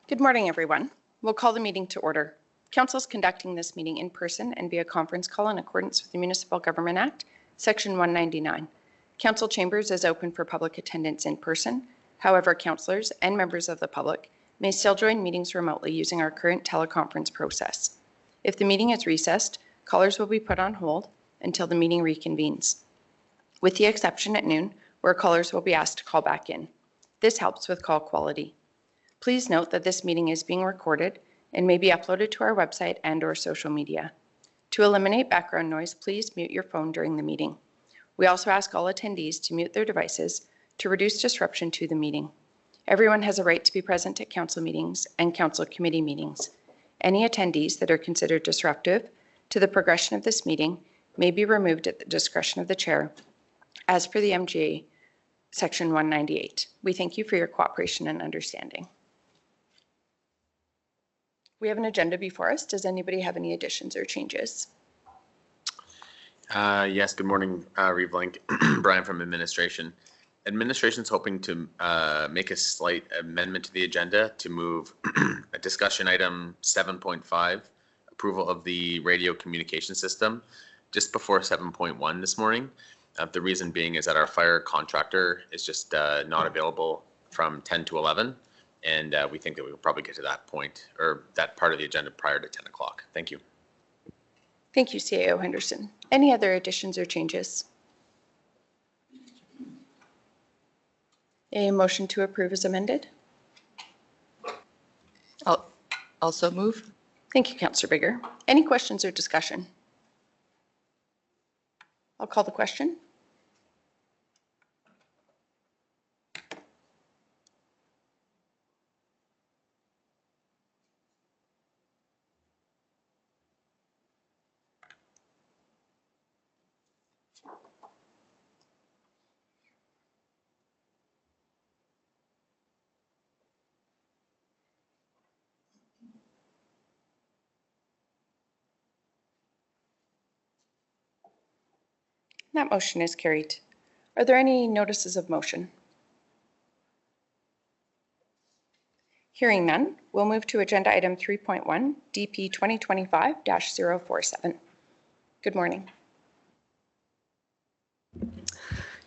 Good morning, everyone. We'll call the meeting to order. Council is conducting this meeting in person and via conference call in accordance with the Municipal Government Act, Section 199. Council chambers is open for public attendance in person. However, councillors and members of the public may still join meetings remotely using our current teleconference process. If the meeting is recessed, callers will be put on hold until the meeting reconvenes, with the exception at noon, where callers will be asked to call back in. This helps with call quality. Please note that this meeting is being recorded and may be uploaded to our website and/or social media. To eliminate background noise, please mute your phone during the meeting. We also ask all attendees to mute their devices to reduce disruption to the meeting. Everyone has a right to be present at council meetings and council committee meetings. Any attendees that are considered disruptive to the progression of this meeting may be removed at the discretion of the chair, as per the MGA Section 198. We thank you for your cooperation and understanding. We have an agenda before us. Does anybody have any additions or changes? Yes, good morning, Reeve Link. Brian from Administration. Administration's hoping to make a slight amendment to the agenda to move a discussion item 7.5, approval of the radio communication system, just before 7.1 this morning. The reason being is that our fire contractor is just not available from 10 to 11. And we think that we will probably get to that point or that part of the agenda prior to 10 o'clock. Thank you. Thank you, CAO Henderson. Any other additions or changes? A motion to approve is amended. I'll also move. Thank you, Councillor Bigger. Any questions or discussion? I'll call the question. That motion is carried. Are there any notices of motion? Hearing none, we'll move to agenda item 3.1, DP 2025-047. Good morning.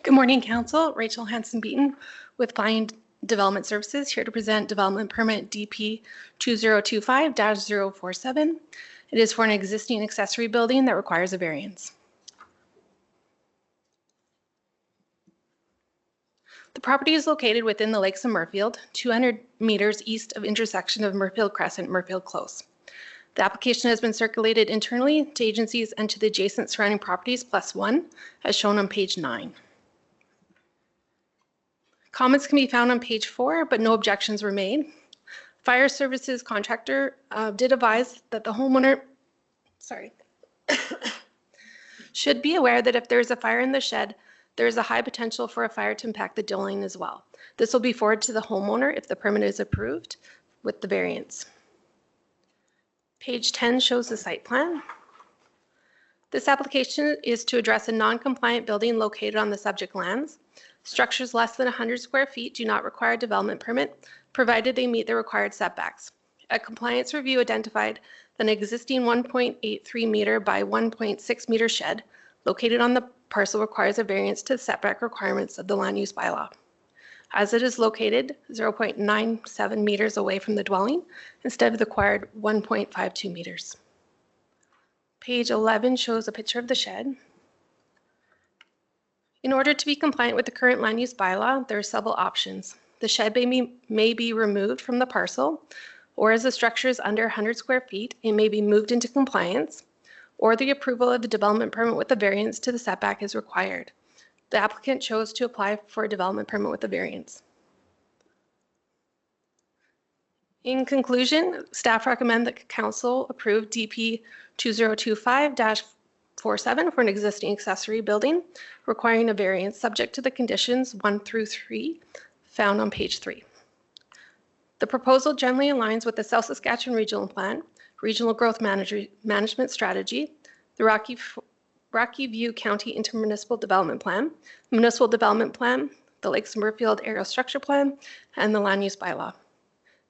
Good morning, Council. Rachel Hanson-Beaton with Flying Development Services, here to present development permit DP 2025-047. It is for an existing accessory building that requires a variance. The property is located within the Lakes of Murfield, 200 meters east of intersection of Murfield Crescent, Murfield Close. The application has been circulated internally to agencies and to the adjacent surrounding properties +1, as shown on page 9. Comments can be found on page 4, but no objections were made. Fire services contractor did advise that the homeowner, should be aware that if there is a fire in the shed, there is a high potential for a fire to impact the dwelling as well. This will be forwarded to the homeowner if the permit is approved with the variance. Page 10 shows the site plan. This application is to address a non-compliant building located on the subject lands. Structures less than 100 square feet do not require a development permit, provided they meet the required setbacks. A compliance review identified that an existing 1.83 meter by 1.6 meter shed located on the parcel requires a variance to the setback requirements of the land use bylaw, as it is located 0.97 meters away from the dwelling instead of the required 1.52 meters. Page 11 shows a picture of the shed. In order to be compliant with the current land use bylaw, there are several options. The shed may be removed from the parcel, or as the structure is under 100 square feet, it may be moved into compliance, or the approval of the development permit with a variance to the setback is required. The applicant chose to apply for a development permit with a variance. In conclusion, staff recommend that Council approve DP 2025-47 for an existing accessory building requiring a variance subject to the conditions 1 through 3 found on page 3. The proposal generally aligns with the South Saskatchewan Regional Plan, Regional Growth Management Strategy, the Rocky View County Intermunicipal Development Plan, Municipal Development Plan, the Lakes Murfield Aerial Structure Plan, and the Land Use Bylaw.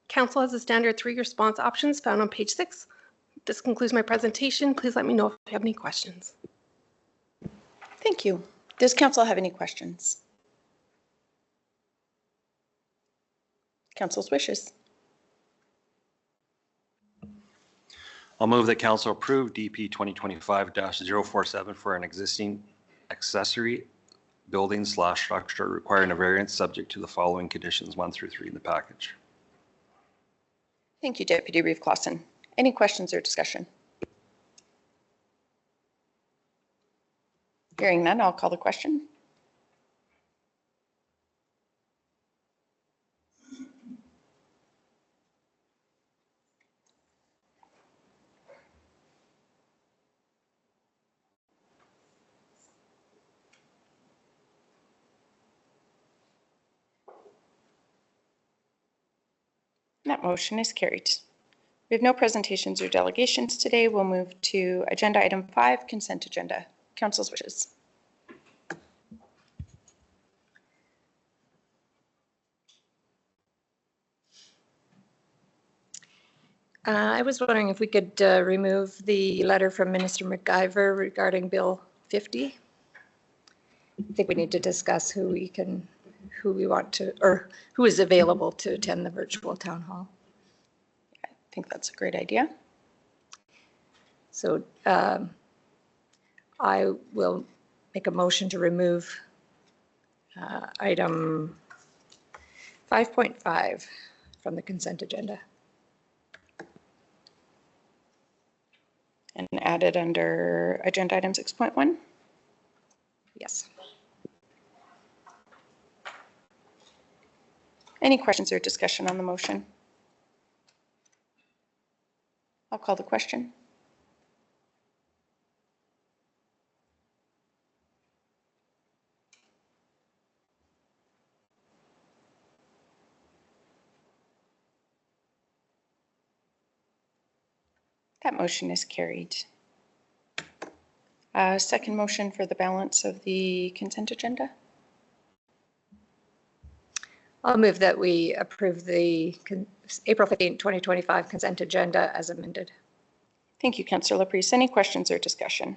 Council has the standard 3 response options found on page 6. This concludes my presentation. Please let me know if you have any questions. Thank you. Does council have any questions? Council's wishes. I'll move that council approve DP 2025-047 for an existing accessory building / structure requiring a variance subject to the following conditions 1 through 3 in the package. Thank you, Deputy Reeve Clausen. Any questions or discussion? Hearing none, I'll call the question. That motion is carried. We have no presentations or delegations today. We'll move to agenda item 5, consent agenda. Council's wishes. I was wondering if we could remove the letter from Minister McIver regarding Bill 50. I think we need to discuss who we want to, or who is available to attend the virtual town hall. I think that's a great idea. So I will make a motion to remove item 5.5 from the consent agenda. And add it under agenda item 6.1. Yes. Any questions or discussion on the motion? I'll call the question. That motion is carried. Second motion for the balance of the consent agenda. I'll move that we approve the April 15, 2025 consent agenda as amended. Thank you, Councillor Laprise. Any questions or discussion?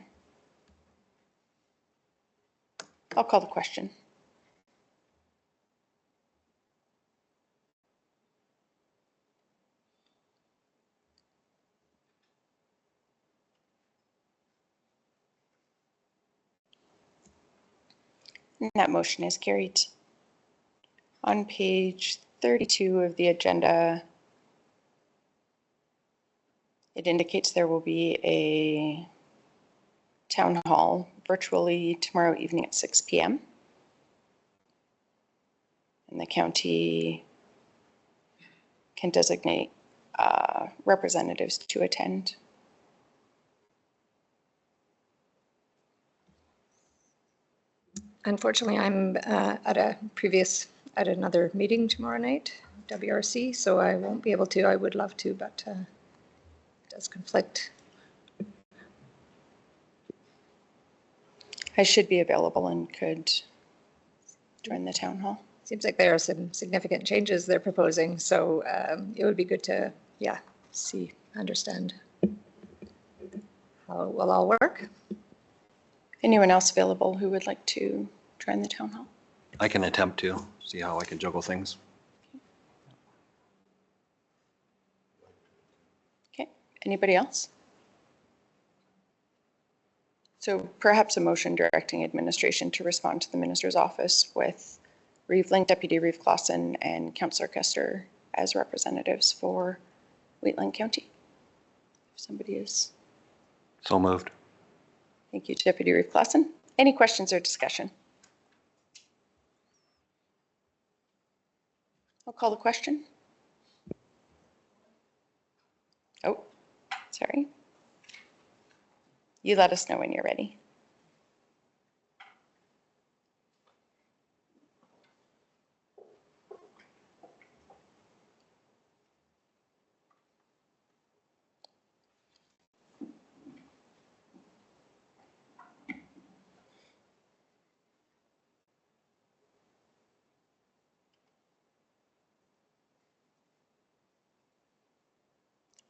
I'll call the question. And that motion is carried. On page 32 of the agenda, it indicates there will be a town hall virtually tomorrow evening at 6 p.m. And the county can designate representatives to attend. Unfortunately, I'm at another meeting tomorrow night, WRC, so I won't be able to. I would love to, but it does conflict. I should be available and could join the town hall. Seems like there are some significant changes they're proposing, so it would be good to, understand how it will all work. Anyone else available who would like to join the town hall? I can attempt to see how I can juggle things. Okay, anybody else? So perhaps a motion directing administration to respond to the minister's office with Reeve Link, Deputy Reeve Clausen, and Councillor Kester as representatives for Wheatland County. If somebody is. So moved. Thank you, Deputy Reeve Clausen. Any questions or discussion? I'll call the question. Oh, sorry. You let us know when you're ready.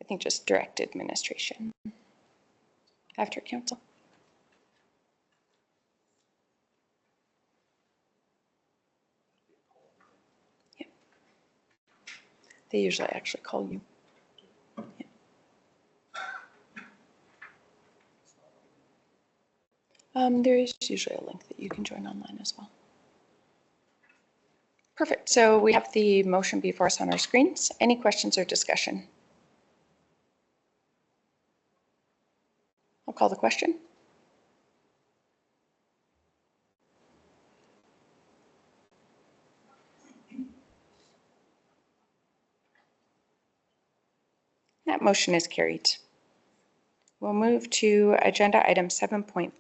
I think just direct administration after council. Yeah. They usually actually call you. Yeah. There is usually a link that you can join online as well. Perfect. So we have the motion before us on our screens. Any questions or discussion? I'll call the question. That motion is carried. We'll move to agenda item 7.5.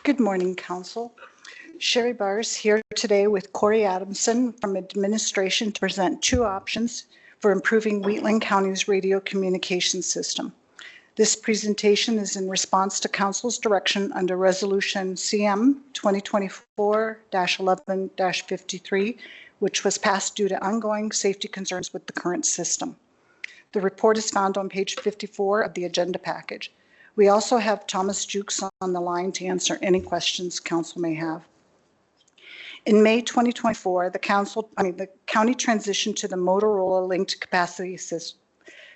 Good morning, Council. Sherry Bars here today with Corey Adamson from Administration to present two options for improving Wheatland County's radio communication system. This presentation is in response to Council's direction under Resolution CM 2024-11-53, which was passed due to ongoing safety concerns with the current system. The report is found on page 54 of the agenda package. We also have Thomas Jukes on the line to answer any questions Council may have. In May 2024, the county transitioned to the Motorola Linked Capacity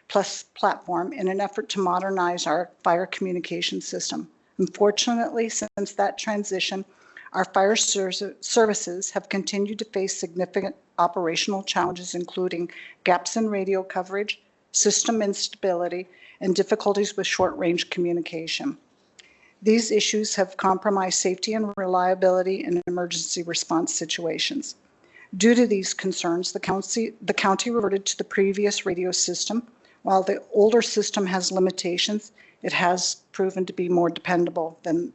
Plus platform in an effort to modernize our fire communication system. Unfortunately, since that transition, our fire services have continued to face significant operational challenges, including gaps in radio coverage, system instability, and difficulties with short-range communication. These issues have compromised safety and reliability in emergency response situations. Due to these concerns, the county reverted to the previous radio system. While the older system has limitations, it has proven to be more dependable than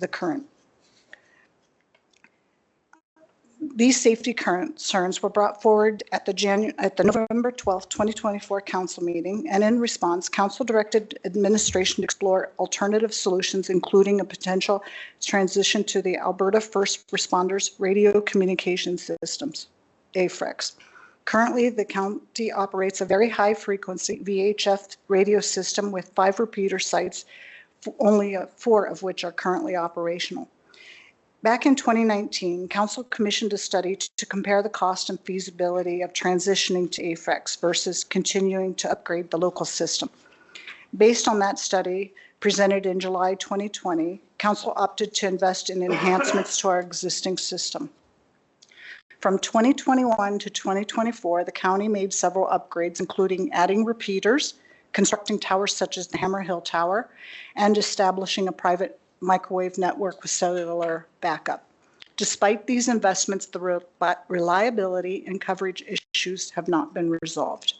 the current. These safety concerns were brought forward at the November 12, 2024 council meeting, and in response, council directed administration to explore alternative solutions, including a potential transition to the Alberta First Responders Radio Communication Systems, AFREX. Currently, the county operates a very high frequency VHF radio system with 5 repeater sites, only 4 of which are currently operational. Back in 2019, Council commissioned a study to compare the cost and feasibility of transitioning to AFREX versus continuing to upgrade the local system. Based on that study presented in July 2020, Council opted to invest in enhancements to our existing system. From 2021 to 2024, the county made several upgrades, including adding repeaters, constructing towers such as the Hammer Hill Tower, and establishing a private microwave network with cellular backup. Despite these investments, the reliability and coverage issues have not been resolved.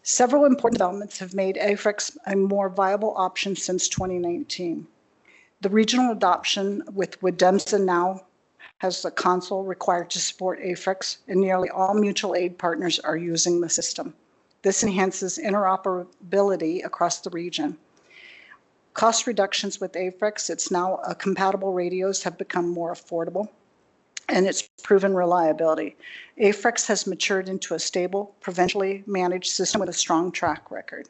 Several important developments have made AFREX a more viable option since 2019. The regional adoption with Widemsa now has the console required to support AFREX, and nearly all mutual aid partners are using the system. This enhances interoperability across the region. Cost reductions with AFREX, it's now compatible radios have become more affordable, and its proven reliability. AFREX has matured into a stable, provincially managed system with a strong track record.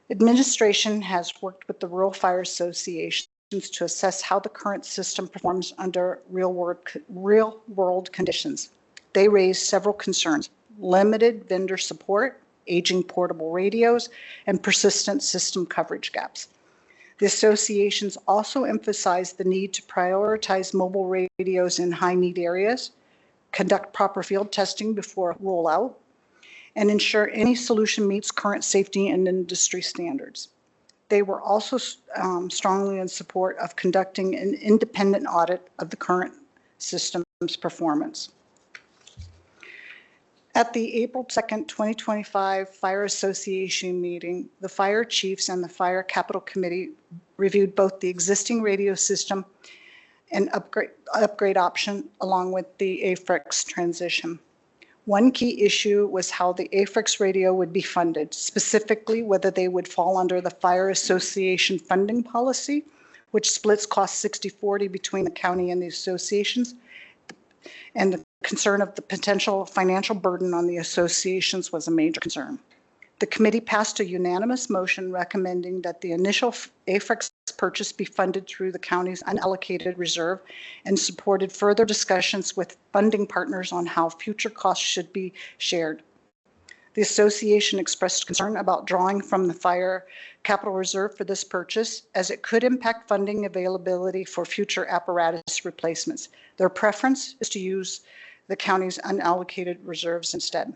Administration has worked with the Rural Fire Associations to assess how the current system performs under real-world conditions. They raised several concerns: limited vendor support, aging portable radios, and persistent system coverage gaps. The associations also emphasized the need to prioritize mobile radios in high-need areas, conduct proper field testing before rollout, and ensure any solution meets current safety and industry standards. They were also strongly in support of conducting an independent audit of the current system's performance. At the April 2nd, 2025 Fire Association meeting, the fire chiefs and the Fire Capital Committee reviewed both the existing radio system and upgrade option along with the AFREX transition. One key issue was how the AFRIX radio would be funded, specifically whether they would fall under the Fire Association funding policy, which splits costs 60-40 between the county and the associations, and the concern of the potential financial burden on the associations was a major concern. The committee passed a unanimous motion recommending that the initial AFRIX purchase be funded through the county's unallocated reserve and supported further discussions with funding partners on how future costs should be shared. The association expressed concern about drawing from the fire capital reserve for this purchase, as it could impact funding availability for future apparatus replacements. Their preference is to use the county's unallocated reserves instead.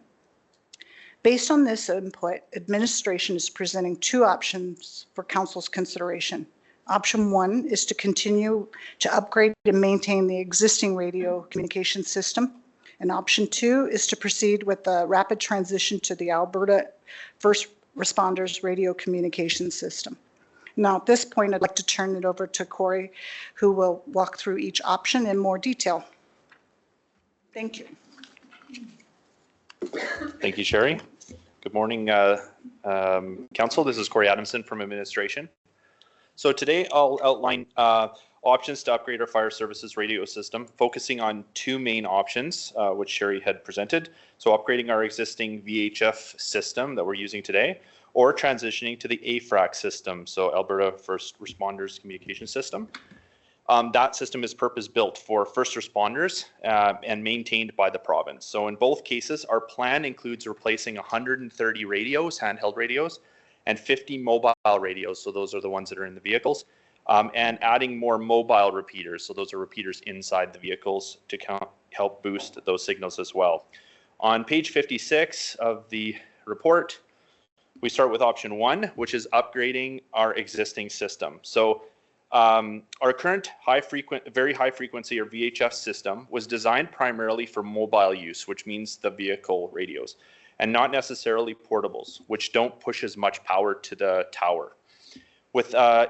Based on this input, administration is presenting two options for council's consideration. Option one is to continue to upgrade and maintain the existing radio communication system. And option two is to proceed with the rapid transition to the Alberta First Responders radio communication system. Now, at this point, I'd like to turn it over to Corey, who will walk through each option in more detail. Thank you. Thank you, Sherry. Good morning, Council. This is Corey Adamson from Administration. So today I'll outline options to upgrade our fire services radio system, focusing on two main options, which Sherry had presented. So upgrading our existing VHF system that we're using today, or transitioning to the AFRAC system, so Alberta First Responders Communication System. That system is purpose-built for first responders and maintained by the province. So in both cases, our plan includes replacing 130 radios, handheld radios, and 50 mobile radios, so those are the ones that are in the vehicles, and adding more mobile repeaters, so those are repeaters inside the vehicles to help boost those signals as well. On page 56 of the report, we start with option one, which is upgrading our existing system. So our current very high frequency or VHF system was designed primarily for mobile use, which means the vehicle radios, and not necessarily portables, which don't push as much power to the tower.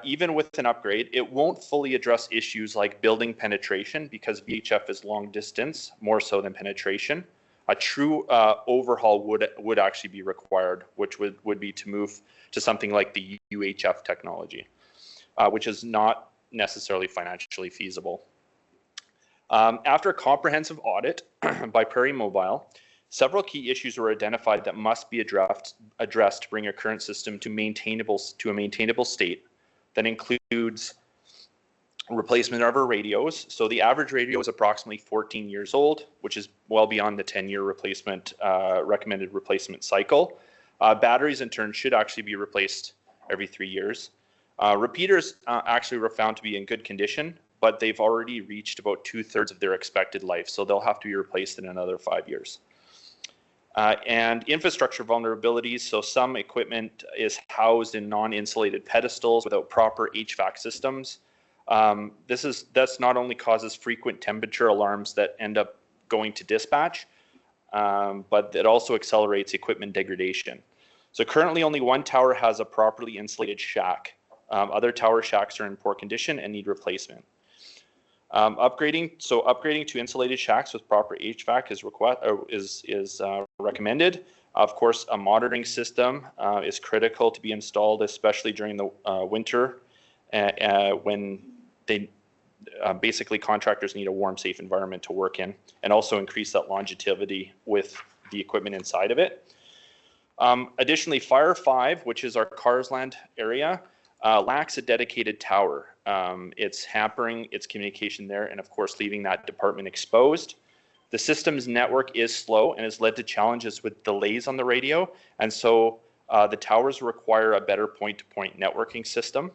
Even with an upgrade, it won't fully address issues like building penetration, because VHF is long distance, more so than penetration. A true overhaul would actually be required, which would be to move to something like the UHF technology, which is not necessarily financially feasible. After a comprehensive audit by Prairie Mobile, several key issues were identified that must be addressed to bring our current system to a maintainable state. That includes replacement of our radios. So the average radio is approximately 14 years old, which is well beyond the 10-year recommended replacement cycle. Batteries in turn should actually be replaced every 3 years. Repeaters actually were found to be in good condition, but they've already reached about 2/3 of their expected life, so they'll have to be replaced in another 5 years. And infrastructure vulnerabilities, so some equipment is housed in non-insulated pedestals without proper HVAC systems. That's not only causes frequent temperature alarms that end up going to dispatch, but it also accelerates equipment degradation. So currently only one tower has a properly insulated shack. Other tower shacks are in poor condition and need replacement. Upgrading to insulated shacks with proper HVAC is recommended. Of course, a monitoring system is critical to be installed, especially during the winter, when basically contractors need a warm, safe environment to work in, and also increase that longevity with the equipment inside of it. Additionally, Fire 5, which is our Carsland area, lacks a dedicated tower. It's hampering its communication there, and of course leaving that department exposed. The system's network is slow and has led to challenges with delays on the radio, and so the towers require a better point-to-point networking system.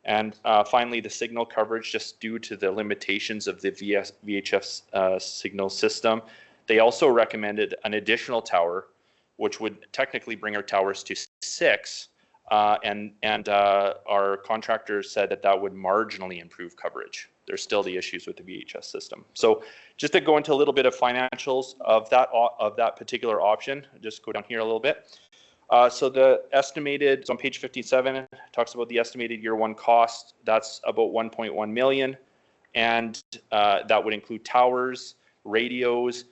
And finally, the signal coverage, just due to the limitations of the VHF signal system. They also recommended an additional tower, which would technically bring our towers to 6, and our contractors said that would marginally improve coverage. There's still the issues with the VHF system. So just to go into a little bit of financials of that particular option, just go down here a little bit. So on page 57, it talks about the estimated year one cost. That's about 1.1 million. And that would include towers, radios,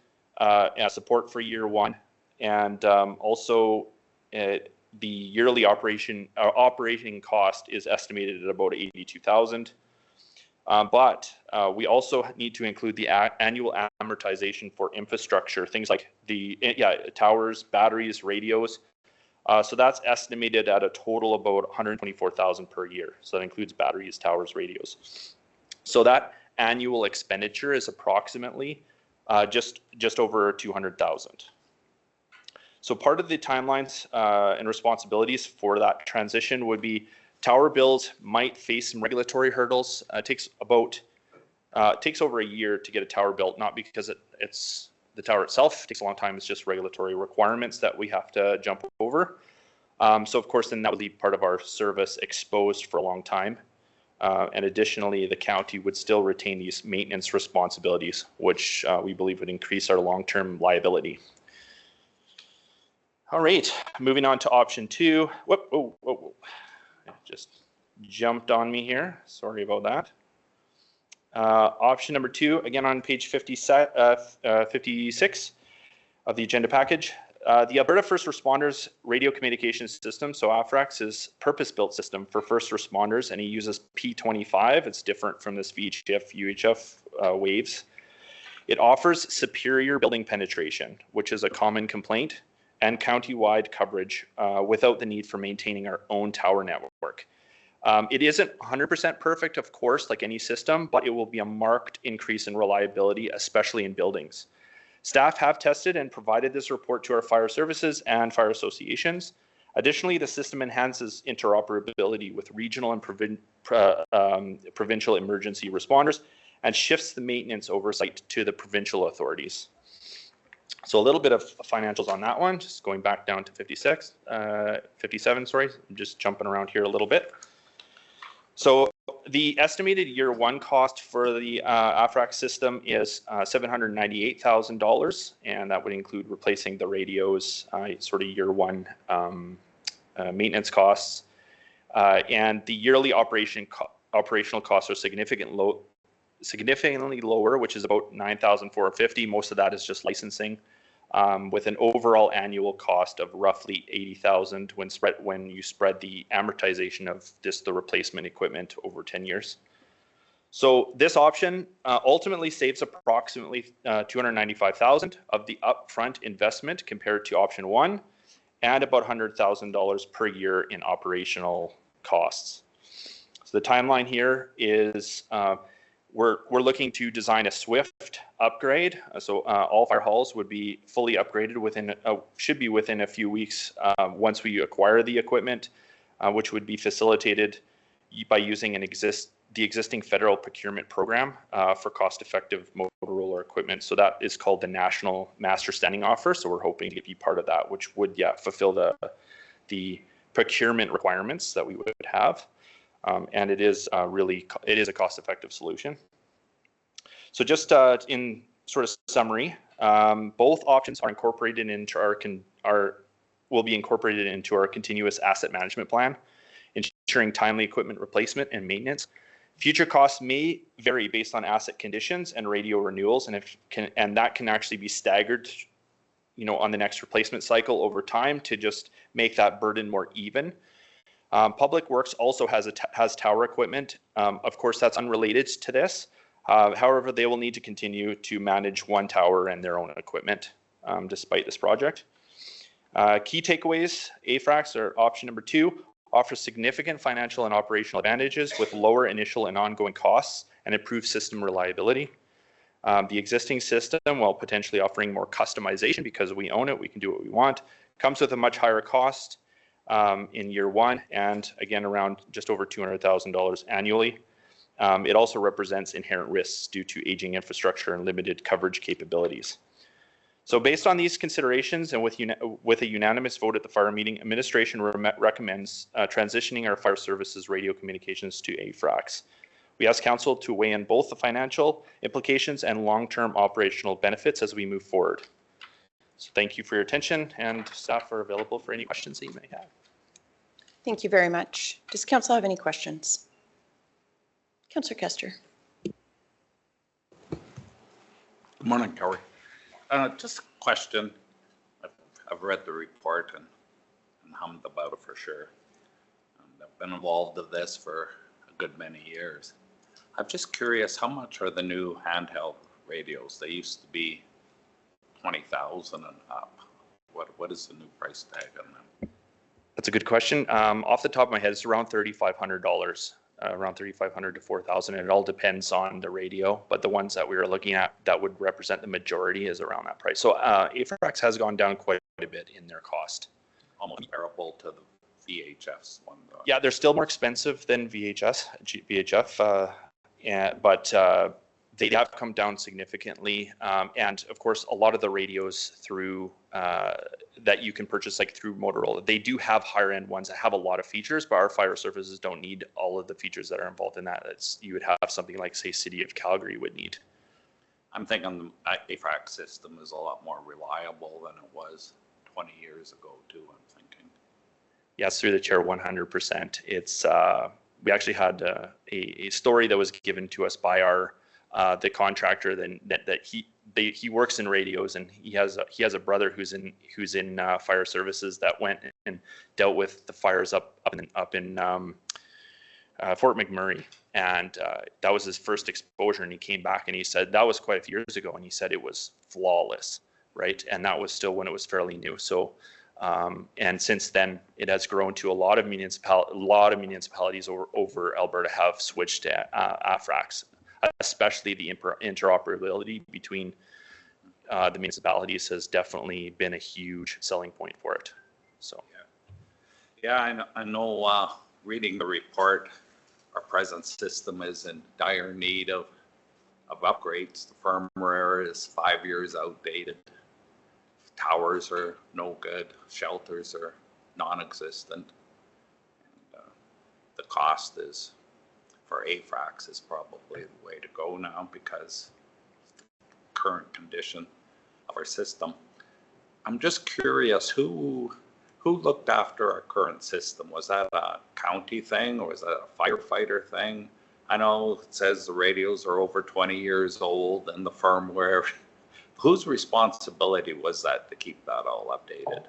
support for year one, and also the yearly operating cost is estimated at about 82,000. But we also need to include the annual amortization for infrastructure, things like the towers, batteries, radios. So that's estimated at a total about 124,000 per year. So that includes batteries, towers, radios. So that annual expenditure is approximately just over 200,000. So part of the timelines and responsibilities for that transition would be tower builds might face some regulatory hurdles. It takes over a year to get a tower built, not because it's the tower itself. It takes a long time. It's just regulatory requirements that we have to jump over. So of course, then that would leave part of our service exposed for a long time. And additionally, the county would still retain these maintenance responsibilities, which we believe would increase our long-term liability. All right, moving on to option 2. Whoa. It just jumped on me here. Sorry about that. Option number 2, again on page 56 of the agenda package. The Alberta First Responders Radio Communications System, so AFRAX, is purpose-built system for first responders, and he uses P25. It's different from this VHF, UHF waves. It offers superior building penetration, which is a common complaint, and county-wide coverage without the need for maintaining our own tower network. It isn't 100% perfect, of course, like any system, but it will be a marked increase in reliability, especially in buildings. Staff have tested and provided this report to our fire services and fire associations. Additionally, the system enhances interoperability with regional and provincial emergency responders and shifts the maintenance oversight to the provincial authorities. So a little bit of financials on that one, just going back down to 57, sorry. I'm just jumping around here a little bit. So the estimated year one cost for the AFRAX system is $798,000, and that would include replacing the radios, sort of year one maintenance costs. And the yearly operational costs are significantly lower, which is about $9,450. Most of that is just licensing, with an overall annual cost of roughly $80,000 when you spread the amortization of the replacement equipment over 10 years. So this option ultimately saves approximately $295,000 of the upfront investment compared to option 1, and about $100,000 per year in operational costs. So the timeline here is we're looking to design a swift upgrade. So all fire halls would be fully upgraded should be within a few weeks once we acquire the equipment, which would be facilitated by using the existing federal procurement program for cost-effective Motorola equipment. So that is called the National Master Standing Offer. So we're hoping to be part of that, which would fulfill the procurement requirements that we would have. And it is a cost-effective solution. So just in sort of summary, both options are incorporated into will be incorporated into our continuous asset management plan, ensuring timely equipment replacement and maintenance. Future costs may vary based on asset conditions and radio renewals, and that can actually be staggered, on the next replacement cycle over time to just make that burden more even. Public Works also has tower equipment. Of course, that's unrelated to this. However, they will need to continue to manage one tower and their own equipment despite this project. Key takeaways, AFRAX, or option number 2, offers significant financial and operational advantages with lower initial and ongoing costs and improved system reliability. The existing system, while potentially offering more customization because we own it, we can do what we want, comes with a much higher cost in year one, and again around just over $200,000 annually. It also represents inherent risks due to aging infrastructure and limited coverage capabilities. So based on these considerations and with a unanimous vote at the fire meeting, administration recommends transitioning our fire services radio communications to AFRAX. We ask council to weigh in both the financial implications and long-term operational benefits as we move forward. So thank you for your attention, and staff are available for any questions that you may have. Thank you very much. Does council have any questions? Councillor Kester. Good morning, Cory. Just a question. I've read the report and hummed about it for sure. I've been involved in this for a good many years. I'm just curious, how much are the new handheld radios? They used to be 20,000 and up. What is the new price tag on them? That's a good question. Off the top of my head, it's around $3,500, around $3,500 to $4,000. And it all depends on the radio, but the ones that we were looking at that would represent the majority is around that price. So AFRAX has gone down quite a bit in their cost. Almost comparable to the VHS one, though. Yeah, they're still more expensive than VHF, but they have come down significantly. And of course, a lot of the radios through that you can purchase, like through Motorola, they do have higher end ones that have a lot of features, but our fire services don't need all of the features that are involved in that. You would have something like, say, City of Calgary would need. I'm thinking the AFRAX system is a lot more reliable than it was 20 years ago, too, I'm thinking. Yes, through the chair, 100%. It's we actually had a story that was given to us by our the contractor that he works in radios, and he has a brother who's in fire services that went and dealt with the fires up in Fort McMurray, and that was his first exposure. And he came back and he said that was quite a few years ago, and he said it was flawless, right? And that was still when it was fairly new. So. And since then, it has grown to a lot of municipalities over Alberta have switched to AFRAX, especially the interoperability between the municipalities has definitely been a huge selling point for it. So, yeah, I know. Reading the report, our present system is in dire need of upgrades. The firmware is 5 years outdated. Towers are no good. Shelters are non-existent. And, the cost is for AFRAX is probably the way to go now because of the current condition of our system. I'm just curious, who looked after our current system? Was that a county thing or was that a firefighter thing? I know it says the radios are over 20 years old and the firmware. Whose responsibility was that to keep that all updated?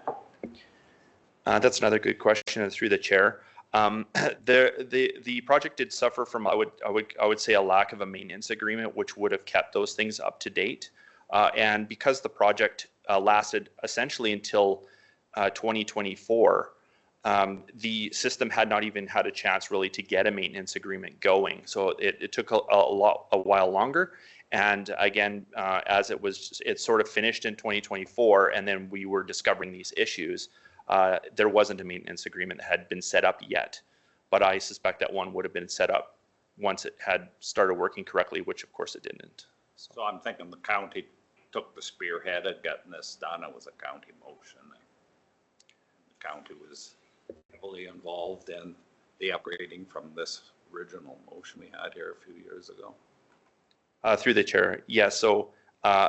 That's another good question through the chair. The project did suffer from I would say a lack of a maintenance agreement, which would have kept those things up to date. And because the project lasted essentially until 2024, the system had not even had a chance really to get a maintenance agreement going. So it took a while longer. And again, as it sort of finished in 2024, and then we were discovering these issues, there wasn't a maintenance agreement that had been set up yet. But I suspect that one would have been set up once it had started working correctly, which of course it didn't. So I'm thinking the county took the spearhead at getting this done. It was a county motion. The county was heavily involved in the upgrading from this original motion we had here a few years ago. Through the chair, yes. So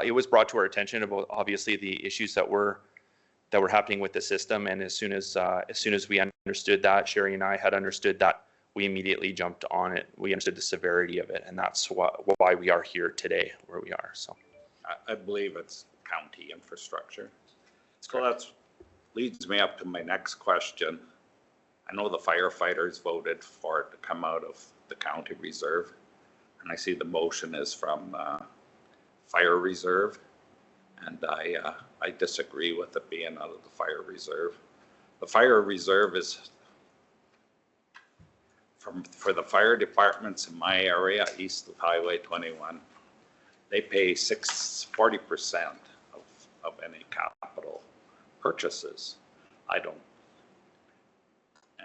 it was brought to our attention about obviously the issues that were happening with the system, and as soon as we understood that, Sherry and I had understood that, we immediately jumped on it. We understood the severity of it, and that's why we are here today, where we are. So I believe it's county infrastructure. So that leads me up to my next question. I know the firefighters voted for it to come out of the county reserve. And I see the motion is from Fire Reserve, and I disagree with it being out of the Fire Reserve. The Fire Reserve is for the fire departments in my area, east of Highway 21. They pay 40% of any capital purchases. I don't.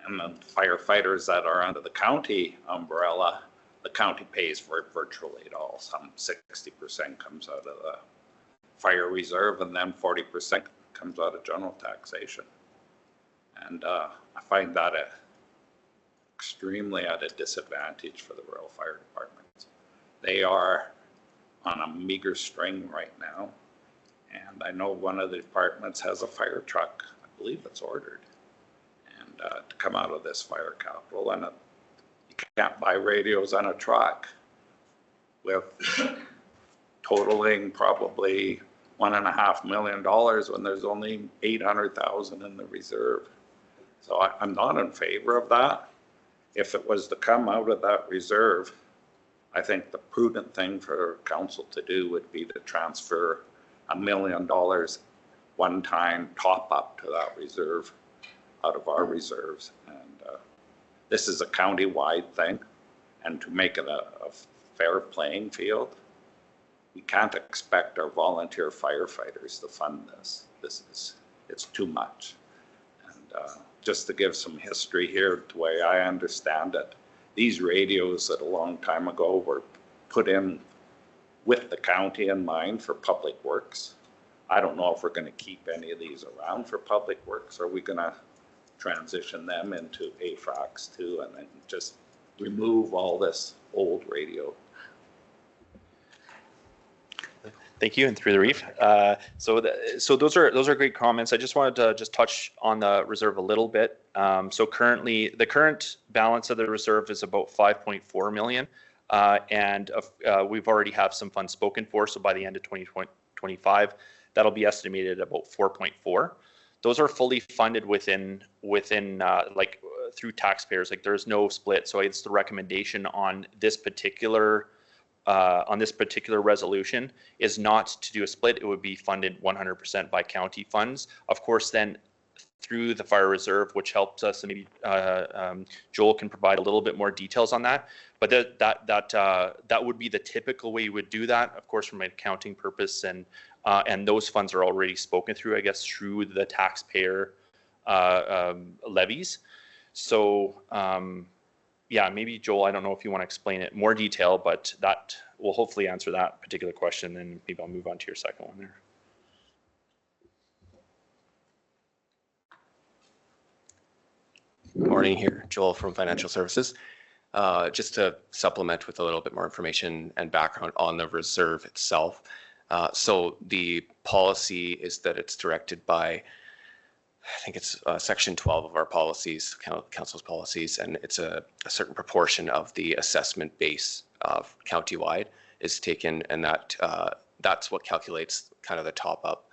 And the firefighters that are under the county umbrella, the county pays for it virtually it all. Some 60% comes out of the fire reserve, and then 40% comes out of general taxation. And I find that extremely at a disadvantage for the rural fire departments. They are on a meager string right now, and I know one of the departments has a fire truck. I believe it's ordered, and to come out of this fire capital, and you can't buy radios on a truck with totaling probably $1.5 million when there's only 800,000 in the reserve. So I'm not in favor of that. If it was to come out of that reserve, I think the prudent thing for council to do would be to transfer $1 million one-time top-up to that reserve out of our reserves. And this is a county-wide thing, and to make it a fair playing field, we can't expect our volunteer firefighters to fund this. It's too much. And just to give some history here, the way I understand it, these radios that a long time ago were put in with the county in mind for public works. I don't know if we're going to keep any of these around for public works, or are we going to transition them into AFRAX too, and then just remove all this old radio. Thank you, and through the reef. So those are great comments. I just wanted to just touch on the reserve a little bit. So currently, the current balance of the reserve is about 5.4 million, and we've already have some funds spoken for. So by the end of 2025, that'll be estimated at about 4.4. Those are fully funded within like through taxpayers. Like there's no split. So it's the recommendation on this particular resolution is not to do a split. It would be funded 100% by county funds. Of course, then through the fire reserve, which helps us, and maybe Joel can provide a little bit more details on that. But that would be the typical way you would do that, of course, from an accounting purpose, and those funds are already spoken through, I guess, through the taxpayer levies. So yeah, maybe Joel, I don't know if you want to explain it in more detail, but that will hopefully answer that particular question. And maybe I'll move on to your second one there. Good morning, here, Joel from Financial Services. Just to supplement with a little bit more information and background on the reserve itself. So the policy is that it's directed by, I think it's section 12 of our policies, council's policies, and it's a certain proportion of the assessment base of countywide is taken, and that's what calculates kind of the top up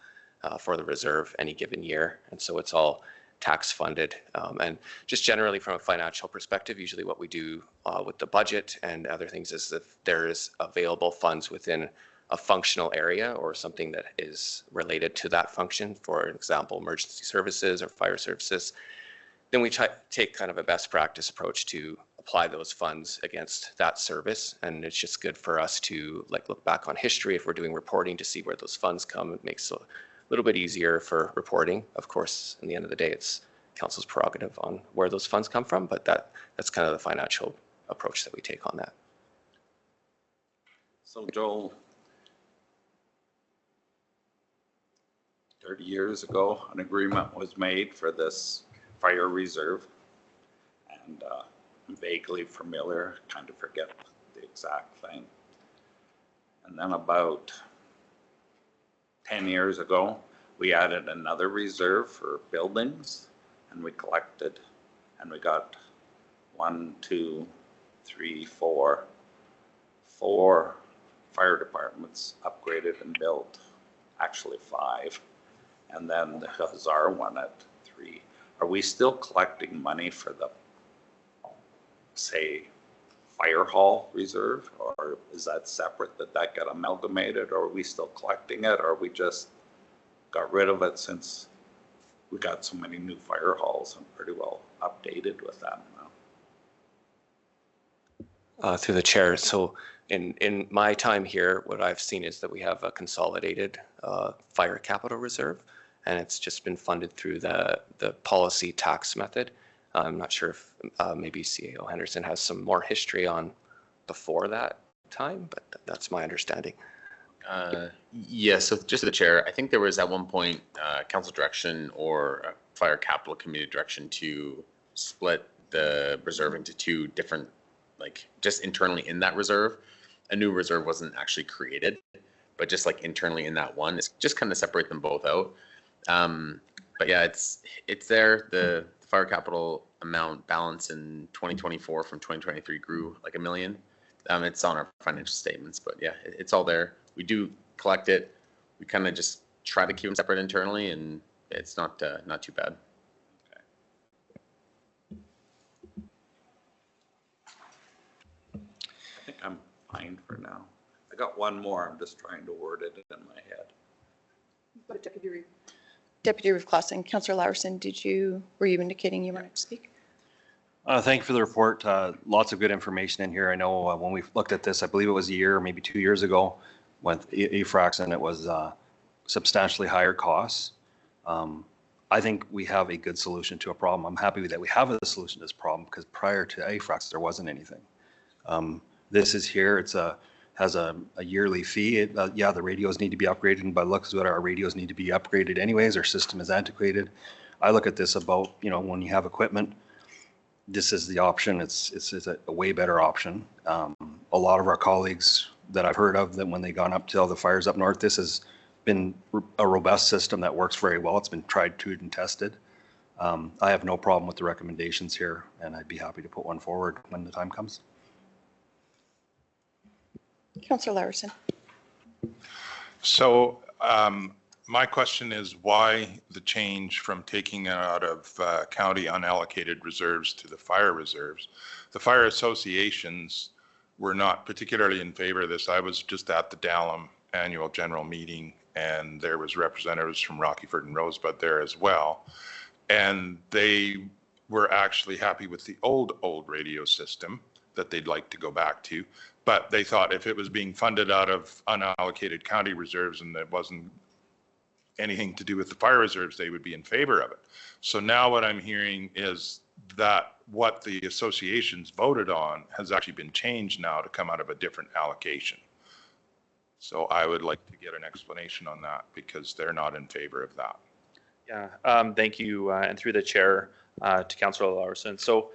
for the reserve any given year. And so it's all tax funded. And just generally from a financial perspective, usually what we do with the budget and other things is if there is available funds within a functional area or something that is related to that function, for example, emergency services or fire services, then we take kind of a best practice approach to apply those funds against that service. And it's just good for us to like look back on history if we're doing reporting to see where those funds come. It makes it a little bit easier for reporting. Of course, in the end of the day, it's council's prerogative on where those funds come from, but that's kind of the financial approach that we take on that. So Joel, 30 years ago, an agreement was made for this fire reserve, and I'm vaguely familiar, kind of forget the exact thing. And then about 10 years ago, we added another reserve for buildings, and we collected, and we got 4 fire departments upgraded and built, actually 5. And then the Hazar one at 3. Are we still collecting money for the, say, fire hall reserve, or is that separate, that got amalgamated, or are we still collecting it, or we just got rid of it since we got so many new fire halls and pretty well updated with that now? Through the chair, so in my time here, what I've seen is that we have a consolidated fire capital reserve, and it's just been funded through the policy tax method. I'm not sure if maybe CAO Henderson has some more history on before that time, but that's my understanding. Yeah, so just to the chair, I think there was at one point council direction or fire capital committee direction to split the reserve into 2 different, like just internally in that reserve. A new reserve wasn't actually created, but just like internally in that one, it's just kind of separate them both out. But yeah, it's there. The fire capital amount balance in 2024 from 2023 grew like $1 million. It's on our financial statements, but yeah, it's all there. We do collect it. we kind of just try to keep them separate internally, and it's not too bad. I think I'm fine for now. I got one more. I'm just trying to word it in my head. Deputy Roof Clausen, Councillor Laursen, were you indicating you wanted to speak? Thank you for the report. Lots of good information in here. I know when we looked at this, I believe it was a year, maybe 2 years ago, with AFRAX, and it was substantially higher costs. I think we have a good solution to a problem. I'm happy that we have a solution to this problem because prior to AFRAX, there wasn't anything. This is here. Has a yearly fee. Yeah, the radios need to be upgraded, and by the looks of it, our radios need to be upgraded anyways. Our system is antiquated. I look at this about, when you have equipment, this is the option. It's a way better option. A lot of our colleagues that I've heard of, that when they gone up to all the fires up north, this has been a robust system that works very well. It's been tried, true, and tested. I have no problem with the recommendations here, and I'd be happy to put one forward when the time comes. Councillor Laursen. So my question is why the change from taking out of county unallocated reserves to the fire reserves? The fire associations were not particularly in favor of this. I was just at the Dallam annual general meeting, and there was representatives from Rockyford and Rosebud there as well. And they were actually happy with the old radio system that they'd like to go back to. But they thought if it was being funded out of unallocated county reserves and it wasn't anything to do with the fire reserves, they would be in favor of it. So now what I'm hearing is that what the associations voted on has actually been changed now to come out of a different allocation. So I would like to get an explanation on that because they're not in favor of that. Yeah, thank you, and through the chair to Councillor Laursen. So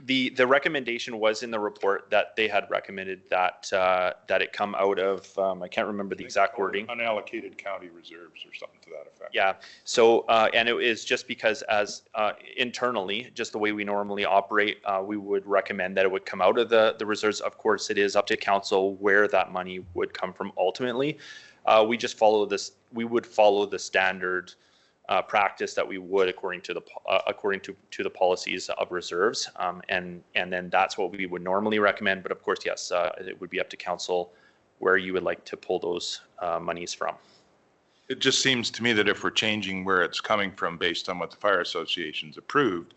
the recommendation was in the report that they had recommended that that it come out of I can't remember the exact wording. Unallocated county reserves or something to that effect. Yeah. So and it is just because as internally, just the way we normally operate, we would recommend that it would come out of the reserves. Of course, it is up to council where that money would come from ultimately. We just follow this. We would follow the standard practice that we would according to the policies of reserves, and then that's what we would normally recommend. But of course, yes, it would be up to council where you would like to pull those monies from. It just seems to me that if we're changing where it's coming from based on what the fire associations approved,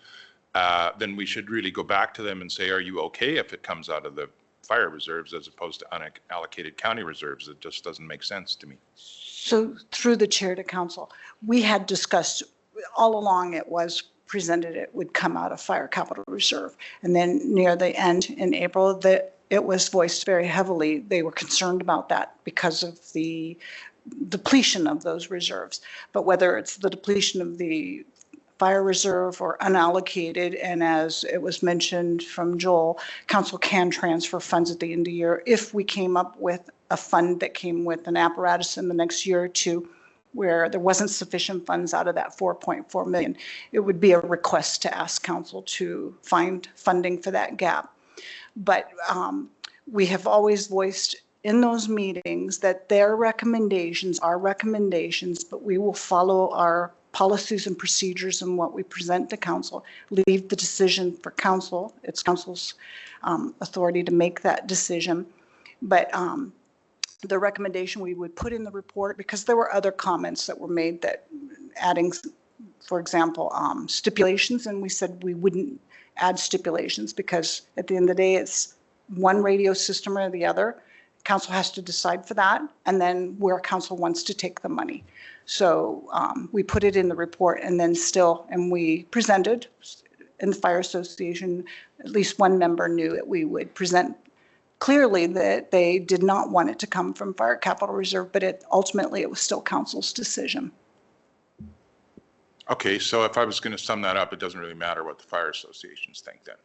then we should really go back to them and say, are you okay if it comes out of the fire reserves as opposed to unallocated county reserves? It just doesn't make sense to me. So through the chair to council, we had discussed all along, it was presented it would come out of fire capital reserve. And then near the end in April, that it was voiced very heavily. They were concerned about that because of the depletion of those reserves. But whether it's the depletion of the fire reserve or unallocated, and as it was mentioned from Joel, council can transfer funds at the end of the year if we came up with a fund that came with an apparatus in the next year or two where there wasn't sufficient funds out of that 4.4 million. It would be a request to ask council to find funding for that gap. But we have always voiced in those meetings that their recommendations are recommendations, but we will follow our policies and procedures and what we present to council, leave the decision for council. It's council's authority to make that decision. But the recommendation we would put in the report, because there were other comments that were made that adding, for example, stipulations, and we said we wouldn't add stipulations because at the end of the day, it's one radio system or the other. Council has to decide for that, and then where council wants to take the money. So we put it in the report, and then and we presented in the fire association, at least one member knew that we would present clearly that they did not want it to come from fire capital reserve, but ultimately it was still council's decision. Okay, so if I was going to sum that up, it doesn't really matter what the fire associations think then.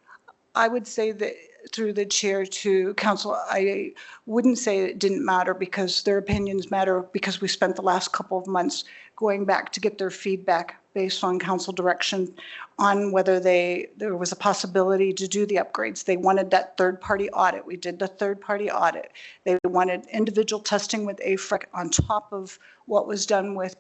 I would say that through the chair to council, I wouldn't say it didn't matter because their opinions matter because we spent the last couple of months going back to get their feedback based on council direction on whether there was a possibility to do the upgrades. They wanted that third-party audit. We did the third-party audit. They wanted individual testing with AFREC on top of what was done with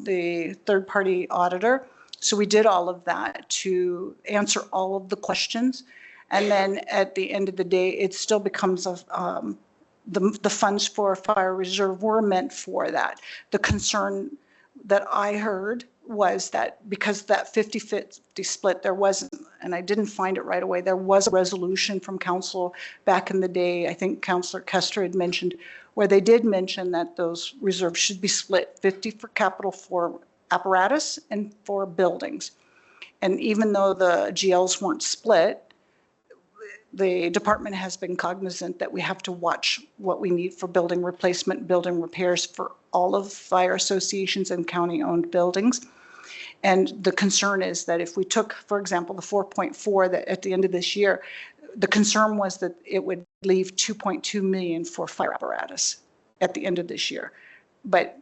the third-party auditor. So we did all of that to answer all of the questions. And then at the end of the day, it still becomes the funds for fire reserve were meant for that. The concern that I heard was that because that 50-50 split, there wasn't, and I didn't find it right away, there was a resolution from council back in the day, I think Councillor Kester had mentioned, where they did mention that those reserves should be split 50 for capital for apparatus and for buildings. And even though the GLs weren't split, the department has been cognizant that we have to watch what we need for building replacement, building repairs for all of fire associations and county-owned buildings. And the concern is that if we took, for example, the 4.4 that at the end of this year, the concern was that it would leave 2.2 million for fire apparatus at the end of this year. But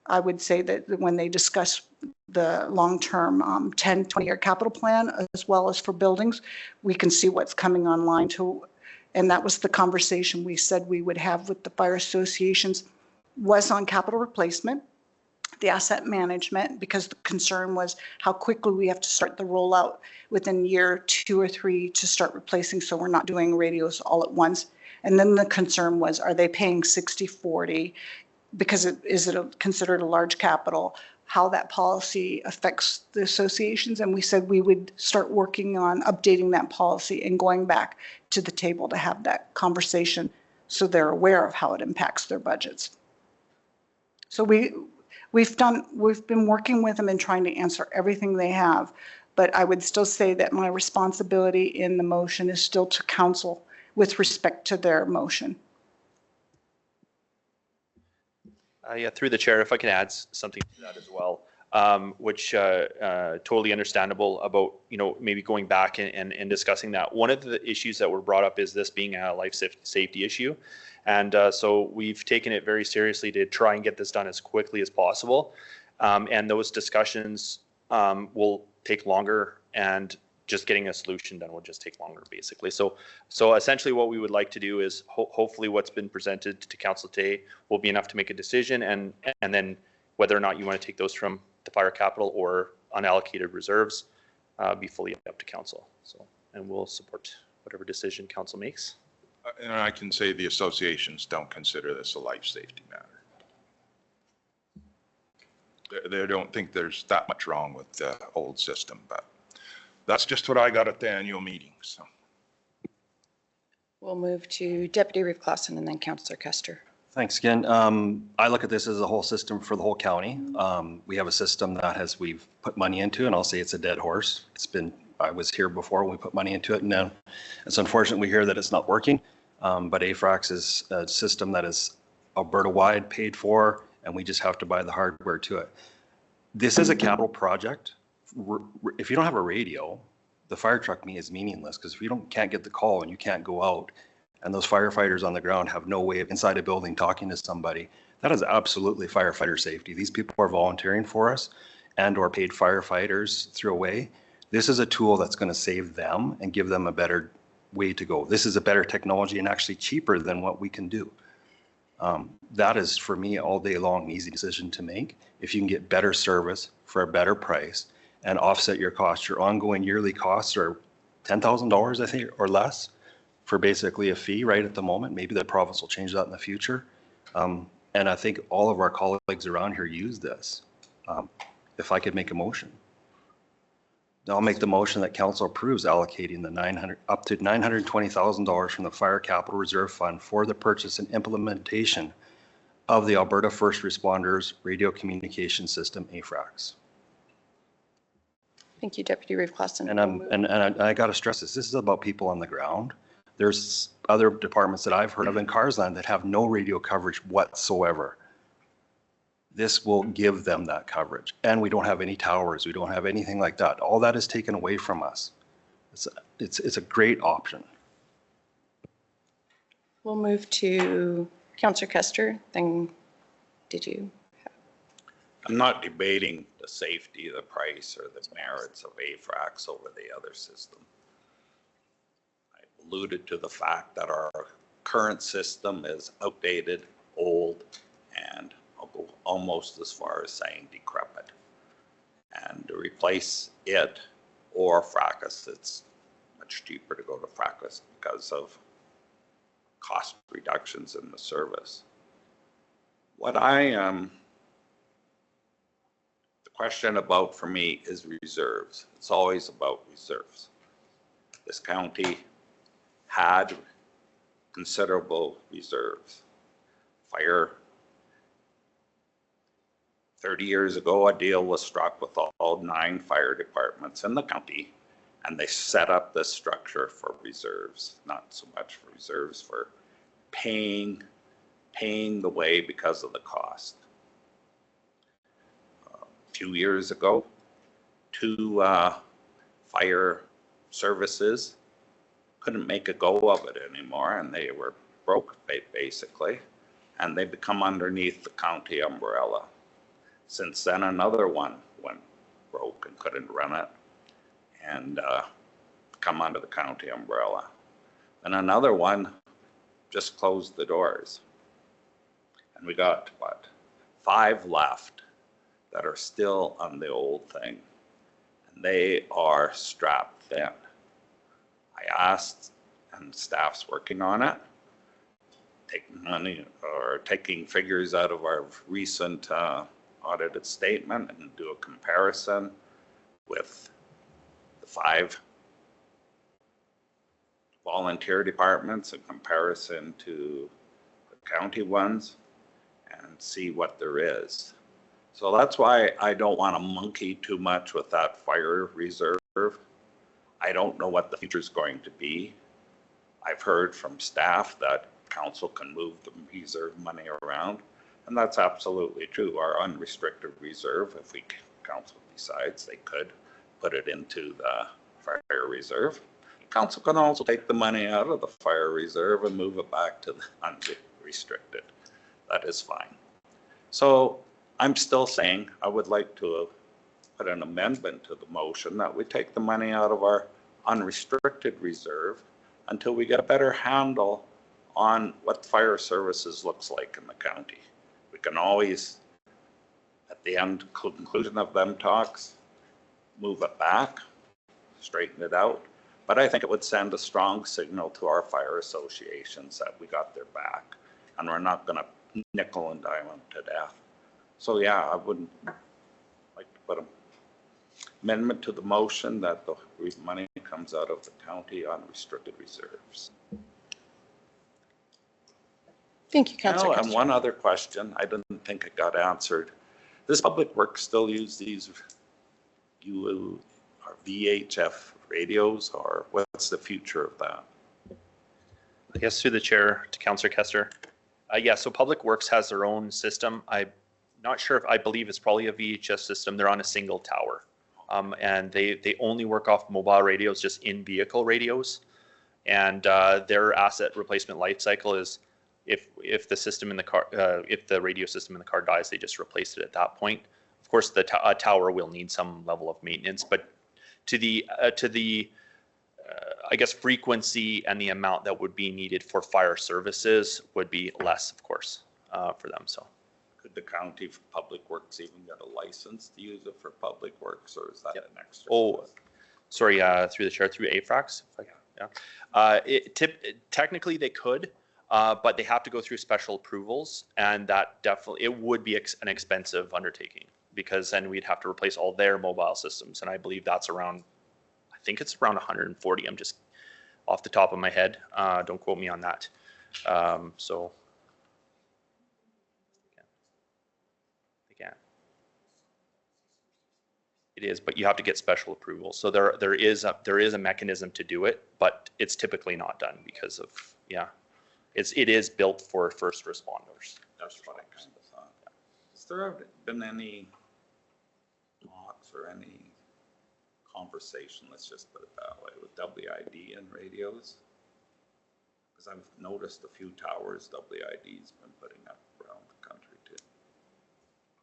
I would say that when they discuss the long-term 10, 20-year capital plan, as well as for buildings, we can see what's coming online to, and that was the conversation we said we would have with the fire associations, was on capital replacement, the asset management, because the concern was how quickly we have to start the rollout within year 2 or 3 to start replacing, so we're not doing radios all at once. And then the concern was, are they paying 60-40? Because is it considered a large capital, how that policy affects the associations. And we said we would start working on updating that policy and going back to the table to have that conversation so they're aware of how it impacts their budgets. So we've been working with them and trying to answer everything they have, but I would still say that my responsibility in the motion is still to council with respect to their motion. Yeah, through the chair, if I can add something to that as well, which totally understandable about, maybe going back and discussing that. One of the issues that were brought up is this being a life safety issue. And so we've taken it very seriously to try and get this done as quickly as possible. And those discussions will take longer, and just getting a solution done will just take longer, basically. So essentially what we would like to do is hopefully what's been presented to council today will be enough to make a decision, and then whether or not you want to take those from the fire capital or unallocated reserves be fully up to council. So, and we'll support whatever decision council makes. And I can say the associations don't consider this a life safety matter. They don't think there's that much wrong with the old system, but that's just what I got at the annual meeting. So We'll move to Deputy Reeve Clausen and then Councillor Kester. Thanks again. I look at this as a whole system for the whole county. We have a system that we've put money into, and I'll say it's a dead horse. I was here before when we put money into it, and now it's unfortunate we hear that it's not working. But AFRAX is a system that is Alberta-wide paid for, and we just have to buy the hardware to it. This is a capital project. If you don't have a radio, the fire truck is meaningless, because if you can't get the call and you can't go out, and those firefighters on the ground have no way of inside a building talking to somebody, that is absolutely firefighter safety. These people are volunteering for us and or paid firefighters through a way. This is a tool that's going to save them and give them a better way to go. This is a better technology and actually cheaper than what we can do. That is, for me, all day long, an easy decision to make. If you can get better service for a better price and offset your costs, your ongoing yearly costs are $10,000, I think, or less, for basically a fee right at the moment. Maybe the province will change that in the future. And I think all of our colleagues around here use this. If I could make a motion. I'll make the motion that council approves allocating the up to $920,000 from the Fire Capital Reserve Fund for the purchase and implementation of the Alberta First Responders Radio Communication System, AFRAX. Thank you, Deputy Reeve Clausen. And I got to stress this is about people on the ground. There's other departments that I've heard of in Carsland that have no radio coverage whatsoever. This will give them that coverage. And we don't have any towers. We don't have anything like that. All that is taken away from us. It's a great option. We'll move to Councillor Kester, then did you? I'm not debating the safety, the price, or the merits of AFRAX over the other system. I alluded to the fact that our current system is outdated, old, and I'll go almost as far as saying decrepit. And to replace it or fracas, it's much cheaper to go to fracas because of cost reductions in the service. What the question about for me is reserves. It's always about reserves. This county had considerable reserves. Fire, 30 years ago, a deal was struck with all 9 fire departments in the county, and they set up this structure for reserves, not so much for reserves, for paying the way because of the cost. A few years ago, 2 fire services couldn't make a go of it anymore, and they were broke basically, and they become underneath the county umbrella. Since then, another one went broke and couldn't run it, and come under the county umbrella. And another one just closed the doors. And we got, what, 5 left that are still on the old thing. And they are strapped thin. I asked, and staff's working on it, taking money or taking figures out of our recent audited statement and do a comparison with the 5 volunteer departments in comparison to the county ones and see what there is. So that's why I don't want to monkey too much with that fire reserve. I don't know what the future is going to be. I've heard from staff that council can move the reserve money around, and that's absolutely true. Our unrestricted reserve, if we council decides they could put it into the fire reserve. Council can also take the money out of the fire reserve and move it back to the unrestricted. That is fine. So I'm still saying I would like to put an amendment to the motion that we take the money out of our unrestricted reserve until we get a better handle on what fire services looks like in the county. We can always, at the end conclusion of them talks, move it back, straighten it out. But I think it would send a strong signal to our fire associations that we got their back and we're not going to nickel and dime them to death. So yeah, I would like to put an amendment to the motion that the money comes out of the county unrestricted reserves. Thank you, Councillor And Kester. one other question, I didn't think it got answered. Does Public Works still use these or VHF radios, or what's the future of that? I guess through the chair to Councillor Kester. Yeah, so Public Works has their own system. I'm not sure if, I believe it's probably a VHF system. They're on a single tower. And they only work off mobile radios, just in-vehicle radios. And their asset replacement life cycle is if the system in the car, if the radio system in the car dies, they just replace it at that point. Of course, the tower will need some level of maintenance, but to the I guess frequency and the amount that would be needed for fire services would be less, of course, for them. So Could the county for Public Works even get a license to use it for Public Works, or is that an extra? Oh, sorry, through the chair, through AFRAX. Technically they could, but they have to go through special approvals, and that definitely, it would be an expensive undertaking, because then we'd have to replace all their mobile systems, and I believe that's around, I think it's around 140. I'm just off the top of my head. Don't quote me on that. So again, it is, but you have to get special approval. So there is a mechanism to do it, but it's typically not done because of, yeah, it is built for first responders. That's what I kind of thought. Has there been any talks or any conversation, let's just put it that way, with WID and radios? Because I've noticed a few towers WID's been putting up around the country too.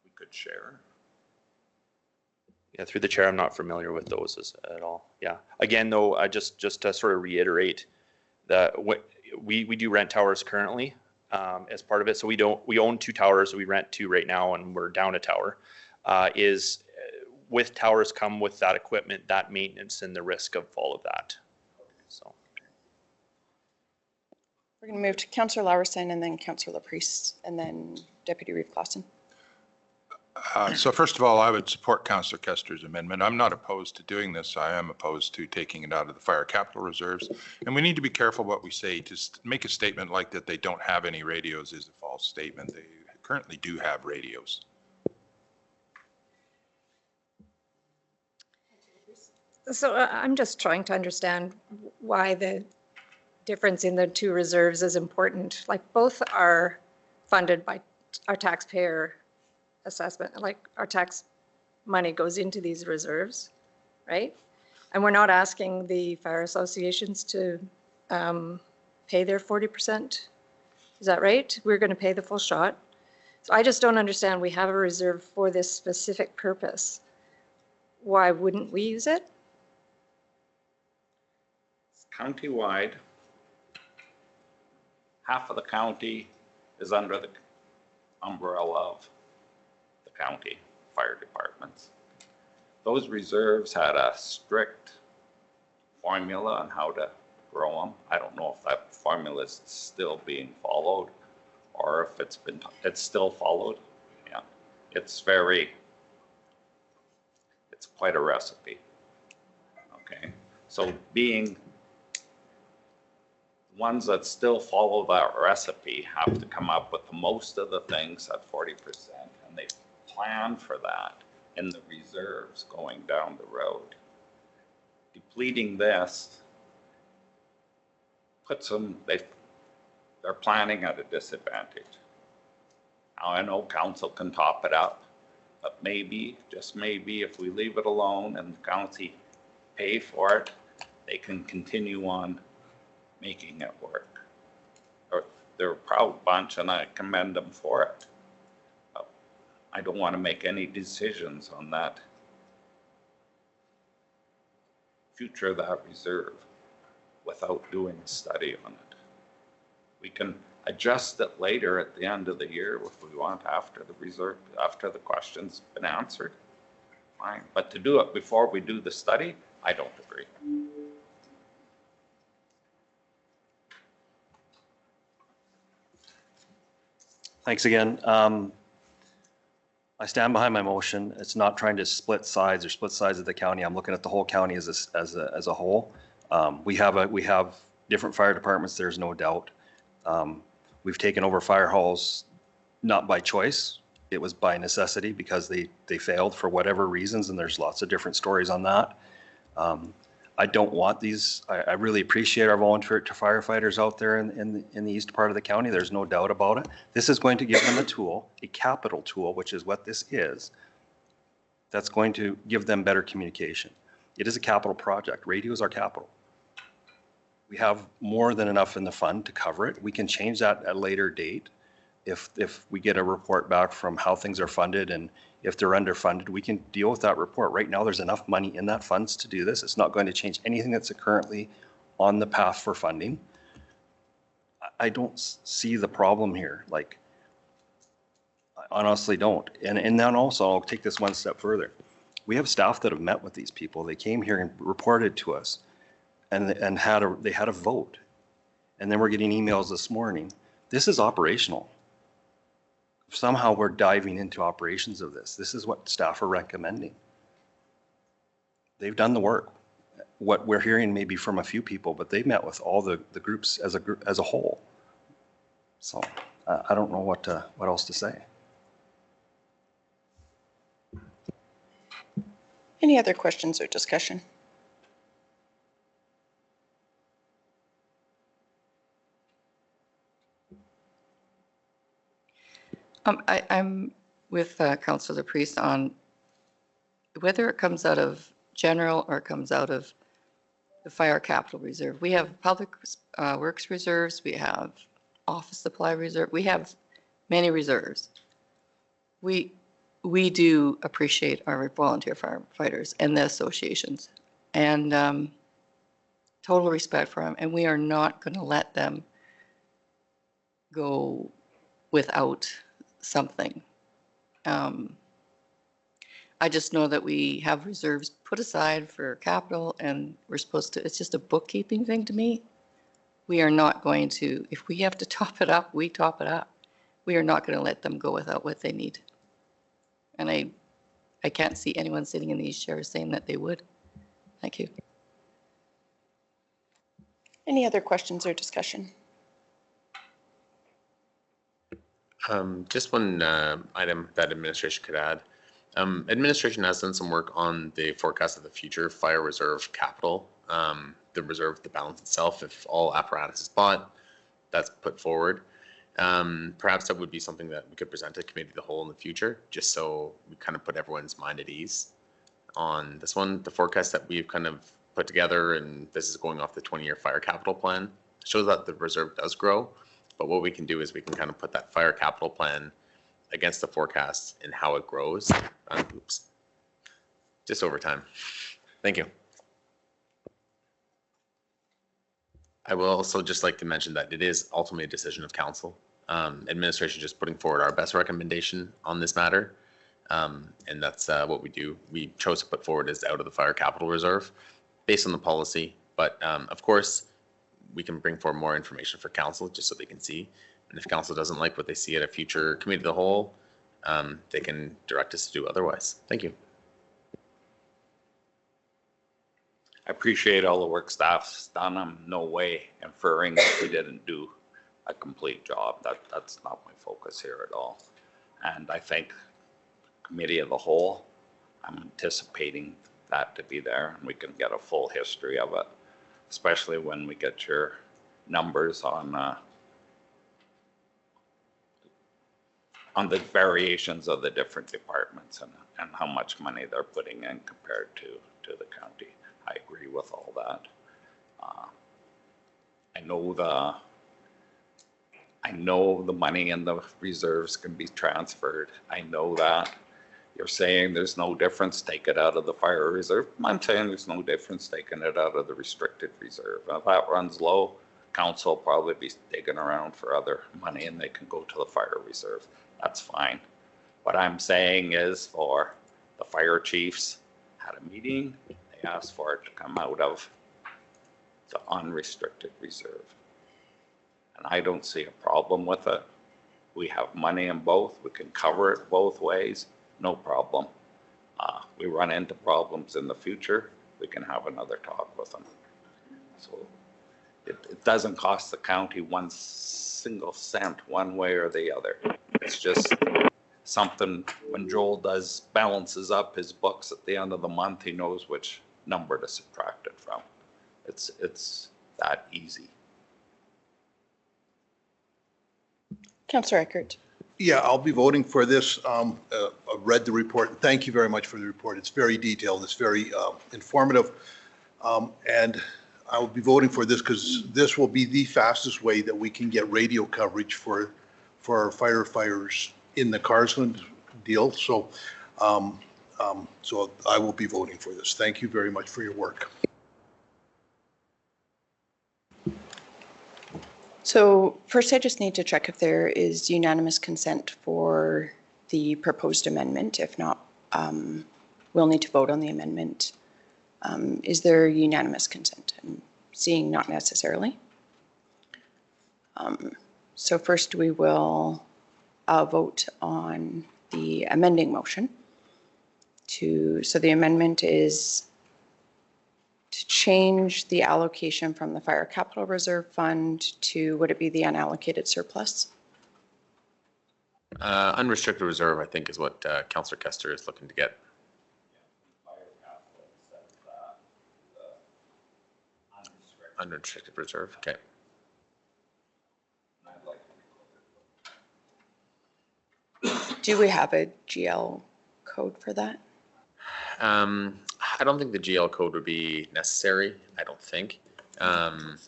We could share. Yeah, through the chair, I'm not familiar with those at all. Yeah. Again, though, just to sort of reiterate that we do rent towers currently as part of it. So we own 2 towers. We rent 2 right now, and we're down a tower. With towers come with that equipment, that maintenance, and the risk of all of that. So. We're going to move to Councillor Laverson and then Councillor LaPriest and then Deputy Reeve Clausen. So first of all, I would support Councillor Kester's amendment. I'm not opposed to doing this. I am opposed to taking it out of the fire capital reserves. And we need to be careful what we say. To make a statement like that they don't have any radios is a false statement. They currently do have radios. So I'm just trying to understand why the difference in the 2 reserves is important. Like, both are funded by our taxpayer assessment, like our tax money goes into these reserves, right? And we're not asking the fire associations to pay their 40%. Is that right? We're going to pay the full shot. So I just don't understand. We have a reserve for this specific purpose. Why wouldn't we use it? Countywide, half of the county is under the umbrella of the county fire departments. Those reserves had a strict formula on how to grow them. I don't know if that formula is still being followed or if it's still followed. Yeah, it's quite a recipe. Okay, so being ones that still follow that recipe have to come up with most of the things at 40%, and they plan for that in the reserves going down the road. Depleting this puts them, they're planning at a disadvantage. Now, I know council can top it up, but maybe, just maybe, if we leave it alone and the county pay for it, they can continue on making it work. Or they're a proud bunch and I commend them for it. But I don't want to make any decisions on that future of that reserve without doing a study on it. We can adjust it later at the end of the year if we want, after the reserve, after the question's been answered. Fine, but to do it before we do the study, I don't agree. Thanks again. I stand behind my motion. It's not trying to split sides of the county. I'm looking at the whole county as a whole. We have different fire departments, there's no doubt. We've taken over fire halls not by choice. It was by necessity because they failed for whatever reasons, and there's lots of different stories on that. I don't want these. I really appreciate our volunteer firefighters out there in the east part of the county. There's no doubt about it. This is going to give them a tool, a capital tool, which is what this is, that's going to give them better communication. It is a capital project. Radios are capital. We have more than enough in the fund to cover it. We can change that at a later date. If we get a report back from how things are funded and if they're underfunded, we can deal with that report. Right now, there's enough money in that funds to do this. It's not going to change anything that's currently on the path for funding. I don't see the problem here. Like, I honestly don't. And then also, I'll take this one step further. We have staff that have met with these people. They came here and reported to us and they had a vote. And then we're getting emails this morning. This is operational. Somehow we're diving into operations of this. This is what staff are recommending. They've done the work. What we're hearing maybe from a few people, but they've met with all the groups as a whole. So I don't know what else to say. Any other questions or discussion? I'm with Councillor Priest on whether it comes out of general or it comes out of the fire capital reserve. We have public works reserves, we have office supply reserve, we have many reserves. We do appreciate our volunteer firefighters and the associations, and total respect for them, and we are not going to let them go without something. I just know that we have reserves put aside for capital, and we're supposed to, it's just a bookkeeping thing to me. We are not going to, if we have to top it up, we top it up. We are not going to let them go without what they need. And I can't see anyone sitting in these chairs saying that they would. Thank you. Any other questions or discussion? Just one item that administration could add. Administration has done some work on the forecast of the future fire reserve capital. The reserve, the balance itself, if all apparatus is bought, that's put forward. Perhaps that would be something that we could present to committee of the whole in the future, just so we kind of put everyone's mind at ease on this one. The forecast that we've kind of put together, and this is going off the 20-year fire capital plan, shows that the reserve does grow. But what we can do is we can kind of put that fire capital plan against the forecast and how it grows. Oops. Just over time. Thank you. I will also just like to mention that it is ultimately a decision of council. Administration just putting forward our best recommendation on this matter. And that's what we do. We chose to put forward is out of the fire capital reserve based on the policy. But of course, we can bring forward more information for council just so they can see. And if council doesn't like what they see at a future committee of the whole, they can direct us to do otherwise. Thank you. I appreciate all the work staff's done. I'm no way inferring that we didn't do a complete job. That's not my focus here at all. And I think committee of the whole, I'm anticipating that to be there, and we can get a full history of it, especially when we get your numbers on the variations of the different departments and how much money they're putting in compared to the county. I agree with all that. I know the money in the reserves can be transferred. I know that. You're saying there's no difference, take it out of the fire reserve. I'm saying there's no difference taking it out of the restricted reserve. If that runs low, council will probably be digging around for other money and they can go to the fire reserve. That's fine. What I'm saying is for the fire chiefs had a meeting, they asked for it to come out of the unrestricted reserve. And I don't see a problem with it. We have money in both. We can cover it both ways. No problem. We run into problems in the future, we can have another talk with them. So it doesn't cost the county one single cent one way or the other. It's just something when Joel balances up his books at the end of the month, he knows which number to subtract it from. It's that easy. Councillor Eckert. Yeah, I'll be voting for this. I've read the report, and thank you very much for the report. It's very detailed, it's very informative. And I will be voting for this because this will be the fastest way that we can get radio coverage for our firefighters in the Carsland deal. So, so I will be voting for this. Thank you very much for your work. So first, I just need to check if there is unanimous consent for the proposed amendment. If not, we'll need to vote on the amendment. Is there unanimous consent? I'm seeing not necessarily. So first, we will vote on the amending motion. So the amendment is to change the allocation from the Fire Capital Reserve Fund to, would it be the unallocated surplus? Unrestricted reserve, I think, is what Councillor Kester is looking to get. Unrestricted reserve, okay. Do we have a GL code for that? I don't think the GL code would be necessary. I don't think. Like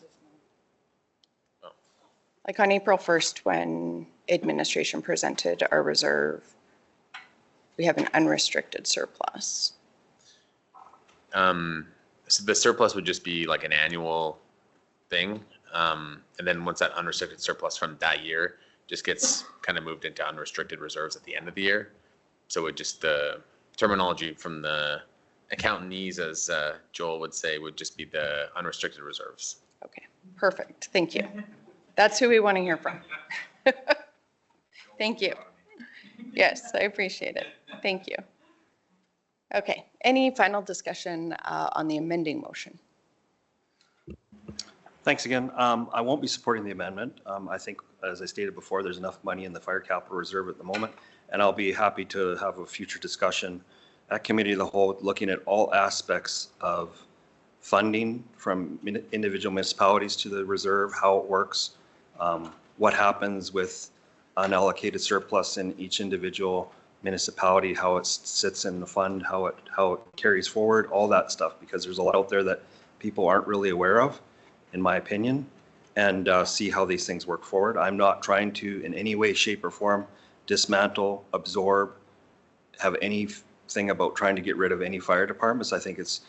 on April 1st, when administration presented our reserve, we have an unrestricted surplus. So the surplus would just be like an annual thing. And then once that unrestricted surplus from that year just gets kind of moved into unrestricted reserves at the end of the year. So it just, the terminology from the accountants, as Joel would say, would just be the unrestricted reserves. Okay, perfect. Thank you. That's who we want to hear from. Thank you. Yes, I appreciate it. Thank you. Okay, any final discussion on the amending motion? Thanks again. I won't be supporting the amendment. I think, as I stated before, there's enough money in the fire capital reserve at the moment, and I'll be happy to have a future discussion at committee of the whole, looking at all aspects of funding from individual municipalities to the reserve, how it works, what happens with unallocated surplus in each individual municipality, how it sits in the fund, how it carries forward, all that stuff, because there's a lot out there that people aren't really aware of, in my opinion, and see how these things work forward. I'm not trying to, in any way, shape, or form, dismantle, absorb, have anything about trying to get rid of any fire departments. I think it's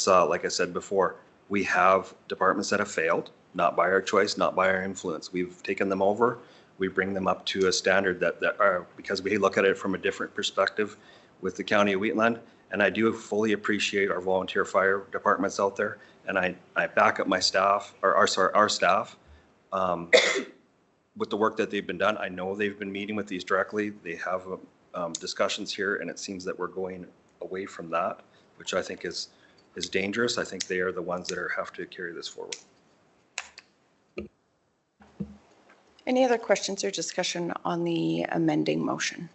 like I said before, we have departments that have failed, not by our choice, not by our influence. We've taken them over. We bring them up to a standard that are, because we look at it from a different perspective with the County of Wheatland. And I do fully appreciate our volunteer fire departments out there. And I back up my staff, or our staff, with the work that they've been done. I know they've been meeting with these directly. They have discussions here, and it seems that we're going away from that, which I think is dangerous. I think they are the ones that have to carry this forward. Any other questions or discussion on the amending motion?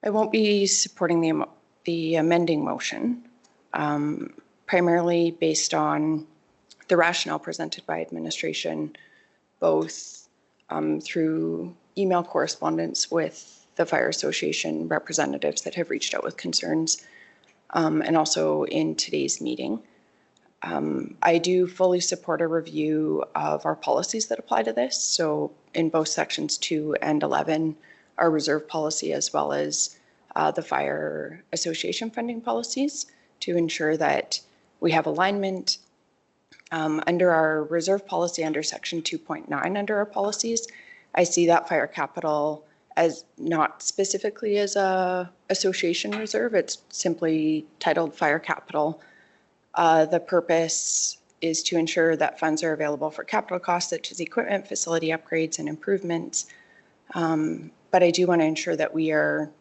I won't be supporting the amending motion, primarily based on the rationale presented by administration, both through email correspondence with the Fire Association representatives that have reached out with concerns, and also in today's meeting. I do fully support a review of our policies that apply to this. So in both sections 2 and 11, our reserve policy, as well as the Fire Association funding policies, to ensure that we have alignment. Under our reserve policy, under section 2.9 under our policies, I see that fire capital as not specifically as a association reserve. It's simply titled fire capital. The purpose is to ensure that funds are available for capital costs such as equipment, facility upgrades, and improvements. But I do want to ensure that we are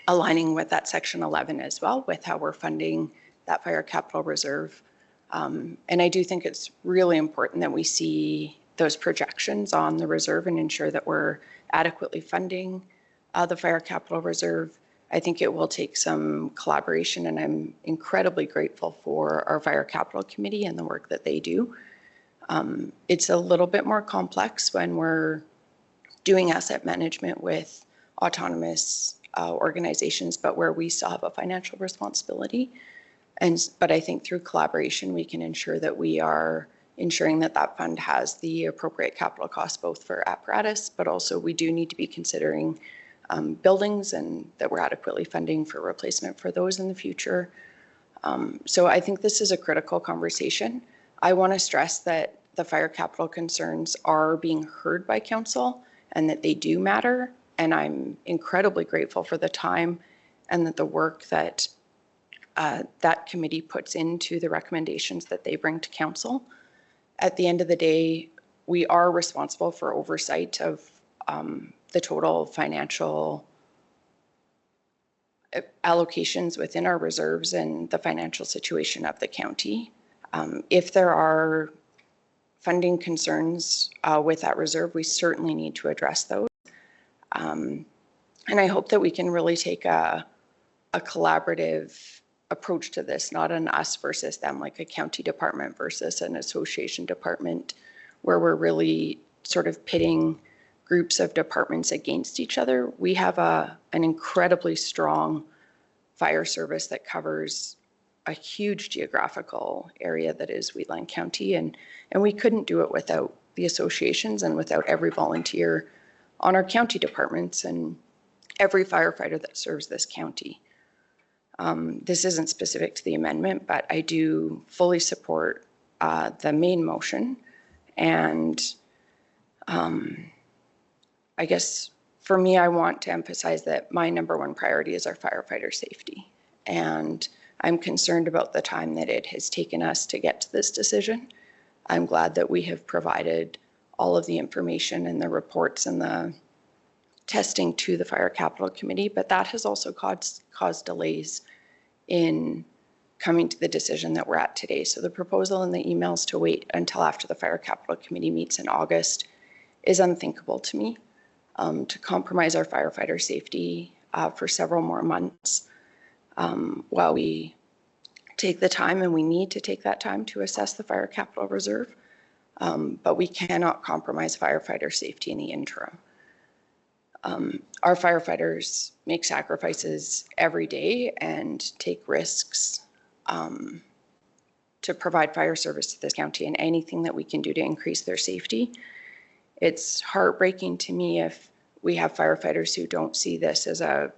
aligning with that section 11 as well, with how we're funding that fire capital reserve. And I do think it's really important that we see those projections on the reserve and ensure that we're adequately funding the fire capital reserve. I think it will take some collaboration, and I'm incredibly grateful for our Fire Capital Committee and the work that they do. It's a little bit more complex when we're doing asset management with autonomous organizations, but where we still have a financial responsibility. But I think through collaboration, we can ensure that we are ensuring that that fund has the appropriate capital costs, both for apparatus, but also we do need to be considering buildings, and that we're adequately funding for replacement for those in the future. So I think this is a critical conversation. I want to stress that the fire capital concerns are being heard by council and that they do matter. And I'm incredibly grateful for the time and that the work that that committee puts into the recommendations that they bring to council. At the end of the day, we are responsible for oversight of the total financial allocations within our reserves and the financial situation of the county. If there are funding concerns with that reserve, we certainly need to address those. And I hope that we can really take a collaborative approach to this, not an us versus them, like a county department versus an association department, where we're really sort of pitting groups of departments against each other. We have an incredibly strong fire service that covers a huge geographical area that is Wheatland County, and we couldn't do it without the associations and without every volunteer on our county departments and every firefighter that serves this county. This isn't specific to the amendment, but I do fully support the main motion. And I guess for me, I want to emphasize that my number one priority is our firefighter safety. And I'm concerned about the time that it has taken us to get to this decision. I'm glad that we have provided all of the information and the reports and the testing to the Fire Capital Committee, but that has also caused delays in coming to the decision that we're at today. So the proposal in the emails to wait until after the Fire Capital Committee meets in August is unthinkable to me. To compromise our firefighter safety for several more months while we take the time, and we need to take that time to assess the Fire Capital Reserve, but we cannot compromise firefighter safety in the interim. Our firefighters make sacrifices every day and take risks to provide fire service to this county, and anything that we can do to increase their safety. It's heartbreaking to me if we have firefighters who don't see this as a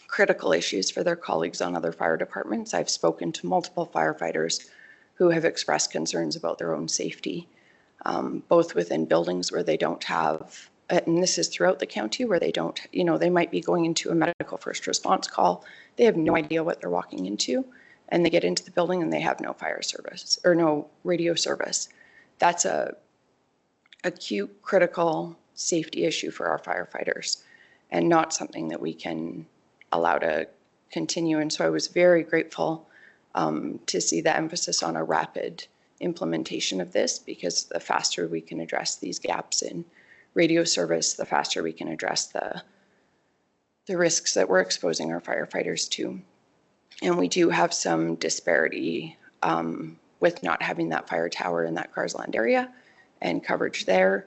critical issues for their colleagues on other fire departments. I've spoken to multiple firefighters who have expressed concerns about their own safety, both within buildings where they don't have, and this is throughout the county, where they don't, they might be going into a medical first response call. They have no idea what they're walking into, and they get into the building and they have no fire service or no radio service. That's a acute, critical safety issue for our firefighters, and not something that we can allow to continue. And so I was very grateful to see the emphasis on a rapid implementation of this, because the faster we can address these gaps in radio service, the faster we can address the risks that we're exposing our firefighters to. And we do have some disparity with not having that fire tower in that Carsland area and coverage there.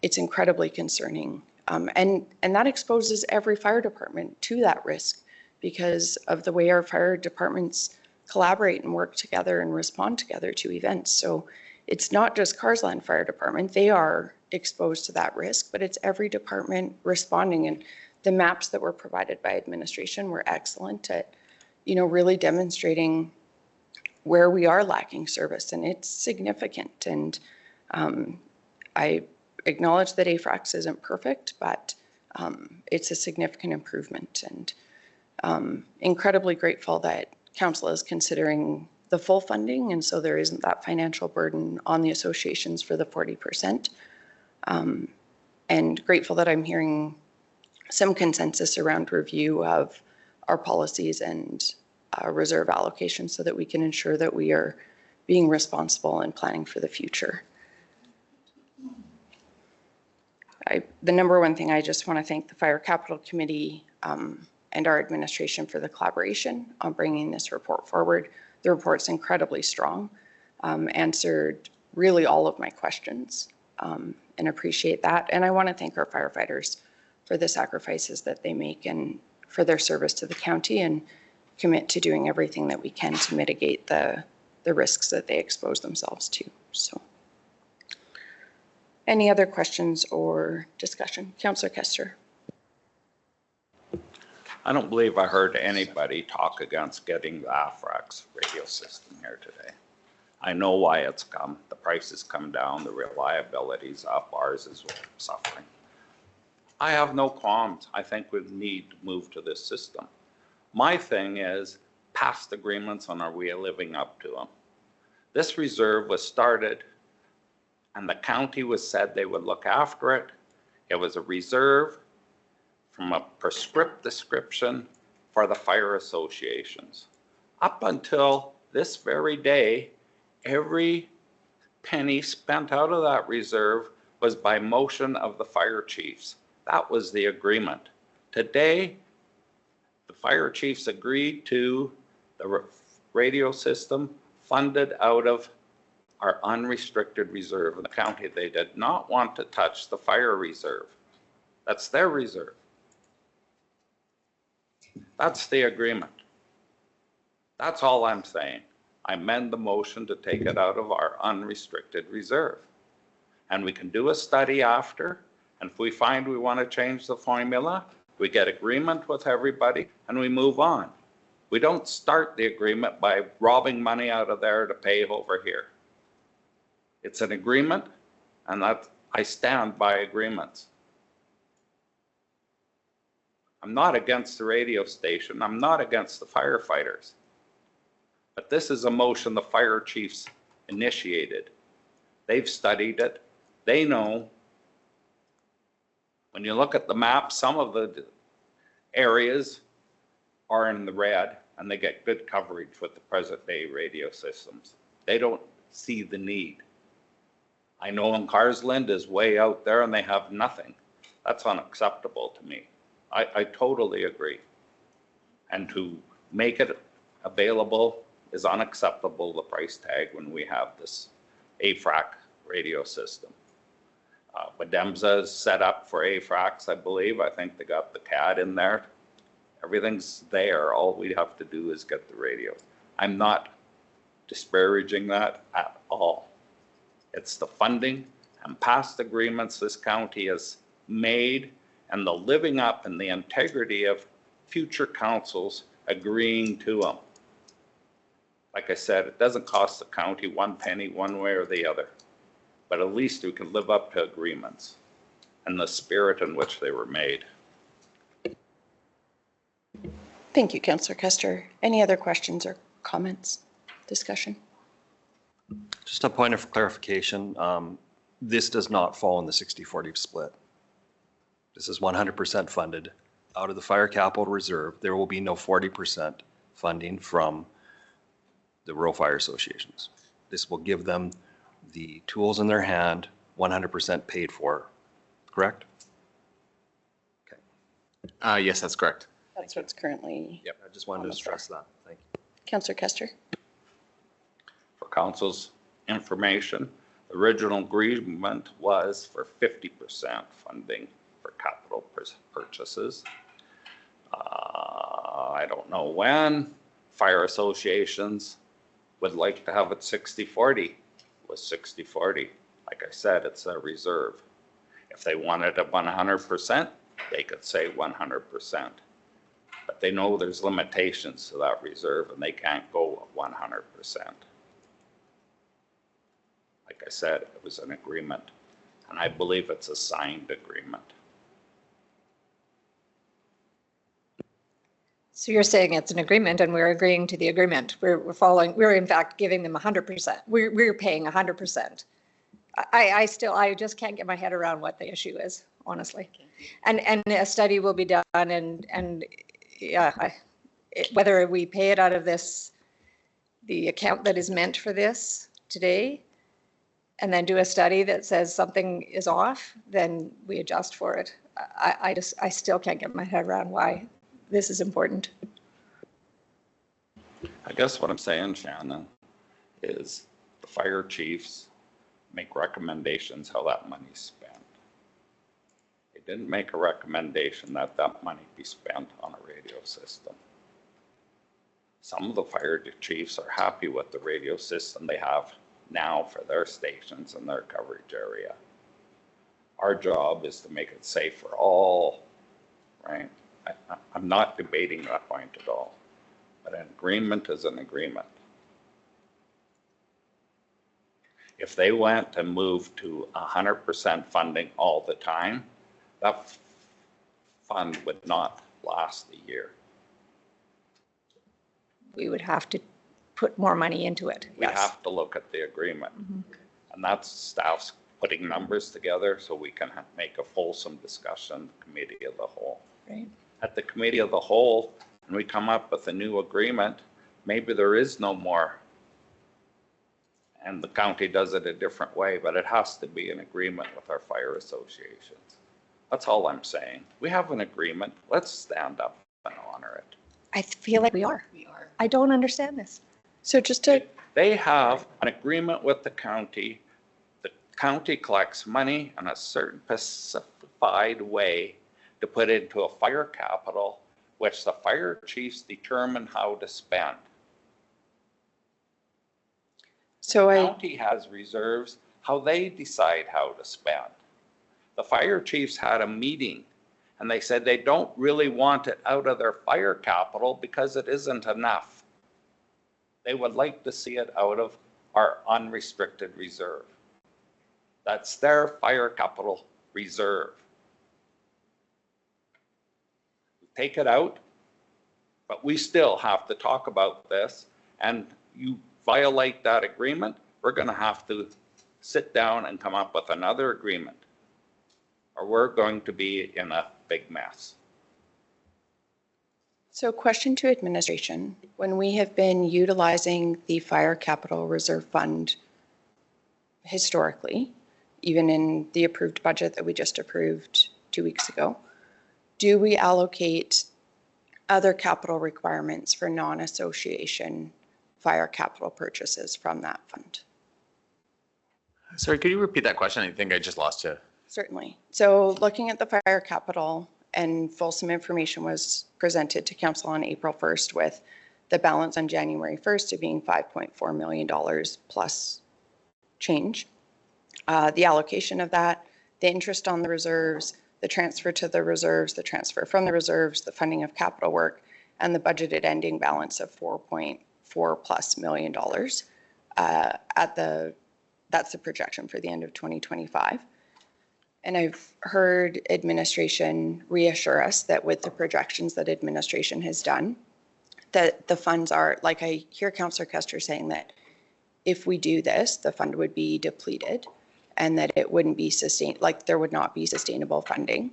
It's incredibly concerning. And that exposes every fire department to that risk because of the way our fire departments collaborate and work together and respond together to events. So it's not just Carsland Fire Department, they are exposed to that risk, but it's every department responding. And the maps that were provided by administration were excellent at, really demonstrating where we are lacking service, and it's significant. And I acknowledge that AFRAX isn't perfect, but it's a significant improvement, and incredibly grateful that Council is considering the full funding, and so there isn't that financial burden on the associations for the 40%. And grateful that I'm hearing some consensus around review of our policies and reserve allocation so that we can ensure that we are being responsible and planning for the future. The number one thing, I just want to thank the Fire Capital Committee and our administration for the collaboration on bringing this report forward. The report's incredibly strong, answered really all of my questions, and appreciate that. And I want to thank our firefighters for the sacrifices that they make and for their service to the county, and commit to doing everything that we can to mitigate the risks that they expose themselves to. So, any other questions or discussion? Councillor Kester. I don't believe I heard anybody talk against getting the AFRAX radio system here today. I know why it's come. The price has come down, the reliability's up, ours is suffering. I have no qualms. I think we need to move to this system. My thing is past agreements, and are we living up to them? This reserve was started and the county was said they would look after it. It was a reserve from a prescript description for the fire associations. Up until this very day, every penny spent out of that reserve was by motion of the fire chiefs. That was the agreement. Today, the fire chiefs agreed to the radio system funded out of our unrestricted reserve in the county. They did not want to touch the fire reserve. That's their reserve. That's the agreement. That's all I'm saying. I amend the motion to take it out of our unrestricted reserve. And we can do a study after, and if we find we want to change the formula, we get agreement with everybody and we move on. We don't start the agreement by robbing money out of there to pay over here. It's an agreement, and that I stand by agreements. I'm not against the radio station. I'm not against the firefighters. But this is a motion the fire chiefs initiated. They've studied it. They know. When you look at the map, some of the areas are in the red and they get good coverage with the present day radio systems. They don't see the need. I know in Carsland is way out there and they have nothing. That's unacceptable to me. I totally agree. And to make it available is unacceptable, the price tag, when we have this AFRAC radio system. Wademza is set up for AFRACs, I believe. I think they got the CAD in there. Everything's there. All we have to do is get the radio. I'm not disparaging that at all. It's the funding and past agreements this county has made and the living up and the integrity of future councils agreeing to them. Like I said, it doesn't cost the county one penny one way or the other, but at least we can live up to agreements and the spirit in which they were made. Thank you, Councillor Custer. Any other questions or comments, discussion? Just a point of clarification, this does not fall in the 60-40 split. This is 100% funded out of the Fire Capital Reserve. There will be no 40% funding from the rural fire associations. This will give them the tools in their hand, 100% paid for, correct? Yes, that's correct. That's what's currently. Yep. I just wanted to stress that. Thank you. Councillor Custer. For council's information, the original agreement was for 50% funding for capital purchases. I don't know when fire associations would like to have it 60-40. Was 60-40. Like I said, it's a reserve. If they wanted it 100%, they could say 100%. But they know there's limitations to that reserve and they can't go 100%. Like I said, it was an agreement, and I believe it's a signed agreement. So you're saying it's an agreement and we're agreeing to the agreement. We're in fact giving them 100%. We're paying 100%. I just can't get my head around what the issue is, honestly. And a study will be done and yeah, whether we pay it out of the account that is meant for this today, and then do a study that says something is off, then we adjust for it. I still can't get my head around why this is important. I guess what I'm saying, Shannon, is the fire chiefs make recommendations how that money's spent. They didn't make a recommendation that that money be spent on a radio system. Some of the fire chiefs are happy with the radio system they have now for their stations and their coverage area. Our job is to make it safe for all, right? I'm not debating that point at all, but an agreement is an agreement. If they went and moved to 100% funding all the time, that fund would not last a year. We would have to put more money into it. We Yes. have to look at the agreement. And that's staff's putting numbers together so we can make a fulsome discussion, committee of the whole. Right. At the committee of the whole, and we come up with a new agreement, maybe there is no more. And the county does it a different way, but it has to be an agreement with our fire associations. That's all I'm saying. We have an agreement. Let's stand up and honor it. I feel like we are. I don't understand this. So just to They have an agreement with the county. The county collects money in a certain specified way to put into a fire capital, which the fire chiefs determine how to spend. So The county has reserves, how they decide how to spend. The fire chiefs had a meeting and they said they don't really want it out of their fire capital because it isn't enough. They would like to see it out of our unrestricted reserve. That's their fire capital reserve. Take it out, but we still have to talk about this, and you violate that agreement, we're going to have to sit down and come up with another agreement, or we're going to be in a big mess. So question to administration, when we have been utilizing the Fire Capital Reserve Fund historically, even in the approved budget that we just approved 2 weeks ago, do we allocate other capital requirements for non-association fire capital purchases from that fund? Sorry, could you repeat that question? I think I just lost you. Certainly. So looking at the fire capital, and fulsome information was presented to council on April 1st with the balance on January 1st to being $5.4 million plus change. The allocation of that, the interest on the reserves, the transfer to the reserves, the transfer from the reserves, the funding of capital work, and the budgeted ending balance of $4.4+ million. That's the projection for the end of 2025. And I've heard administration reassure us that with the projections that administration has done, that the funds are, like I hear Councillor Kester saying that if we do this, the fund would be depleted and that it wouldn't be sustained, like there would not be sustainable funding.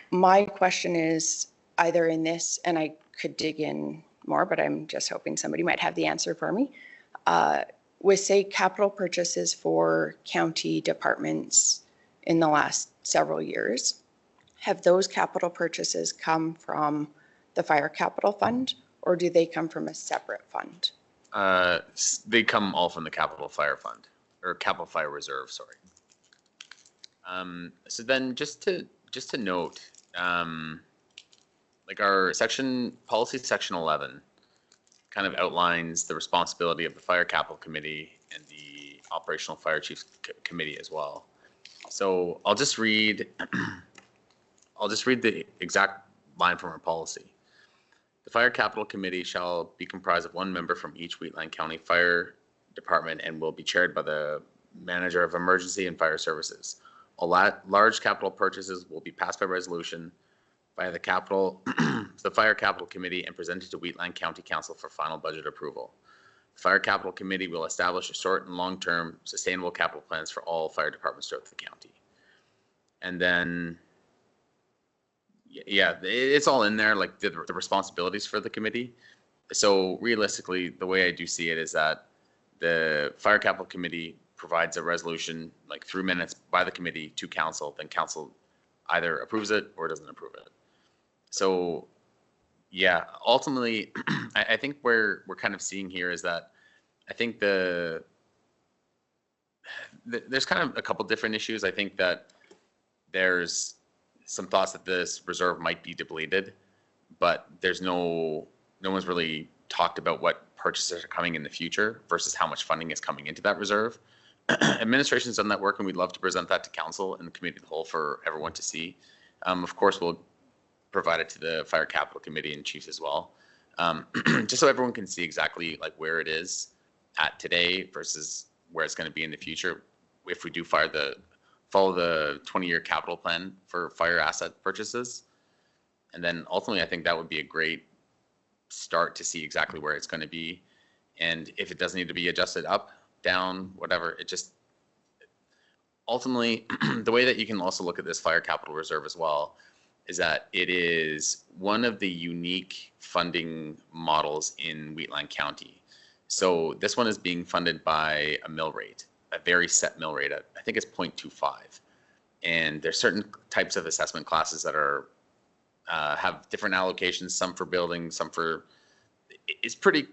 My question is either in this, and I could dig in more, but I'm just hoping somebody might have the answer for me. With say capital purchases for county departments in the last several years, have those capital purchases come from the Fire Capital Fund or do they come from a separate fund? They come all from the Capital Fire Fund, or Capital Fire Reserve, sorry. So then just to note, like our policy section 11 kind of outlines the responsibility of the Fire Capital Committee and the Operational Fire Chiefs Committee as well. So I'll just read the exact line from our policy. The Fire Capital Committee shall be comprised of one member from each Wheatland County Fire Department and will be chaired by the Manager of Emergency and Fire Services. All large capital purchases will be passed by resolution by the Fire Capital Committee and presented to Wheatland County Council for final budget approval. The Fire Capital Committee will establish a short and long-term sustainable capital plans for all fire departments throughout the county. And then, yeah, it's all in there, like the responsibilities for the committee. So realistically, the way I do see it is that the Fire Capital Committee provides a resolution like through minutes by the committee to council, then council either approves it or doesn't approve it. So yeah, ultimately, I think where we're kind of seeing here is that I think there's kind of a couple different issues. I think that there's some thoughts that this reserve might be depleted, but there's no one's really talked about what purchases are coming in the future versus how much funding is coming into that reserve. Administration's done that work and we'd love to present that to council and the committee of the whole for everyone to see. Of course, we'll provide it to the Fire Capital Committee and chiefs as well, just so everyone can see exactly like where it is at today versus where it's going to be in the future if we do follow the 20-year capital plan for fire asset purchases. And then ultimately, I think that would be a great start to see exactly where it's going to be. And if it does need to be adjusted up, down, whatever, it just ultimately, the way that you can also look at this Fire Capital Reserve as well is that it is one of the unique funding models in Wheatland County. So this one is being funded by a mill rate, a very set mill rate. I think it's 0.25. And there's certain types of assessment classes that are have different allocations, some for buildings, some for, it's pretty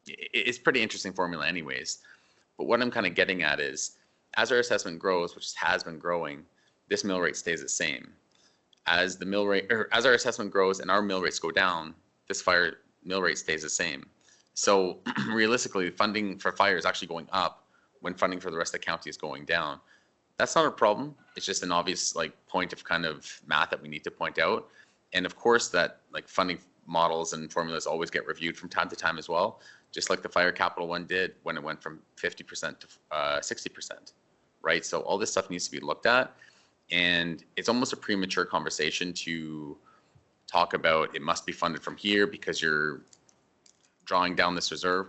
it's pretty interesting formula anyways. But what I'm kind of getting at is, as our assessment grows, which has been growing, this mill rate stays the same. As the mill rate, or as our assessment grows and our mill rates go down, this fire mill rate stays the same. So realistically, funding for fire is actually going up when funding for the rest of the county is going down. That's not a problem. It's just an obvious like point of kind of math that we need to point out. And of course that like funding models and formulas always get reviewed from time to time as well, just like the fire capital one did when it went from 50% to 60%, right? So all this stuff needs to be looked at. And it's almost a premature conversation to talk about it must be funded from here because you're drawing down this reserve.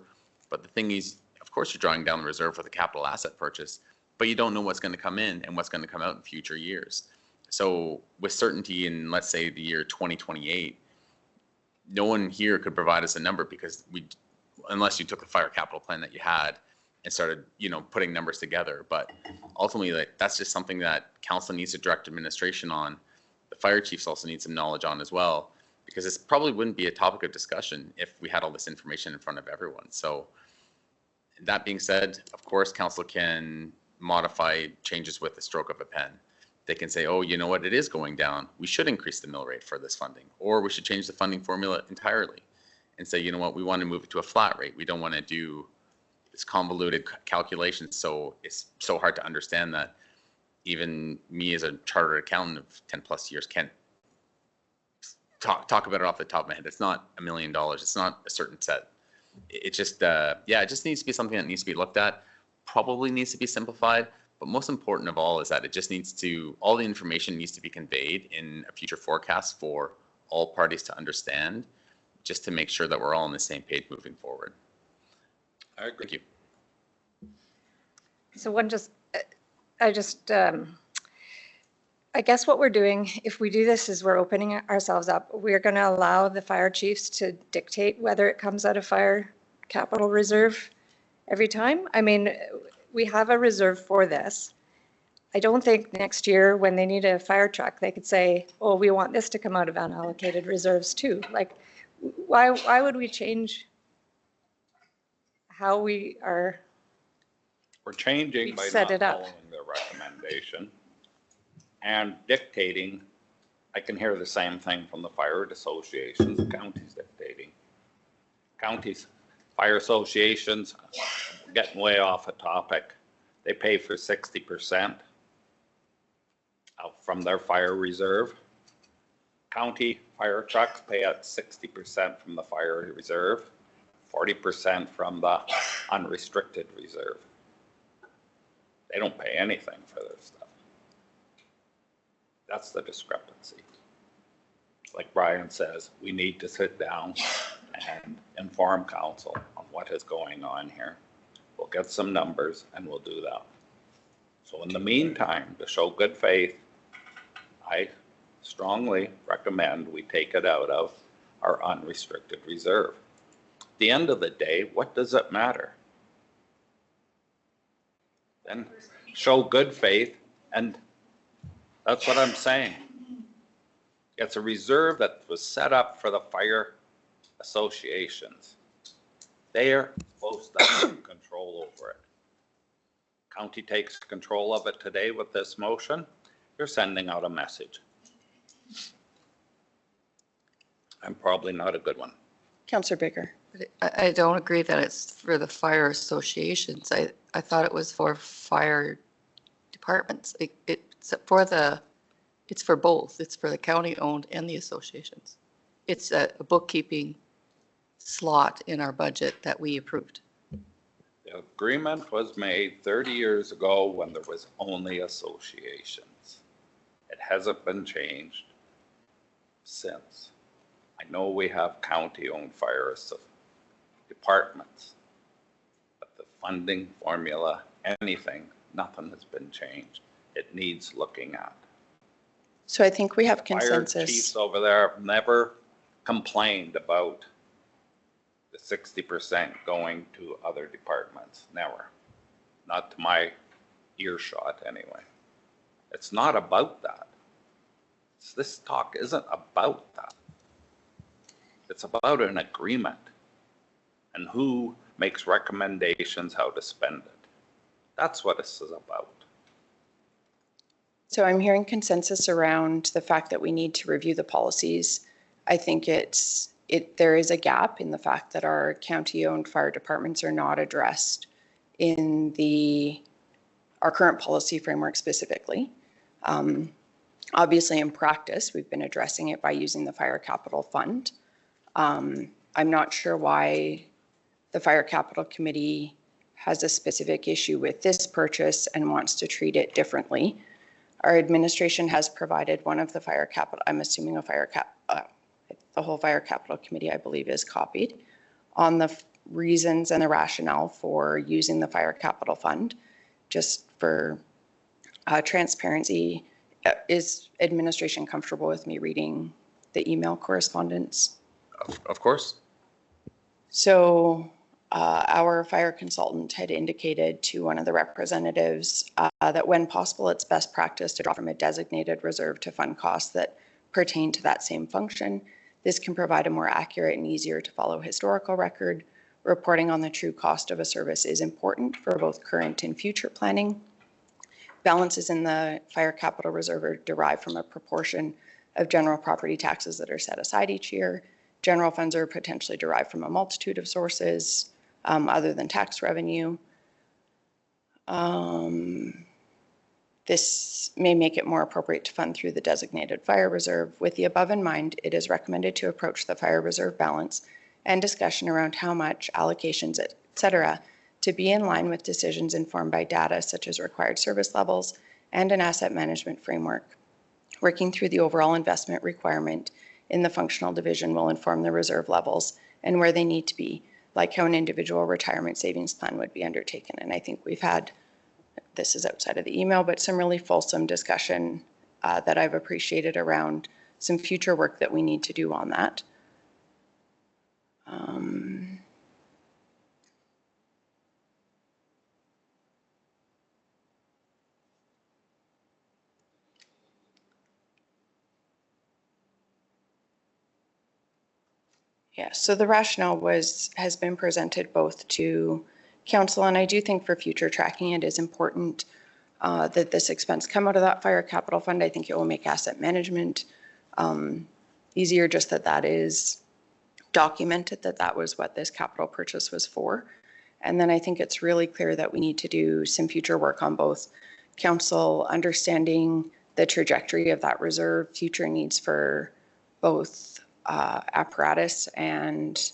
But the thing is, of course, you're drawing down the reserve for the capital asset purchase, but you don't know what's going to come in and what's going to come out in future years. So with certainty in, let's say, the year 2028, no one here could provide us a number because unless you took the fire capital plan that you had and started, putting numbers together. But ultimately, like, that's just something that council needs to direct administration on. The fire chiefs also need some knowledge on as well, because this probably wouldn't be a topic of discussion if we had all this information in front of everyone. So that being said, of course, council can modify changes with the stroke of a pen. They can say, oh, you know what, it is going down. We should increase the mill rate for this funding, or we should change the funding formula entirely and say, you know what, we want to move it to a flat rate. We don't want to do this convoluted calculation. So it's so hard to understand that even me as a chartered accountant of 10 plus years can't talk about it off the top of my head. It's not $1 million. It's not a certain set. It just, it just needs to be something that needs to be looked at, probably needs to be simplified. But most important of all is that it just needs to, all the information needs to be conveyed in a future forecast for all parties to understand, just to make sure that we're all on the same page moving forward. I agree. Thank you. So I guess what we're doing, if we do this, is we're opening ourselves up. We're going to allow the fire chiefs to dictate whether it comes out of fire capital reserve every time. I mean, we have a reserve for this. I don't think next year when they need a fire truck, they could say, oh, we want this to come out of unallocated reserves too. Like, why would we change how we are? We're changing by not set it up. following the recommendation and dictating. I can hear the same thing from the fire associations, the counties dictating. Counties, fire associations, getting way off a topic. They pay for 60% from their fire reserve. County fire trucks pay at 60% from the fire reserve, 40% from the unrestricted reserve. They don't pay anything for their stuff. That's the discrepancy. Like Brian says, we need to sit down and inform council on what is going on here. We'll get some numbers and we'll do that. So in the meantime, to show good faith, I strongly recommend we take it out of our unrestricted reserve. At the end of the day, what does it matter? Then show good faith, and that's what I'm saying. It's a reserve that was set up for the fire associations. They are supposed to have control over it. County takes control of it today with this motion. You're sending out a message. I'm probably not a good one. Councillor Baker. I don't agree that it's for the fire associations. I thought it was for fire departments. It's for both. It's for the county owned and the associations. It's a bookkeeping slot in our budget that we approved. The agreement was made 30 years ago when there was only associations. It hasn't been changed since. I know we have county-owned fire departments, but the funding formula, anything, nothing has been changed. It needs looking at. So I think we have Fire consensus. chiefs over there have never complained about the 60% going to other departments, never. Not to my earshot anyway. It's not about that. This talk isn't about that. It's about an agreement and who makes recommendations how to spend it. That's what this is about. So I'm hearing consensus around the fact that we need to review the policies. I think there is a gap in the fact that our county-owned fire departments are not addressed in our current policy framework specifically. Obviously, in practice, we've been addressing it by using the Fire Capital Fund. I'm not sure why the Fire Capital Committee has a specific issue with this purchase and wants to treat it differently. Our administration has provided one of the Fire Capital, I'm assuming the whole Fire Capital Committee, I believe, is copied on the reasons and the rationale for using the Fire Capital Fund. Just for transparency, is administration comfortable with me reading the email correspondence? Of course. So our fire consultant had indicated to one of the representatives that when possible, it's best practice to draw from a designated reserve to fund costs that pertain to that same function. This can provide a more accurate and easier to follow historical record. Reporting on the true cost of a service is important for both current and future planning. Balances in the Fire Capital Reserve are derived from a proportion of general property taxes that are set aside each year. General funds are potentially derived from a multitude of sources other than tax revenue. This may make it more appropriate to fund through the designated fire reserve. With the above in mind, it is recommended to approach the fire reserve balance and discussion around how much, allocations, et cetera, to be in line with decisions informed by data such as required service levels and an asset management framework. Working through the overall investment requirement in the functional division will inform the reserve levels and where they need to be, like how an individual retirement savings plan would be undertaken. And I think we've had, this is outside of the email, but some really fulsome discussion that I've appreciated around some future work that we need to do on that. Yeah, so the rationale has been presented both to council, and I do think for future tracking, it is important that this expense come out of that Fire Capital Fund. I think it will make asset management easier, just that is documented, that was what this capital purchase was for. And then I think it's really clear that we need to do some future work on both council understanding the trajectory of that reserve, future needs for both apparatus and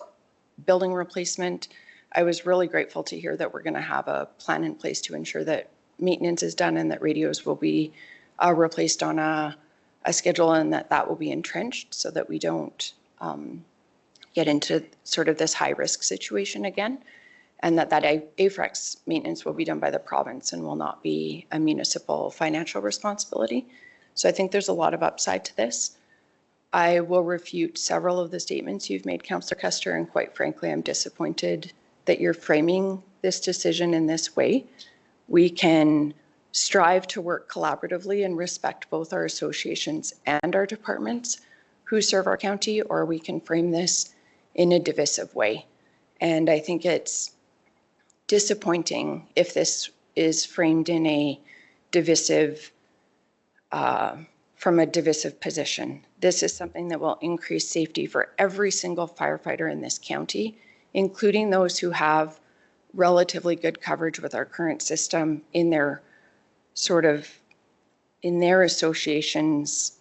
building replacement. I was really grateful to hear that we're going to have a plan in place to ensure that maintenance is done and that radios will be replaced on a schedule, and that will be entrenched so that we don't get into sort of this high risk situation again, and that AFREX maintenance will be done by the province and will not be a municipal financial responsibility. So I think there's a lot of upside to this. I will refute several of the statements you've made, Councillor Custer, and quite frankly, I'm disappointed that you're framing this decision in this way. We can strive to work collaboratively and respect both our associations and our departments who serve our county, or we can frame this in a divisive way. And I think it's disappointing if this is framed in a divisive from a divisive position. This is something that will increase safety for every single firefighter in this county, including those who have relatively good coverage with our current system in their association's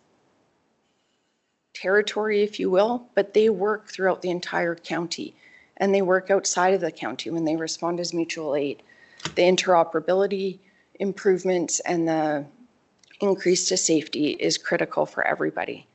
territory, if you will, but they work throughout the entire county and they work outside of the county when they respond as mutual aid. The interoperability improvements and the increase to safety is critical for everybody.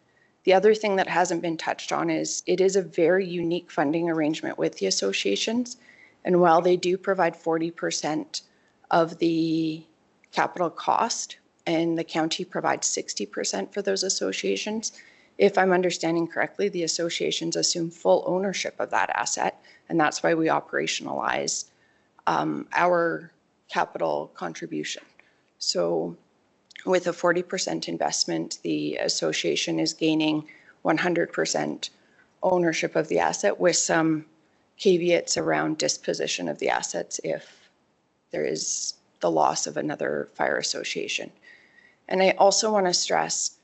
The other thing that hasn't been touched on is it is a very unique funding arrangement with the associations. And while they do provide 40% of the capital cost and the county provides 60% for those associations, if I'm understanding correctly, the associations assume full ownership of that asset. And that's why we operationalize our capital contribution. So with a 40% investment, the association is gaining 100% ownership of the asset with some caveats around disposition of the assets if there is the loss of another fire association. And I also want to stress,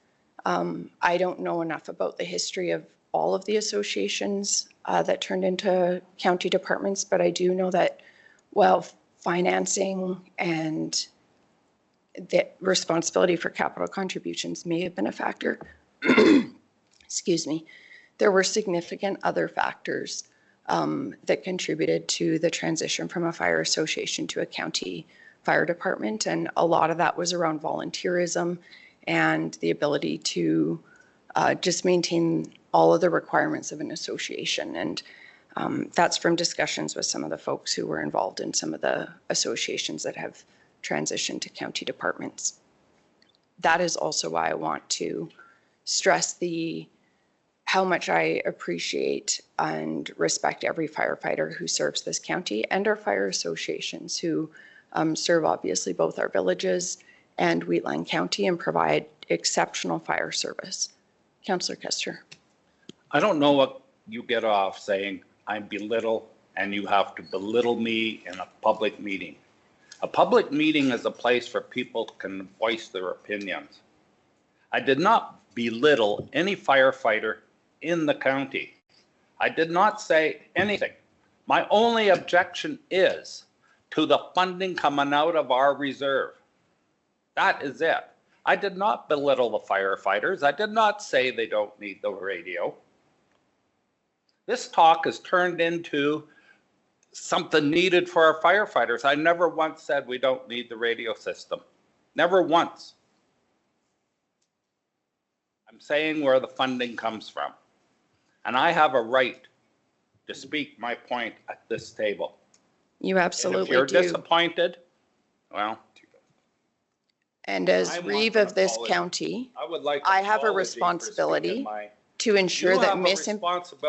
I don't know enough about the history of all of the associations that turned into county departments, but I do know that while financing and the responsibility for capital contributions may have been a factor, excuse me, there were significant other factors that contributed to the transition from a fire association to a county fire department. And a lot of that was around volunteerism and the ability to just maintain all of the requirements of an association. And that's from discussions with some of the folks who were involved in some of the associations that have transitioned to county departments. That is also why I want to stress how much I appreciate and respect every firefighter who serves this county and our fire associations who serve obviously both our villages and Wheatland County and provide exceptional fire service. Councillor Kester. I don't know what you get off saying I belittle and you have to belittle me in a public meeting. A public meeting is a place where people can voice their opinions. I did not belittle any firefighter in the county. I did not say anything. My only objection is to the funding coming out of our reserve. That is it. I did not belittle the firefighters. I did not say they don't need the radio. This talk has turned into something needed for our firefighters. I never once said we don't need the radio system. Never once. I'm saying where the funding comes from. And I have a right to speak my point at this table. You absolutely do. And if you're disappointed, well. And as Reeve of this county, I have a responsibility to ensure that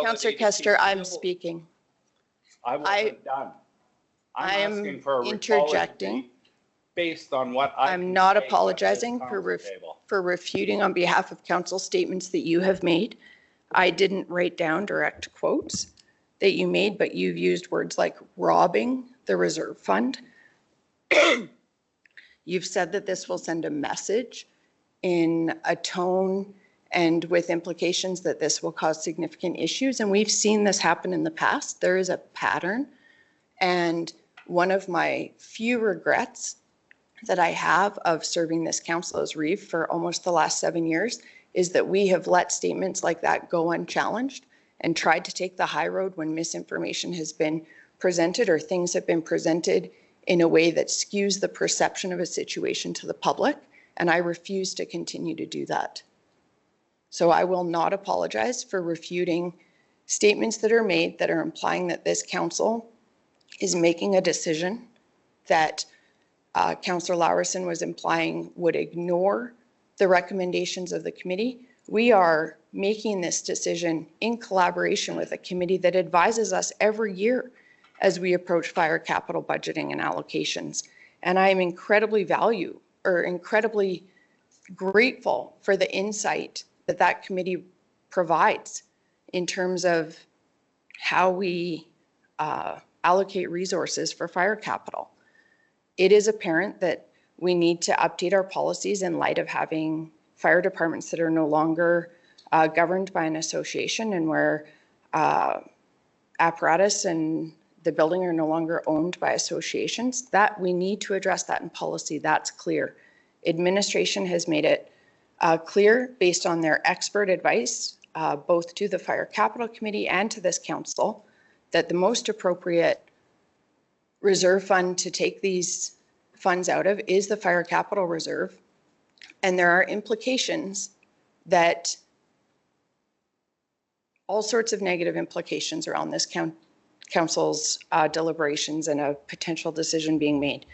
Councillor Kester, I'm speaking. I wasn't done. I am asking for a interjecting. apology based on what I I'm can not say at this apologizing council table. for refuting on behalf of council statements that you have made. I didn't write down direct quotes that you made, but you've used words like robbing the reserve fund. You've said that this will send a message in a tone and with implications that this will cause significant issues. And we've seen this happen in the past. There is a pattern. And one of my few regrets that I have of serving this council as Reeve for almost the last 7 years is that we have let statements like that go unchallenged and tried to take the high road when misinformation has been presented or things have been presented in a way that skews the perception of a situation to the public. And I refuse to continue to do that. So I will not apologize for refuting statements that are made that are implying that this council is making a decision that Councillor Laursen was implying would ignore the recommendations of the committee. We are making this decision in collaboration with a committee that advises us every year as we approach fire capital budgeting and allocations. And I am incredibly grateful for the insight that that committee provides in terms of how we allocate resources for fire capital. It is apparent that we need to update our policies in light of having fire departments that are no longer governed by an association and where apparatus and the building are no longer owned by associations. That we need to address that in policy. That's clear. Administration has made it clear based on their expert advice, both to the Fire Capital Committee and to this council, that the most appropriate reserve fund to take these funds out of is the Fire Capital Reserve. And there are implications that all sorts of negative implications around this council's deliberations and a potential decision being made.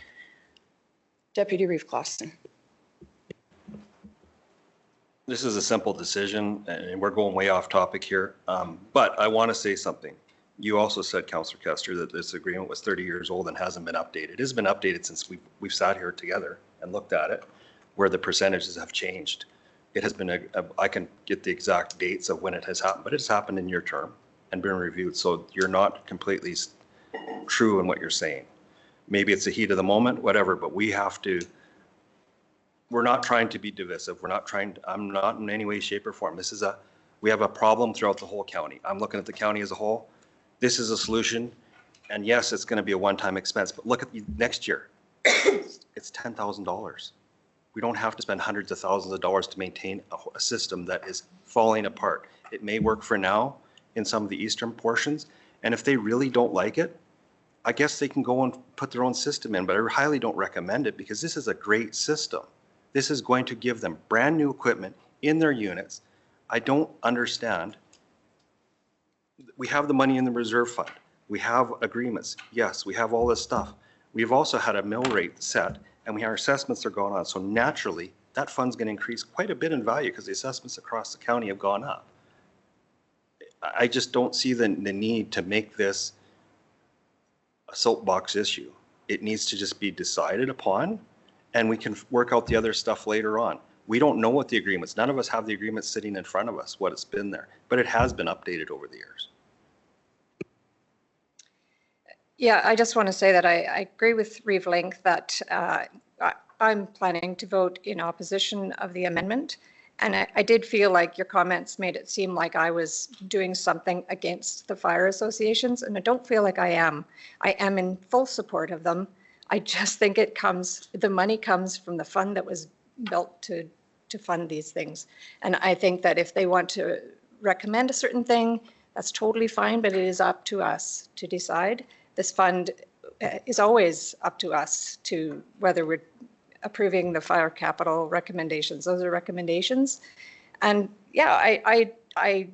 Deputy Reeve Clausen. This is a simple decision, and we're going way off topic here, but I want to say something. You also said, Councillor Kester, that this agreement was 30 years old and hasn't been updated. It has been updated since we've sat here together and looked at it, where the percentages have changed. It has been, I can get the exact dates of when it has happened, but it's happened in your term. and been reviewed. So you're not completely true in what you're saying. Maybe it's the heat of the moment, whatever, but we have to, we're not trying to be divisive. We're not trying, I'm not in any way, shape or form. We have a problem throughout the whole county. I'm looking at the county as a whole. This is a solution. And yes, it's going to be a one-time expense, but look at next year. It's $10,000. We don't have to spend hundreds of thousands of dollars to maintain a system that is falling apart. It may work for now in some of the eastern portions. And if they really don't like it, I guess they can go and put their own system in, but I highly don't recommend it because this is a great system. This is going to give them brand new equipment in their units. I don't understand. We have the money in the reserve fund. We have agreements. Yes, we have all this stuff. We've also had a mill rate set and our assessments are going on. So naturally, that fund's going to increase quite a bit in value because the assessments across the county have gone up. I just don't see the need to make this a soapbox issue. It needs to just be decided upon and we can work out the other stuff later on. We don't know what the agreements, none of us have the agreements sitting in front of us, what it's been there, but it has been updated over the years. Yeah, I just want to say that I agree with Reeve Link that I'm planning to vote in opposition of the amendment. And I did feel like your comments made it seem like I was doing something against the fire associations, and I don't feel like I am. I am in full support of them. I just think the money comes from the fund that was built to fund these things. And I think that if they want to recommend a certain thing, that's totally fine, but it is up to us to decide. This fund is always up to us to whether we're approving the fire capital recommendations. Those are recommendations. And yeah, I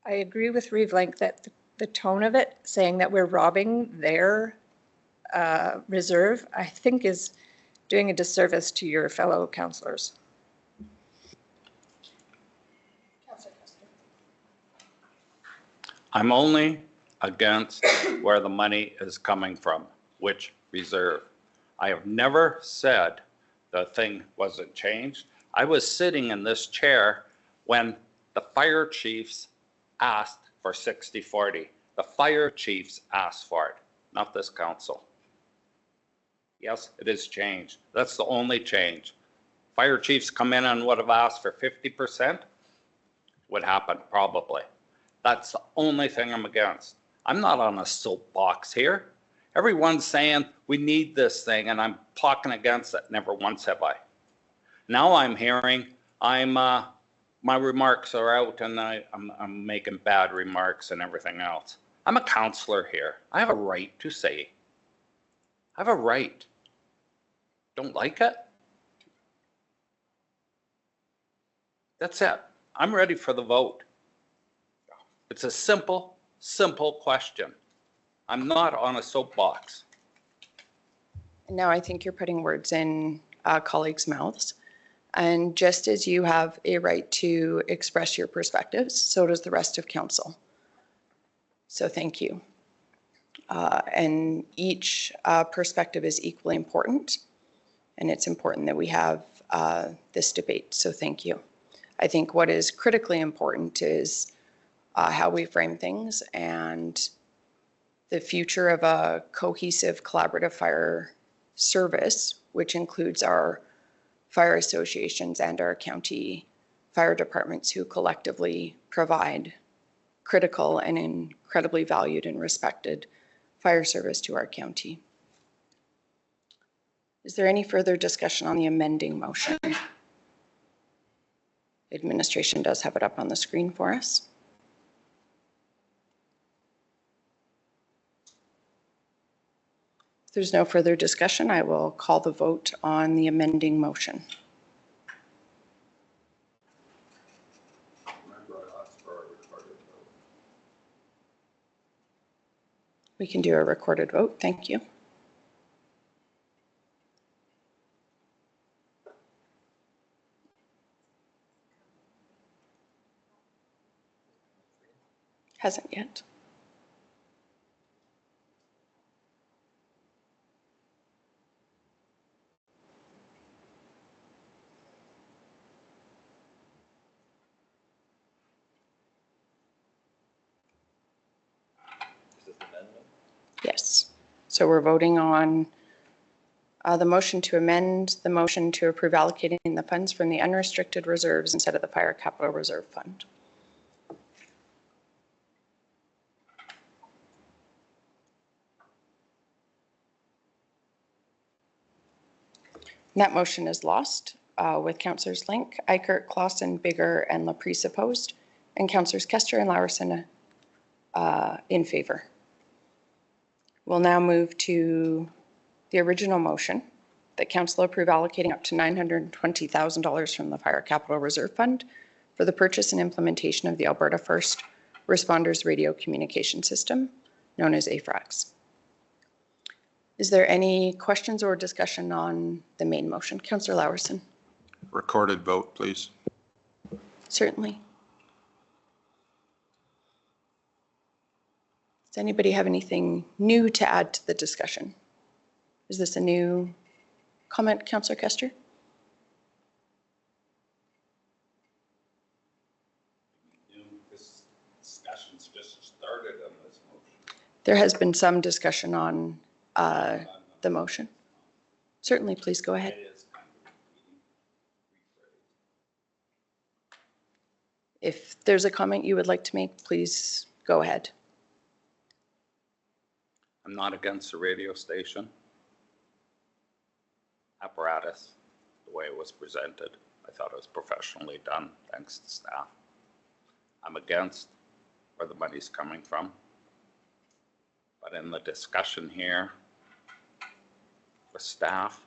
agree with Reeve Link that the tone of it, saying that we're robbing their reserve, I think is doing a disservice to your fellow councillors. I'm only against where the money is coming from, which reserve. I have never said the thing wasn't changed. I was sitting in this chair when the fire chiefs asked for 60/40. The fire chiefs asked for it, not this council. Yes, it is changed. That's the only change. Fire chiefs come in and would have asked for 50%, would happen probably. That's the only thing I'm against. I'm not on a soapbox here. Everyone's saying we need this thing and I'm talking against it. Never once have I. Now I'm hearing my remarks are out and I'm making bad remarks and everything else. I'm a counselor here. I have a right to say. I have a right. Don't like it? That's it. I'm ready for the vote. It's a simple question. I'm not on a soapbox. Now I think you're putting words in colleagues' mouths. And just as you have a right to express your perspectives, so does the rest of council. So thank you. And each perspective is equally important. And it's important that we have this debate. So thank you. I think what is critically important is how we frame things and the future of a cohesive, collaborative fire service, which includes our fire associations and our county fire departments who collectively provide critical and incredibly valued and respected fire service to our county. Is there any further discussion on the amending motion? Administration does have it up on the screen for us. If there's no further discussion, I will call the vote on the amending motion. We can do a recorded vote. Thank you. Hasn't yet. So we're voting on the motion to amend the motion to approve allocating the funds from the unrestricted reserves instead of the Fire Capital Reserve Fund. And that motion is lost with Councillors Link, Eichert, Clausen, Bigger, and Laprise opposed, and Councillors Kester and Laursen in favor. We'll now move to the original motion that council approve allocating up to $920,000 from the Fire Capital Reserve Fund for the purchase and implementation of the Alberta First Responders Radio Communication System, known as AFRAX. Is there any questions or discussion on the main motion? Councillor Laursen. Recorded vote, please. Certainly. Does anybody have anything new to add to the discussion? Is this a new comment, Councillor Kester? This discussion's just started on this motion. There has been some discussion on the motion. Certainly, please go ahead. It is kind of rephrased. If there's a comment you would like to make, please go ahead. I'm not against the radio station apparatus, the way it was presented. I thought it was professionally done, thanks to staff. I'm against where the money's coming from. But in the discussion here with staff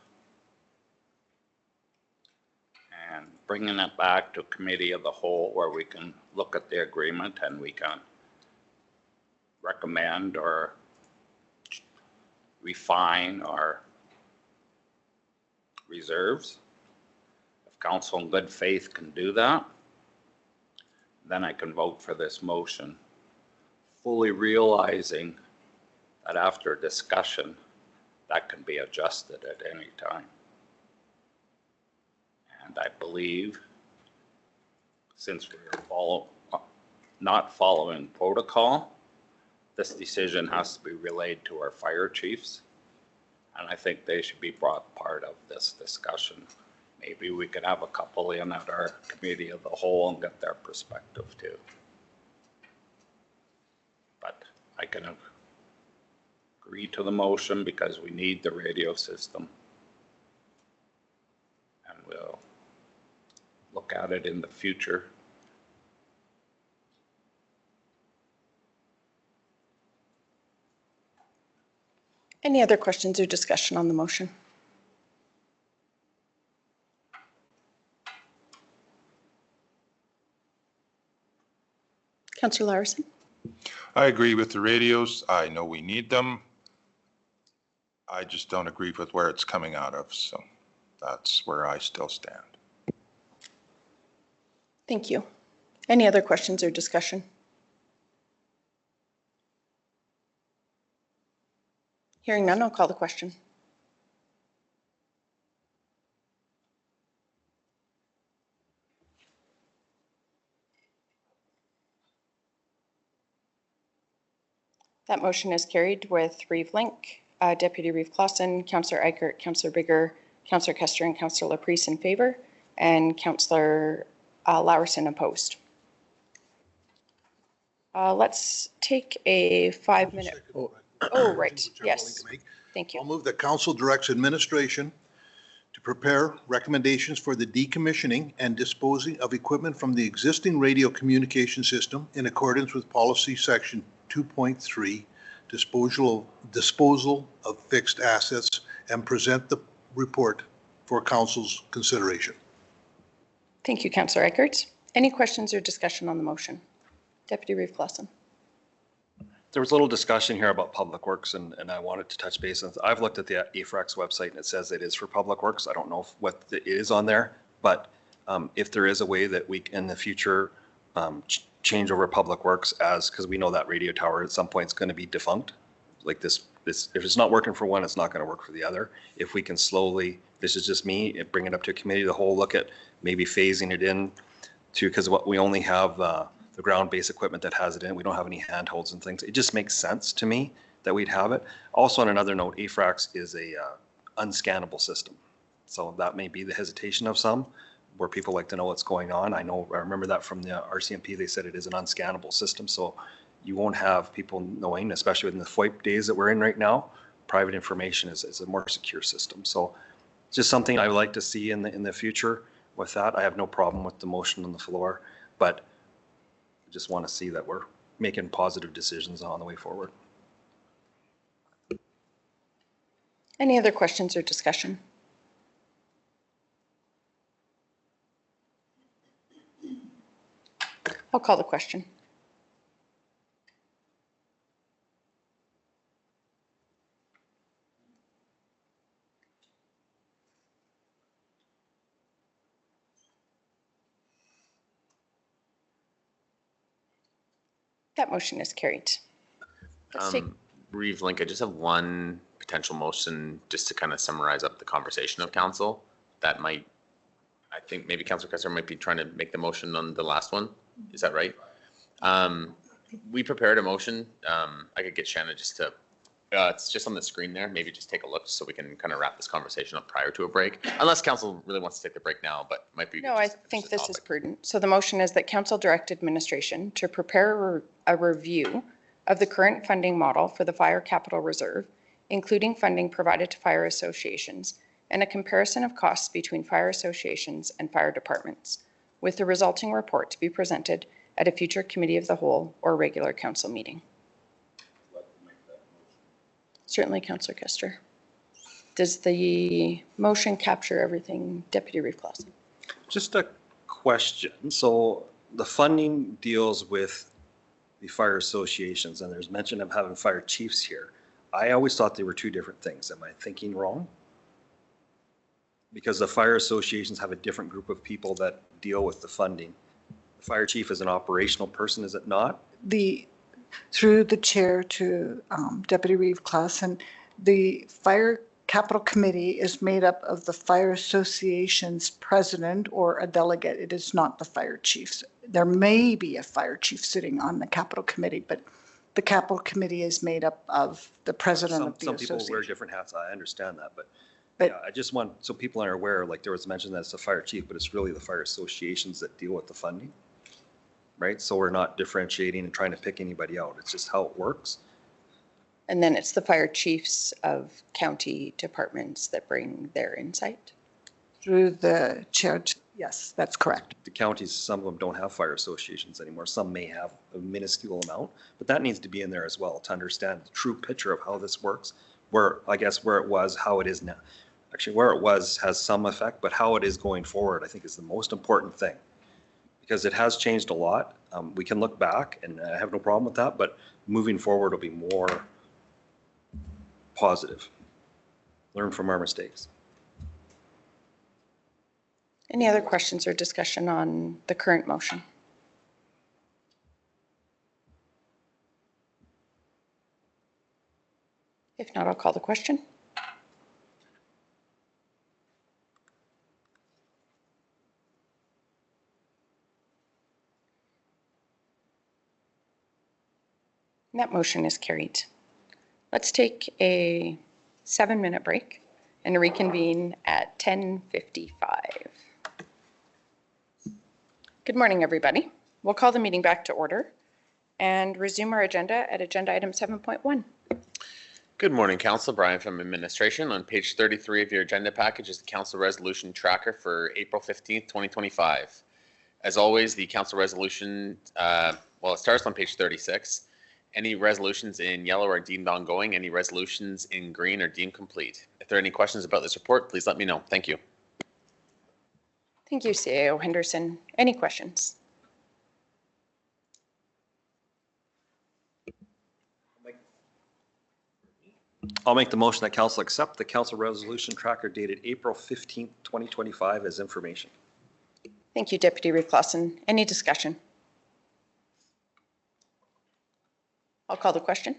and bringing it back to committee of the whole where we can look at the agreement and we can recommend or refine our reserves. If council in good faith can do that, then I can vote for this motion, fully realizing that after discussion, that can be adjusted at any time. And I believe, since we're not following protocol, this decision has to be relayed to our fire chiefs. And I think they should be brought part of this discussion. Maybe we could have a couple in at our committee of the whole and get their perspective too. But I can agree to the motion because we need the radio system. And we'll look at it in the future. Any other questions or discussion on the motion? Councillor Laursen. I agree with the radios. I know we need them. I just don't agree with where it's coming out of. So that's where I still stand. Thank you. Any other questions or discussion? Hearing none, I'll call the question. That motion is carried with Reeve Link, Deputy Reeve Clausen, Councillor Eichert, Councillor Bigger, Councillor Kester, and Councillor Laprise in favor, and Councillor Laursen opposed. Let's take a 5-minute. Oh, right. Yes. Thank you. I'll move that council directs administration to prepare recommendations for the decommissioning and disposing of equipment from the existing radio communication system in accordance with policy section 2.3, disposal of fixed assets, and present the report for council's consideration. Thank you, Councillor Eichert. Any questions or discussion on the motion? Deputy Reeve Clausen. There was a little discussion here about Public Works, and I wanted to touch base on. I've looked at the AFRAX website, and it says it is for Public Works. I don't know what it is on there, but if there is a way that we, in the future, change over Public Works because we know that radio tower at some point is going to be defunct. Like this, if it's not working for one, it's not going to work for the other. If we can slowly, this is just me, bring it up to a committee of the whole, look at maybe phasing it in to, because what we only have the ground-based equipment that has it in. We don't have any handholds and things. It just makes sense to me that we'd have it. Also, on another note, AFRAX is a unscannable system. So that may be the hesitation of some, where people like to know what's going on. I remember that from the RCMP, they said it is an unscannable system. So you won't have people knowing, especially in the FOIP days that we're in right now, private information is a more secure system. So just something I would like to see in the future with that. I have no problem with the motion on the floor, but I just want to see that we're making positive decisions on the way forward. Any other questions or discussion? I'll call the question. That motion is carried. Let's take, Reeve Link, I just have one potential motion just to kind of summarize up the conversation of council. That might, I think maybe Councilor Kessler might be trying to make the motion on the last one. Is that right? We prepared a motion. I could get Shannon just to, it's just on the screen there. Maybe just take a look so we can kind of wrap this conversation up prior to a break. Unless council really wants to take the break now, but it might be. no, I think this is prudent. So the motion is that council direct administration to prepare a review of the current funding model for the Fire Capital Reserve, including funding provided to fire associations, and a comparison of costs between fire associations and fire departments, with the resulting report to be presented at a future committee of the whole or regular council meeting. Certainly, Councillor Kester. Does the motion capture everything, Deputy Reeve Clausen? Just a question. So the funding deals with the fire associations, and there's mention of having fire chiefs here. I always thought they were two different things. Am I thinking wrong? Because the fire associations have a different group of people that deal with the funding. The fire chief is an operational person, is it not? Through the chair to Deputy Reeve Clausen, the Fire Capital Committee is made up of the Fire Association's president or a delegate. It is not the fire chiefs. There may be a fire chief sitting on the Capital Committee, but the Capital Committee is made up of the president of the Some people wear association. different hats. I understand that, but But- yeah, I just want, so people are aware, like there was mention that it's the fire chief, but it's really the fire associations that deal with the funding. Right? So we're not differentiating and trying to pick anybody out. It's just how it works. And then it's the fire chiefs of county departments that bring their insight. Through the chair, yes, that's correct. The counties, some of them don't have fire associations anymore. Some may have a minuscule amount, but that needs to be in there as well to understand the true picture of how this works. Where, I guess, where it was, how it is now. Actually, where it was has some effect, but how it is going forward, I think, is the most important thing. Because it has changed a lot. We can look back, and I have no problem with that, but moving forward will be more positive. Learn from our mistakes. Any other questions or discussion on the current motion? If not, I'll call the question. That motion is carried. Let's take a 7-minute break and reconvene at 10:55. Good morning, everybody. We'll call the meeting back to order and resume our agenda at agenda item 7.1. Good morning, Council. Brian from Administration. On page 33 of your agenda package is the Council Resolution Tracker for April 15th, 2025. As always, the Council Resolution, it starts on page 36. Any resolutions in yellow are deemed ongoing. Any resolutions in green are deemed complete. If there are any questions about this report, please let me know. Thank you. Thank you, CAO Henderson. Any questions? I'll make the motion that council accept the council resolution tracker dated April 15th, 2025 as information. Thank you, Deputy Reeve Clausen. Any discussion? I'll call the question.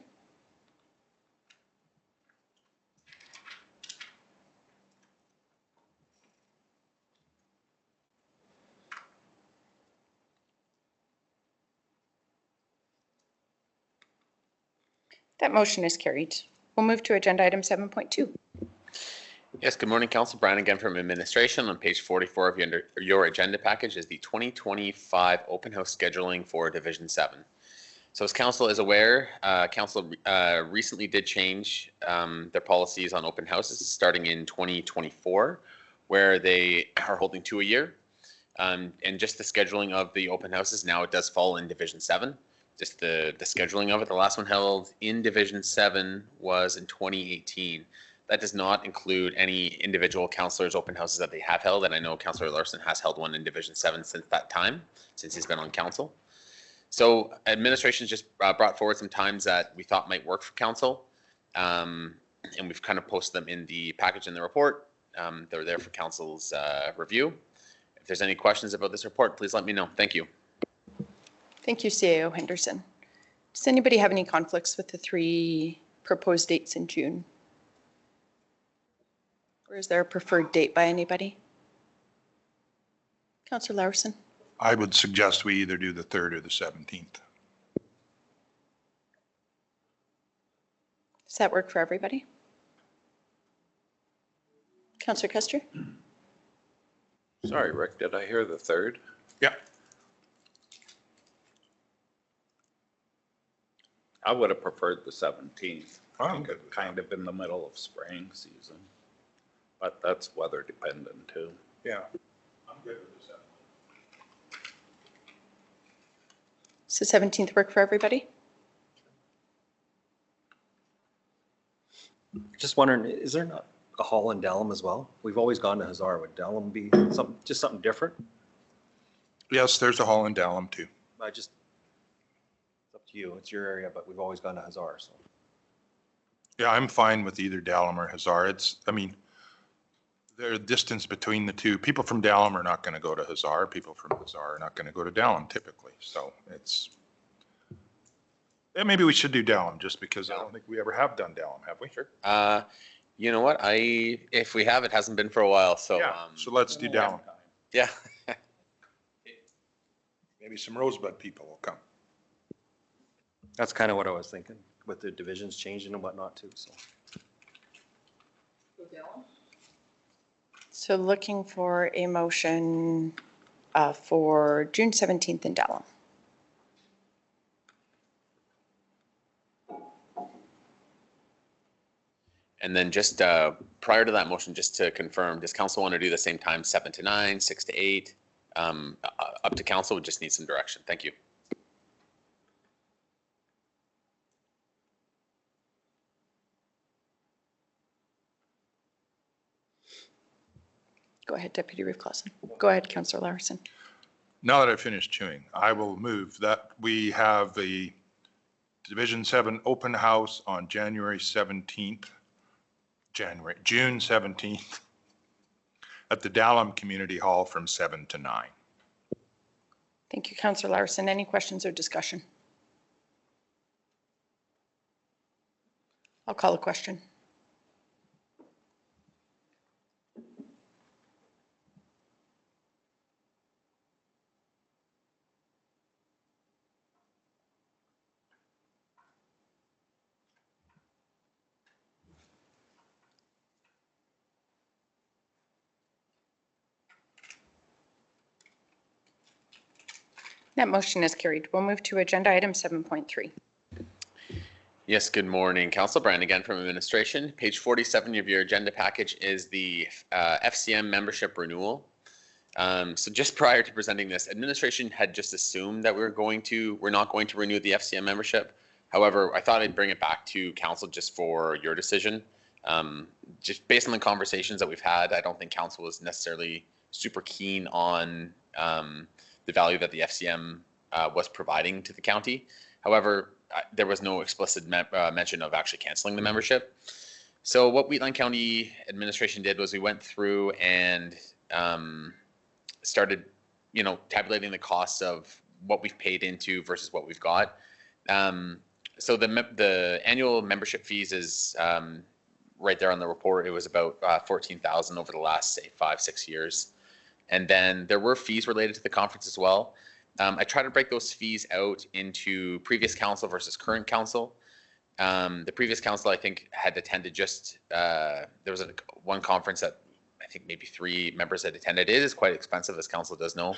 That motion is carried. We'll move to agenda item 7.2. Yes, good morning, Council. Brian again from administration. On page 44 of your agenda package is the 2025 open house scheduling for Division 7. So as council is aware, council recently did change their policies on open houses starting in 2024, where they are holding 2 a year. And just the scheduling of the open houses, now it does fall in Division 7. Just the scheduling of it. The last one held in Division 7 was in 2018. That does not include any individual councillors' open houses that they have held. And I know Councillor Larson has held one in Division 7 since that time, since he's been on council. So administration just brought forward some times that we thought might work for council. And we've kind of posted them in the package in the report. They're there for council's review. If there's any questions about this report, please let me know. Thank you. Thank you, CAO Henderson. Does anybody have any conflicts with the 3 proposed dates in June? Or is there a preferred date by anybody? Councillor Larson? I would suggest we either do the 3rd or the 17th. Does that work for everybody? Councillor Custer? Sorry, Rick, did I hear the 3rd? Yeah. I would have preferred the 17th. I'm good with Kind of in the middle of spring season. But that's weather dependent too. Yeah. I'm good with the 17th. Does the 17th work for everybody? Just wondering, is there not a hall in Dallam as well? We've always gone to Hazard. Would Dallam be something different? Yes, there's a hall in Dallam too. It's up to you. It's your area, but we've always gone to Hazard, so. Yeah, I'm fine with either Dallam or Hazard. There's distance between the two. People from Dallam are not going to go to Hazard. People from Hazard are not going to go to Dallam typically. So maybe we should do Dallam just because I don't think we ever have done Dallam, have we? Sure. You know what? If we have, it hasn't been for a while. So Yeah, so let's do Dallam. yeah. Maybe some Rosebud people will come. That's kind of what I was thinking with the divisions changing and whatnot too, so. So looking for a motion for June 17th in Dallam. And then just prior to that motion, just to confirm, does council want to do the same time, 7 to 9, 6 to 8? Up to council, we just need some direction. Thank you. Go ahead, Deputy Reeve Clausen. Go ahead, Councillor Larson. Now that I've finished chewing, I will move that we have the Division 7 open house on June 17th at the Dallam Community Hall from 7 to 9. Thank you, Councillor Larson. Any questions or discussion? I'll call a question. That motion is carried. We'll move to agenda item 7.3. Yes, good morning, Council. Brian again from administration. Page 47 of your agenda package is the FCM membership renewal. So just prior to presenting this, administration had just assumed that we're not going to renew the FCM membership. However, I thought I'd bring it back to council just for your decision. Just based on the conversations that we've had, I don't think council is necessarily super keen on the value that the FCM was providing to the county. However, there was no explicit mention of actually canceling the membership. So what Wheatland County administration did was we went through and started, tabulating the costs of what we've paid into versus what we've got. So the annual membership fees is right there on the report. It was about $14,000 over the last, say, 5-6 years. And then there were fees related to the conference as well. I try to break those fees out into previous council versus current council. The previous council, I think, had attended just, there was one conference that I think maybe 3 members had attended. It is quite expensive, as council does know.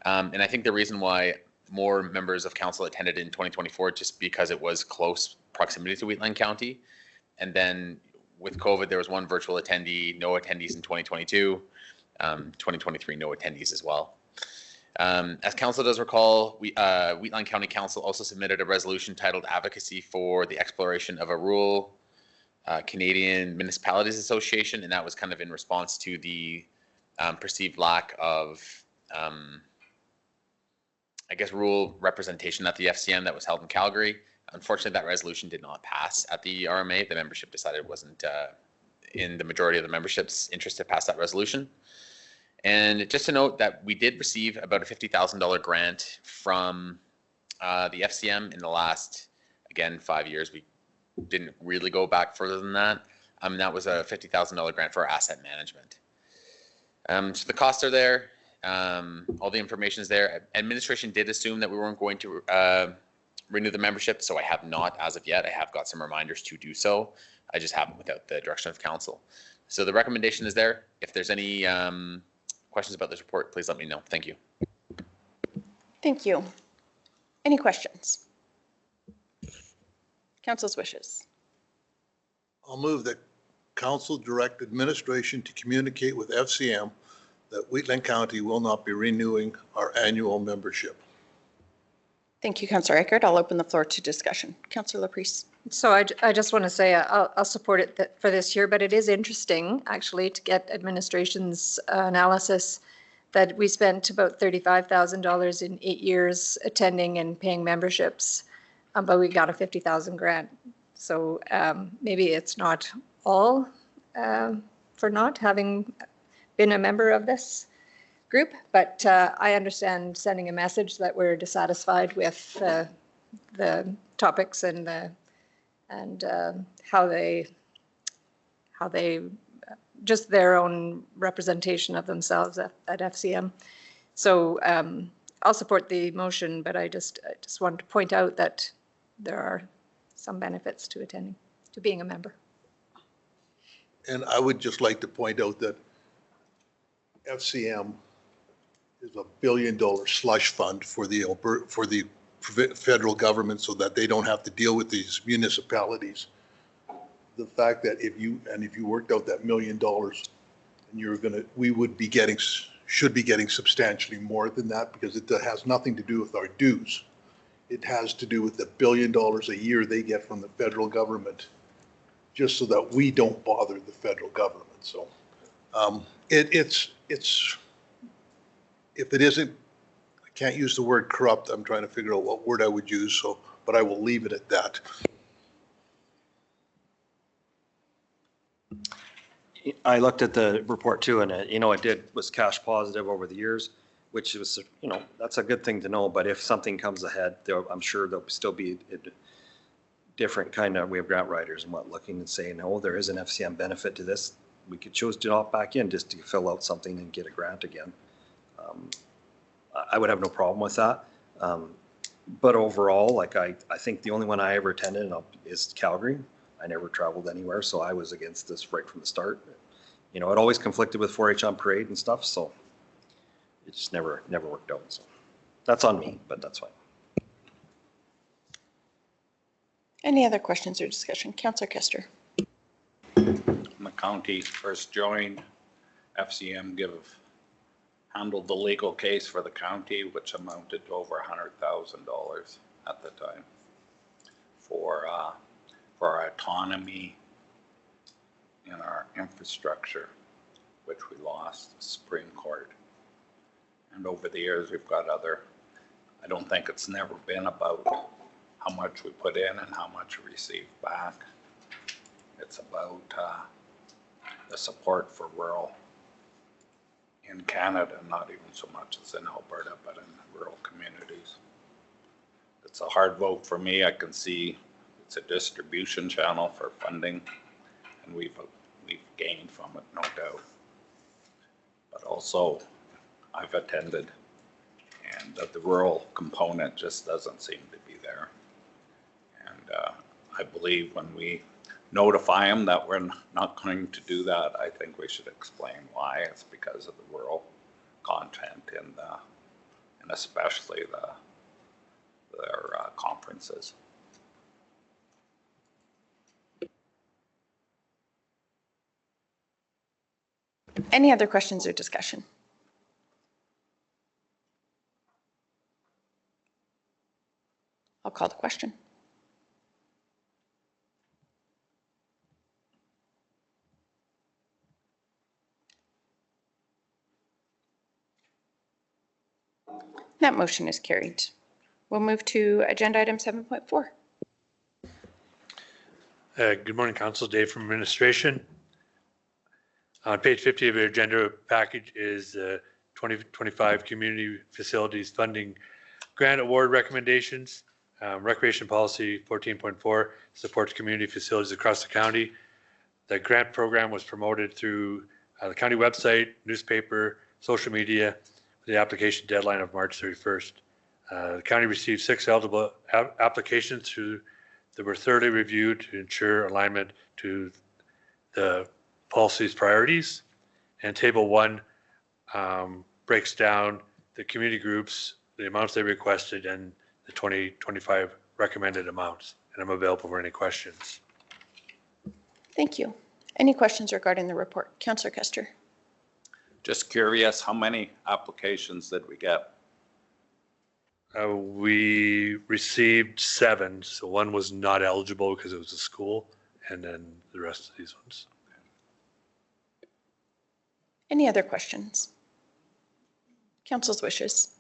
And I think the reason why more members of council attended in 2024, just because it was close proximity to Wheatland County. And then with COVID, there was one virtual attendee, no attendees in 2022, 2023, no attendees as well. As council does recall, Wheatland County Council also submitted a resolution titled Advocacy for the Exploration of a Rural Canadian Municipalities Association, and that was kind of in response to the perceived lack of, I guess, rural representation at the FCM that was held in Calgary. Unfortunately, that resolution did not pass at the RMA. The membership decided it wasn't in the majority of the membership's interest to pass that resolution. And just to note that we did receive about a $50,000 grant from the FCM in the last, again, 5 years. We didn't really go back further than that. That was a $50,000 grant for our asset management. So the costs are there. All the information is there. Administration did assume that we weren't going to renew the membership, so I have not as of yet. I have got some reminders to do so. I just haven't without the direction of council. So the recommendation is there. If there's any questions about this report, please let me know. Thank you. Thank you. Any questions? Council's wishes. I'll move that council direct administration to communicate with FCM that Wheatland County will not be renewing our annual membership. Thank you, Councillor Eckert. I'll open the floor to discussion. Councillor Laprise. So I just want to say I'll support it for this year, but it is interesting actually to get administration's analysis that we spent about $35,000 in 8 years attending and paying memberships, but we got a $50,000 grant. So maybe it's not all for not having been a member of this group, but I understand sending a message that we're dissatisfied with the topics and how they just their own representation of themselves at FCM. So I'll support the motion, but I just want to point out that there are some benefits to attending, to being a member. And I would just like to point out that FCM is $1 billion slush fund for the federal government so that they don't have to deal with these municipalities. The fact that if you worked out that $1 million and should be getting substantially more than that, because it has nothing to do with our dues. It has to do with the $1 billion a year they get from the federal government, just so that we don't bother the federal government. So it's if it isn't, I can't use the word corrupt. I'm trying to figure out what word I would use. So, but I will leave it at that. I looked at the report too, and it was cash positive over the years, which was, that's a good thing to know. But if something comes ahead, I'm sure there'll still be a different kind of, we have grant writers and looking and saying, oh, there is an FCM benefit to this. We could choose to opt back in just to fill out something and get a grant again. I would have no problem with that. But overall, I think the only one I ever attended is Calgary. I never traveled anywhere, so I was against this right from the start. It always conflicted with 4-H on parade and stuff, so it just never worked out. So that's on me, but that's fine. Any other questions or discussion? Councillor Kester. The county first joined, FCM handled the legal case for the county, which amounted to over $100,000 at the time for our autonomy in our infrastructure, which we lost the Supreme Court. And over the years, we've got I don't think it's never been about how much we put in and how much we receive back. It's about the support for rural in Canada, not even so much as in Alberta, but in rural communities. It's a hard vote for me. I can see it's a distribution channel for funding, and we've gained from it, no doubt. But also, I've attended, and the rural component just doesn't seem to be there. And I believe when we notify them that we're not going to do that, I think we should explain why. It's because of the rural content in the, and especially their conferences. Any other questions or discussion? I'll call the question. That motion is carried. We'll move to agenda item 7.4. Good morning, Council. Dave from Administration. On page 50 of your agenda package is 2025 Community Facilities Funding Grant Award Recommendations. Recreation Policy 14.4 supports community facilities across the county. The grant program was promoted through the county website, newspaper, social media, with the application deadline of March 31st. The county received 6 eligible applications that were thoroughly reviewed to ensure alignment to the policy's priorities. And Table 1 breaks down the community groups, the amounts they requested, and the 2025 recommended amounts. And I'm available for any questions. Thank you. Any questions regarding the report? Councillor Kester. Just curious, how many applications did we get? We received 7, so 1 was not eligible because it was a school, and then the rest of these ones. Any other questions? Council's wishes.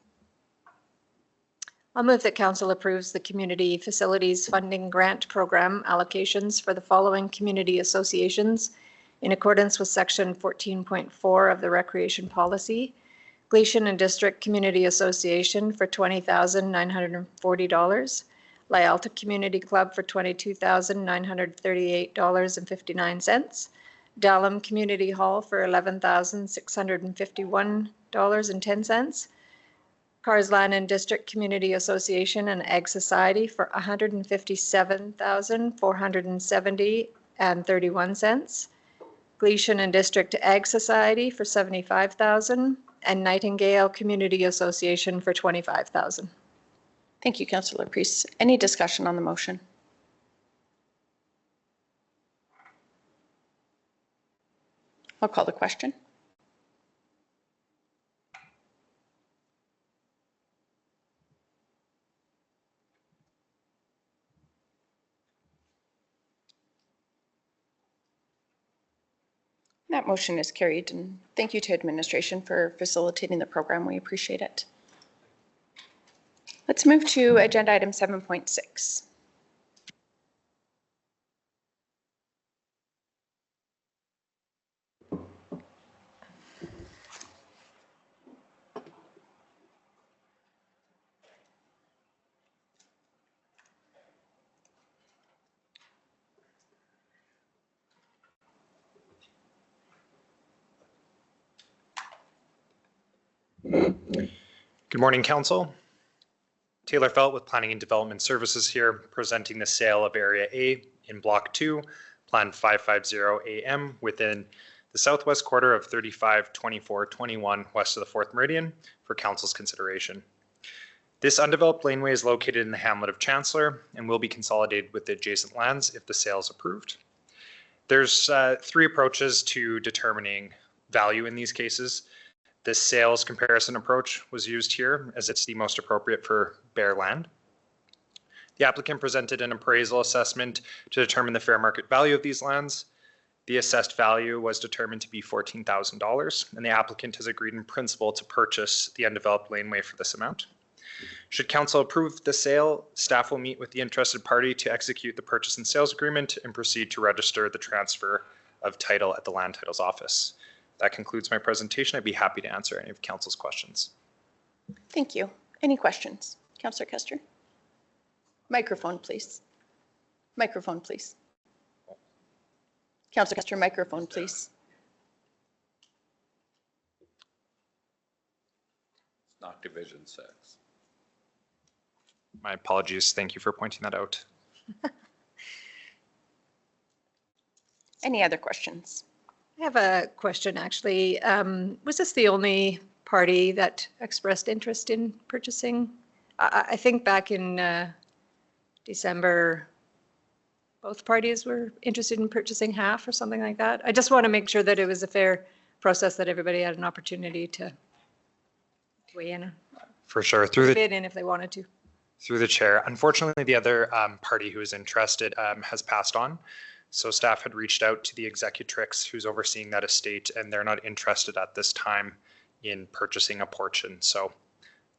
I'll move that council approves the Community Facilities Funding Grant Program allocations for the following community associations in accordance with section 14.4 of the Recreation Policy. Gleason and District Community Association for $20,940. Lyalta Community Club for $22,938.59. Dallam Community Hall for $11,651.10. Carsland and District Community Association and Ag Society for $157,470.31. Gleason and District Ag Society for $75,000 and Nightingale Community Association for $25,000. Thank you, Councillor Priest. Any discussion on the motion? I'll call the question. That motion is carried, and thank you to administration for facilitating the program. We appreciate it. Let's move to agenda item 7.6. Good morning, Council. Taylor Felt with Planning and Development Services here, presenting the sale of Area A in Block 2, Plan 550 AM within the southwest quarter of 352421 west of the 4th Meridian for Council's consideration. This undeveloped laneway is located in the hamlet of Chancellor and will be consolidated with the adjacent lands if the sale is approved. There's 3 approaches to determining value in these cases. This sales comparison approach was used here as it's the most appropriate for bare land. The applicant presented an appraisal assessment to determine the fair market value of these lands. The assessed value was determined to be $14,000, and the applicant has agreed in principle to purchase the undeveloped laneway for this amount. Should council approve the sale, staff will meet with the interested party to execute the purchase and sales agreement and proceed to register the transfer of title at the Land Titles Office. That concludes my presentation. I'd be happy to answer any of council's questions. Thank you. Any questions? Councillor Kester? Microphone, please. Microphone, please. Councillor Kester, microphone, please. It's not Division 6. My apologies. Thank you for pointing that out. Any other questions? I have a question, actually. Was this the only party that expressed interest in purchasing? I think back in December, both parties were interested in purchasing half or something like that. I just want to make sure that it was a fair process, that everybody had an opportunity to weigh in, For sure. Through the bid in if they wanted to. Through the chair. Unfortunately, the other party who is interested has passed on. So staff had reached out to the executrix who's overseeing that estate, and they're not interested at this time in purchasing a portion. So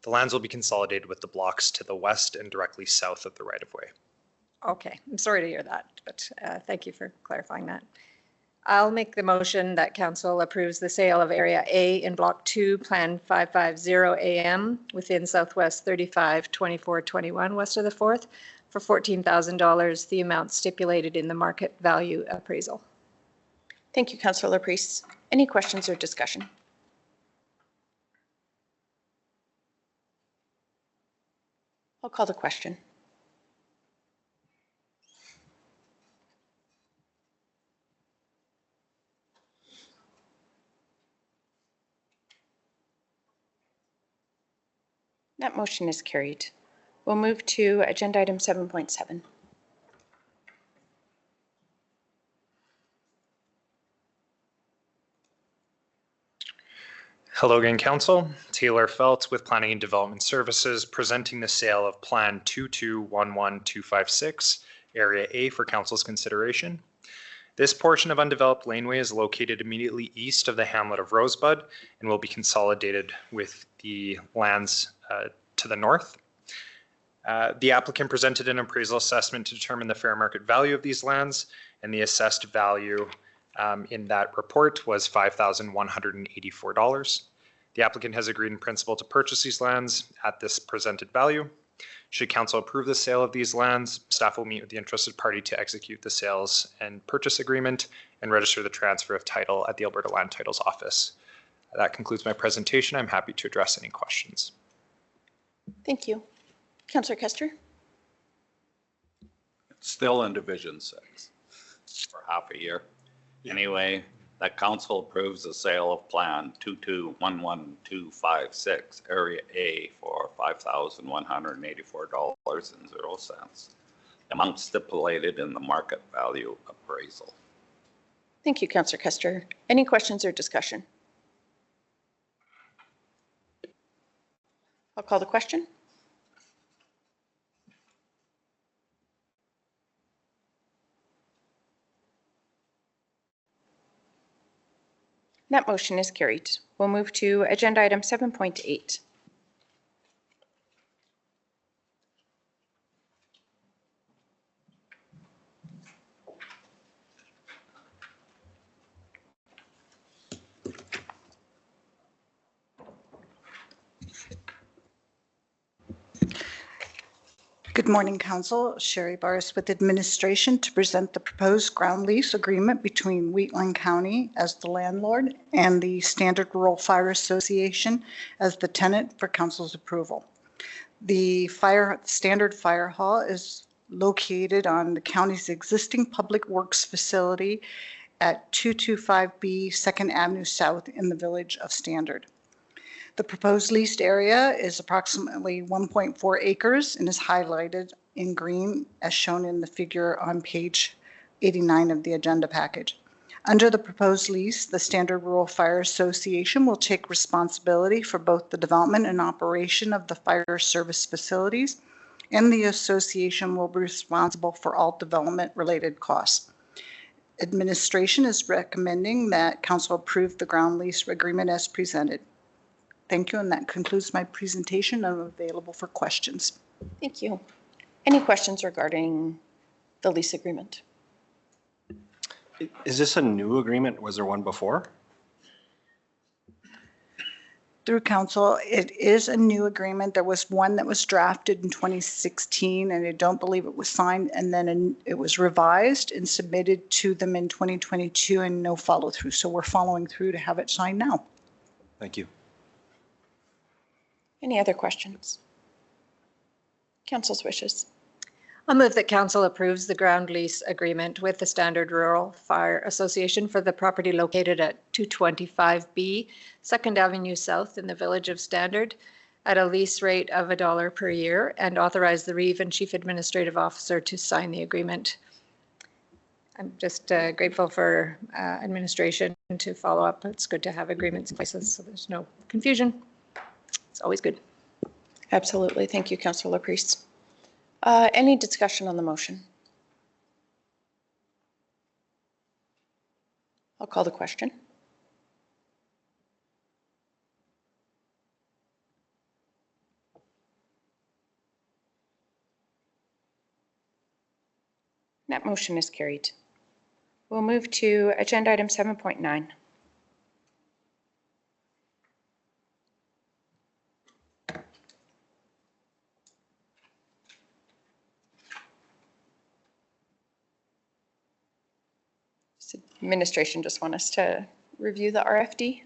the lands will be consolidated with the blocks to the west and directly south of the right-of-way. Okay, I'm sorry to hear that, but thank you for clarifying that. I'll make the motion that council approves the sale of Area A in Block 2, Plan 550 AM within Southwest 35, 24, 21 west of the 4th for $14,000, the amount stipulated in the market value appraisal. Thank you, Councillor Priest. Any questions or discussion? I'll call the question. That motion is carried. We'll move to agenda item 7.7. Hello again, Council. Taylor Felt with Planning and Development Services presenting the sale of Plan 2211256, Area A for Council's consideration. This portion of undeveloped laneway is located immediately east of the hamlet of Rosebud and will be consolidated with the lands to the north. The applicant presented an appraisal assessment to determine the fair market value of these lands, and the assessed value in that report was $5,184. The applicant has agreed in principle to purchase these lands at this presented value. Should council approve the sale of these lands, staff will meet with the interested party to execute the sales and purchase agreement and register the transfer of title at the Alberta Land Titles Office. That concludes my presentation. I'm happy to address any questions. Thank you. Councillor Kester? It's still in Division 6 for half a year. Anyway, that council approves the sale of Plan 2211256, Area A for $5,184.00. Amount stipulated in the market value appraisal. Thank you, Councillor Kester. Any questions or discussion? I'll call the question. That motion is carried. We'll move to agenda item 7.8. Good morning, Council. Sherry Barris with Administration to present the proposed ground lease agreement between Wheatland County as the landlord and the Standard Rural Fire Association as the tenant for Council's approval. The Standard Fire Hall is located on the county's existing public works facility at 225B 2nd Avenue South in the village of Standard. The proposed leased area is approximately 1.4 acres and is highlighted in green as shown in the figure on page 89 of the agenda package. Under the proposed lease, the Standard Rural Fire Association will take responsibility for both the development and operation of the fire service facilities, and the association will be responsible for all development-related costs. Administration is recommending that Council approve the ground lease agreement as presented. Thank you, and that concludes my presentation. I'm available for questions. Thank you. Any questions regarding the lease agreement? Is this a new agreement? Was there one before? Through Council, it is a new agreement. There was one that was drafted in 2016, and I don't believe it was signed, and then it was revised and submitted to them in 2022, and no follow-through. So we're following through to have it signed now. Thank you. Any other questions? Council's wishes. I'll move that council approves the ground lease agreement with the Standard Rural Fire Association for the property located at 225B 2nd Avenue South in the Village of Standard at a lease rate of $1 per year, and authorize the Reeve and Chief Administrative Officer to sign the agreement. I'm just grateful for administration to follow up. It's good to have agreements in places so there's no confusion. It's always good. Absolutely. Thank you, Councillor Priest. Any discussion on the motion? I'll call the question. That motion is carried. We'll move to agenda item 7.9. Administration just want us to review the RFD.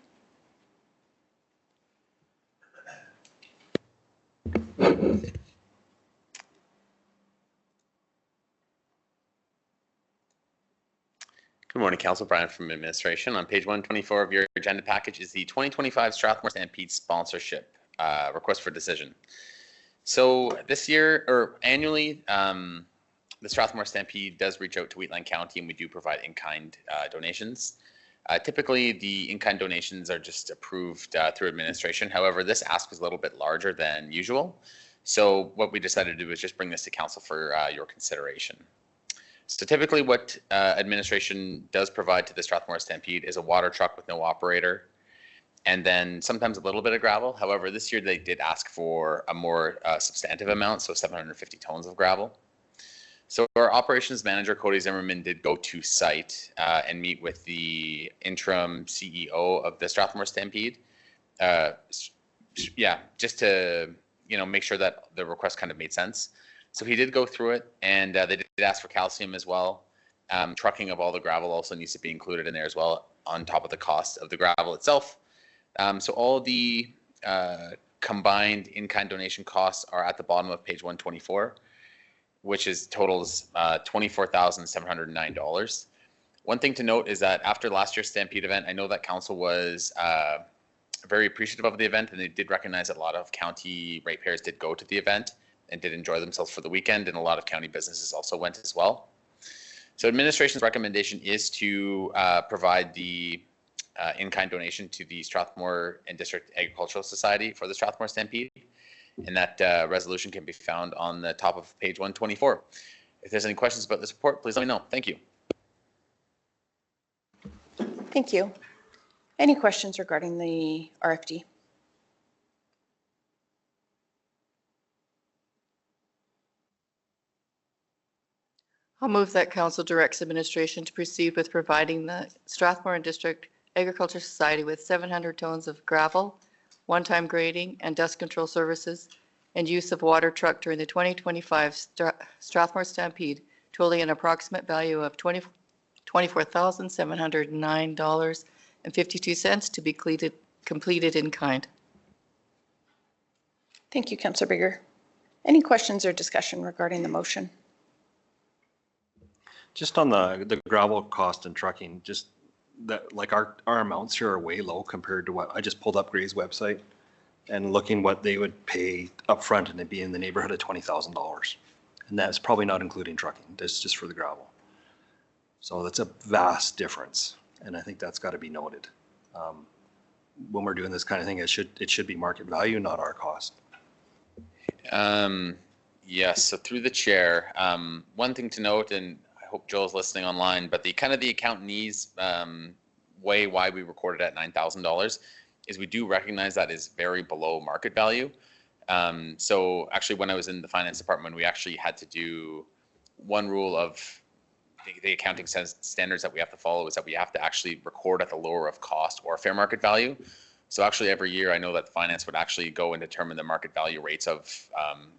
Good morning, Council. Brian from Administration. On page 124 of your agenda package is the 2025 Strathmore Stampede sponsorship request for decision. So this year, or annually, the Strathmore Stampede does reach out to Wheatland County, and we do provide in-kind donations. Typically, the in-kind donations are just approved through administration. However, this ask was a little bit larger than usual. So what we decided to do is just bring this to council for your consideration. So typically what administration does provide to the Strathmore Stampede is a water truck with no operator, and then sometimes a little bit of gravel. However, this year they did ask for a more substantive amount, so 750 tons of gravel. So our operations manager, Cody Zimmerman, did go to site and meet with the interim CEO of the Strathmore Stampede. Yeah, just to make sure that the request kind of made sense. So he did go through it, and they did ask for calcium as well. Trucking of all the gravel also needs to be included in there as well, on top of the cost of the gravel itself. So all the combined in-kind donation costs are at the bottom of page 124, which totals $24,709. One thing to note is that after last year's Stampede event, I know that council was very appreciative of the event, and they did recognize that a lot of county ratepayers did go to the event and did enjoy themselves for the weekend, and a lot of county businesses also went as well. So administration's recommendation is to provide the in-kind donation to the Strathmore and District Agricultural Society for the Strathmore Stampede, and that resolution can be found on the top of page 124. If there's any questions about this report, please let me know. Thank you. Thank you. Any questions regarding the RFD? I'll move that council directs administration to proceed with providing the Strathmore and District Agriculture Society with 700 tons of gravel, one-time grading and dust control services, and use of water truck during the 2025 Strathmore Stampede, totaling an approximate value of $24,709.52 to be completed in kind. Thank you, Councillor Bigger. Any questions or discussion regarding the motion? Just on the gravel cost and trucking, just that, like our amounts here are way low compared to what I just pulled up Gray's website and looking what they would pay upfront, and it'd be in the neighborhood of $20,000. And that's probably not including trucking. That's just for the gravel. So that's a vast difference. And I think that's got to be noted. When we're doing this kind of thing, it should be market value, not our cost. Yes, so through the chair, one thing to note, and I hope Joel's listening online, but the account needs way why we recorded at $9,000 is we do recognize that is very below market value. So actually when I was in the finance department, we actually had to do one rule of the accounting standards that we have to follow is that we have to actually record at the lower of cost or fair market value. So actually every year I know that finance would actually go and determine the market value rates of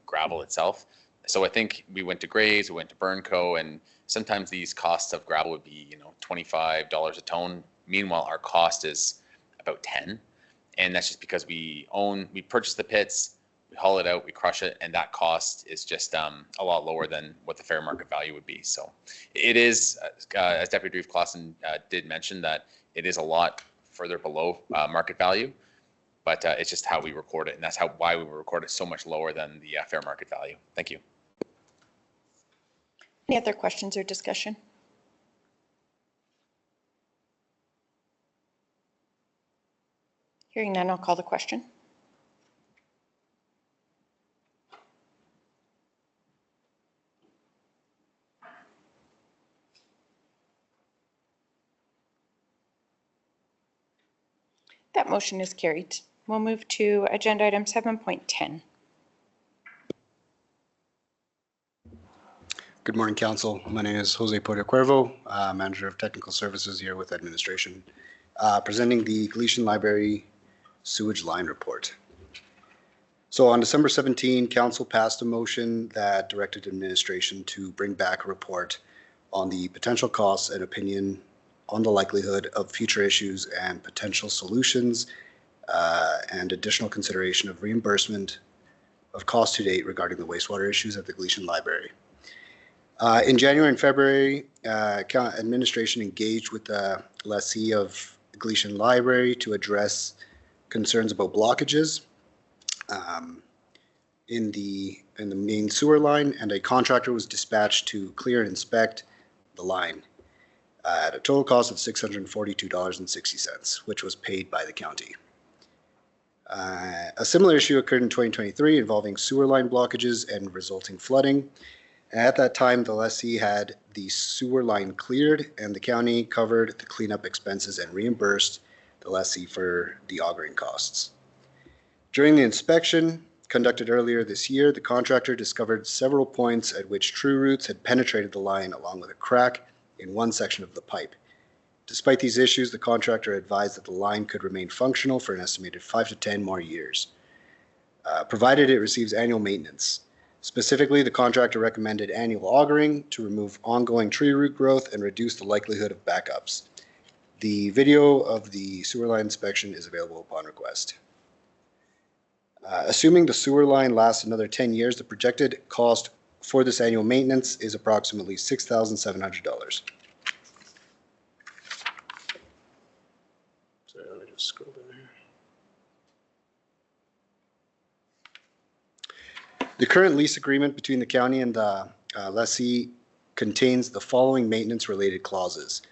gravel itself. So I think we went to Grays, we went to Burnco, and sometimes these costs of gravel would be, $25 a ton. Meanwhile, our cost is about 10. And that's just because we purchase the pits, we haul it out, we crush it, and that cost is just a lot lower than what the fair market value would be. So it is, as Deputy Reeve Clausen did mention, that it is a lot further below market value, but it's just how we record it, and that's why we record it so much lower than the fair market value. Thank you. Any other questions or discussion? Hearing none, I'll call the question. That motion is carried. We'll move to agenda item 7.10. Good morning, Council. My name is Jose Porter Cuervo, Manager of Technical Services here with Administration, presenting the Gleason Library Sewage Line Report. So on December 17, Council passed a motion that directed Administration to bring back a report on the potential costs and opinion on the likelihood of future issues and potential solutions and additional consideration of reimbursement of costs to date regarding the wastewater issues at the Gleason Library. In January and February, Administration engaged with the lessee of Gleason Library to address concerns about blockages in the main sewer line, and a contractor was dispatched to clear and inspect the line at a total cost of $642.60, which was paid by the county. A similar issue occurred in 2023 involving sewer line blockages and resulting flooding. At that time, the lessee had the sewer line cleared, and the county covered the cleanup expenses and reimbursed the lessee for the augering costs. During the inspection conducted earlier this year, the contractor discovered several points at which true roots had penetrated the line along with a crack in one section of the pipe. Despite these issues, the contractor advised that the line could remain functional for an estimated 5 to 10 more years, provided it receives annual maintenance. Specifically, the contractor recommended annual augering to remove ongoing tree root growth and reduce the likelihood of backups. The video of the sewer line inspection is available upon request. Assuming the sewer line lasts another 10 years, the projected cost for this annual maintenance is approximately $6,700. So let me just scroll down here. The current lease agreement between the county and the lessee contains the following maintenance-related clauses.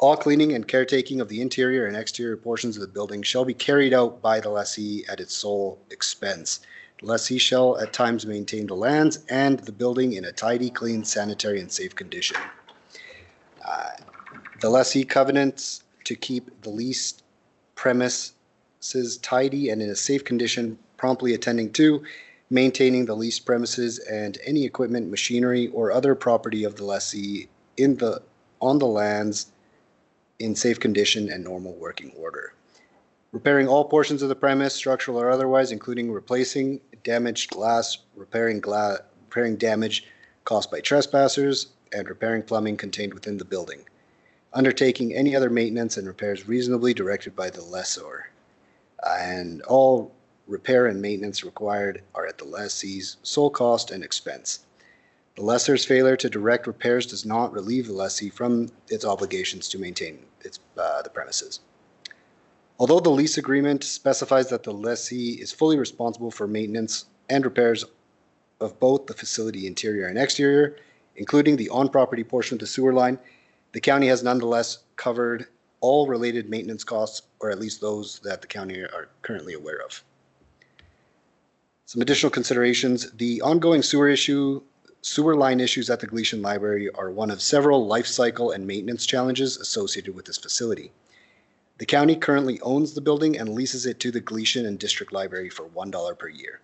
All cleaning and caretaking of the interior and exterior portions of the building shall be carried out by the lessee at its sole expense. The lessee shall at times maintain the lands and the building in a tidy, clean, sanitary, and safe condition. The lessee covenants to keep the leased premises tidy and in a safe condition, promptly attending to maintaining the leased premises and any equipment, machinery, or other property of the lessee on the lands in safe condition and normal working order. Repairing all portions of the premise, structural or otherwise, including replacing damaged glass, repairing damage caused by trespassers, and repairing plumbing contained within the building. Undertaking any other maintenance and repairs reasonably directed by the lessor. And all repair and maintenance required are at the lessee's sole cost and expense. The lessor's failure to direct repairs does not relieve the lessee from its obligations to maintain the premises. Although the lease agreement specifies that the lessee is fully responsible for maintenance and repairs of both the facility interior and exterior, including the on-property portion of the sewer line, the county has nonetheless covered all related maintenance costs, or at least those that the county are currently aware of. Some additional considerations. The ongoing sewer line issues at the Gleason Library are one of several life cycle and maintenance challenges associated with this facility. The county currently owns the building and leases it to the Gleason and District Library for $1 per year.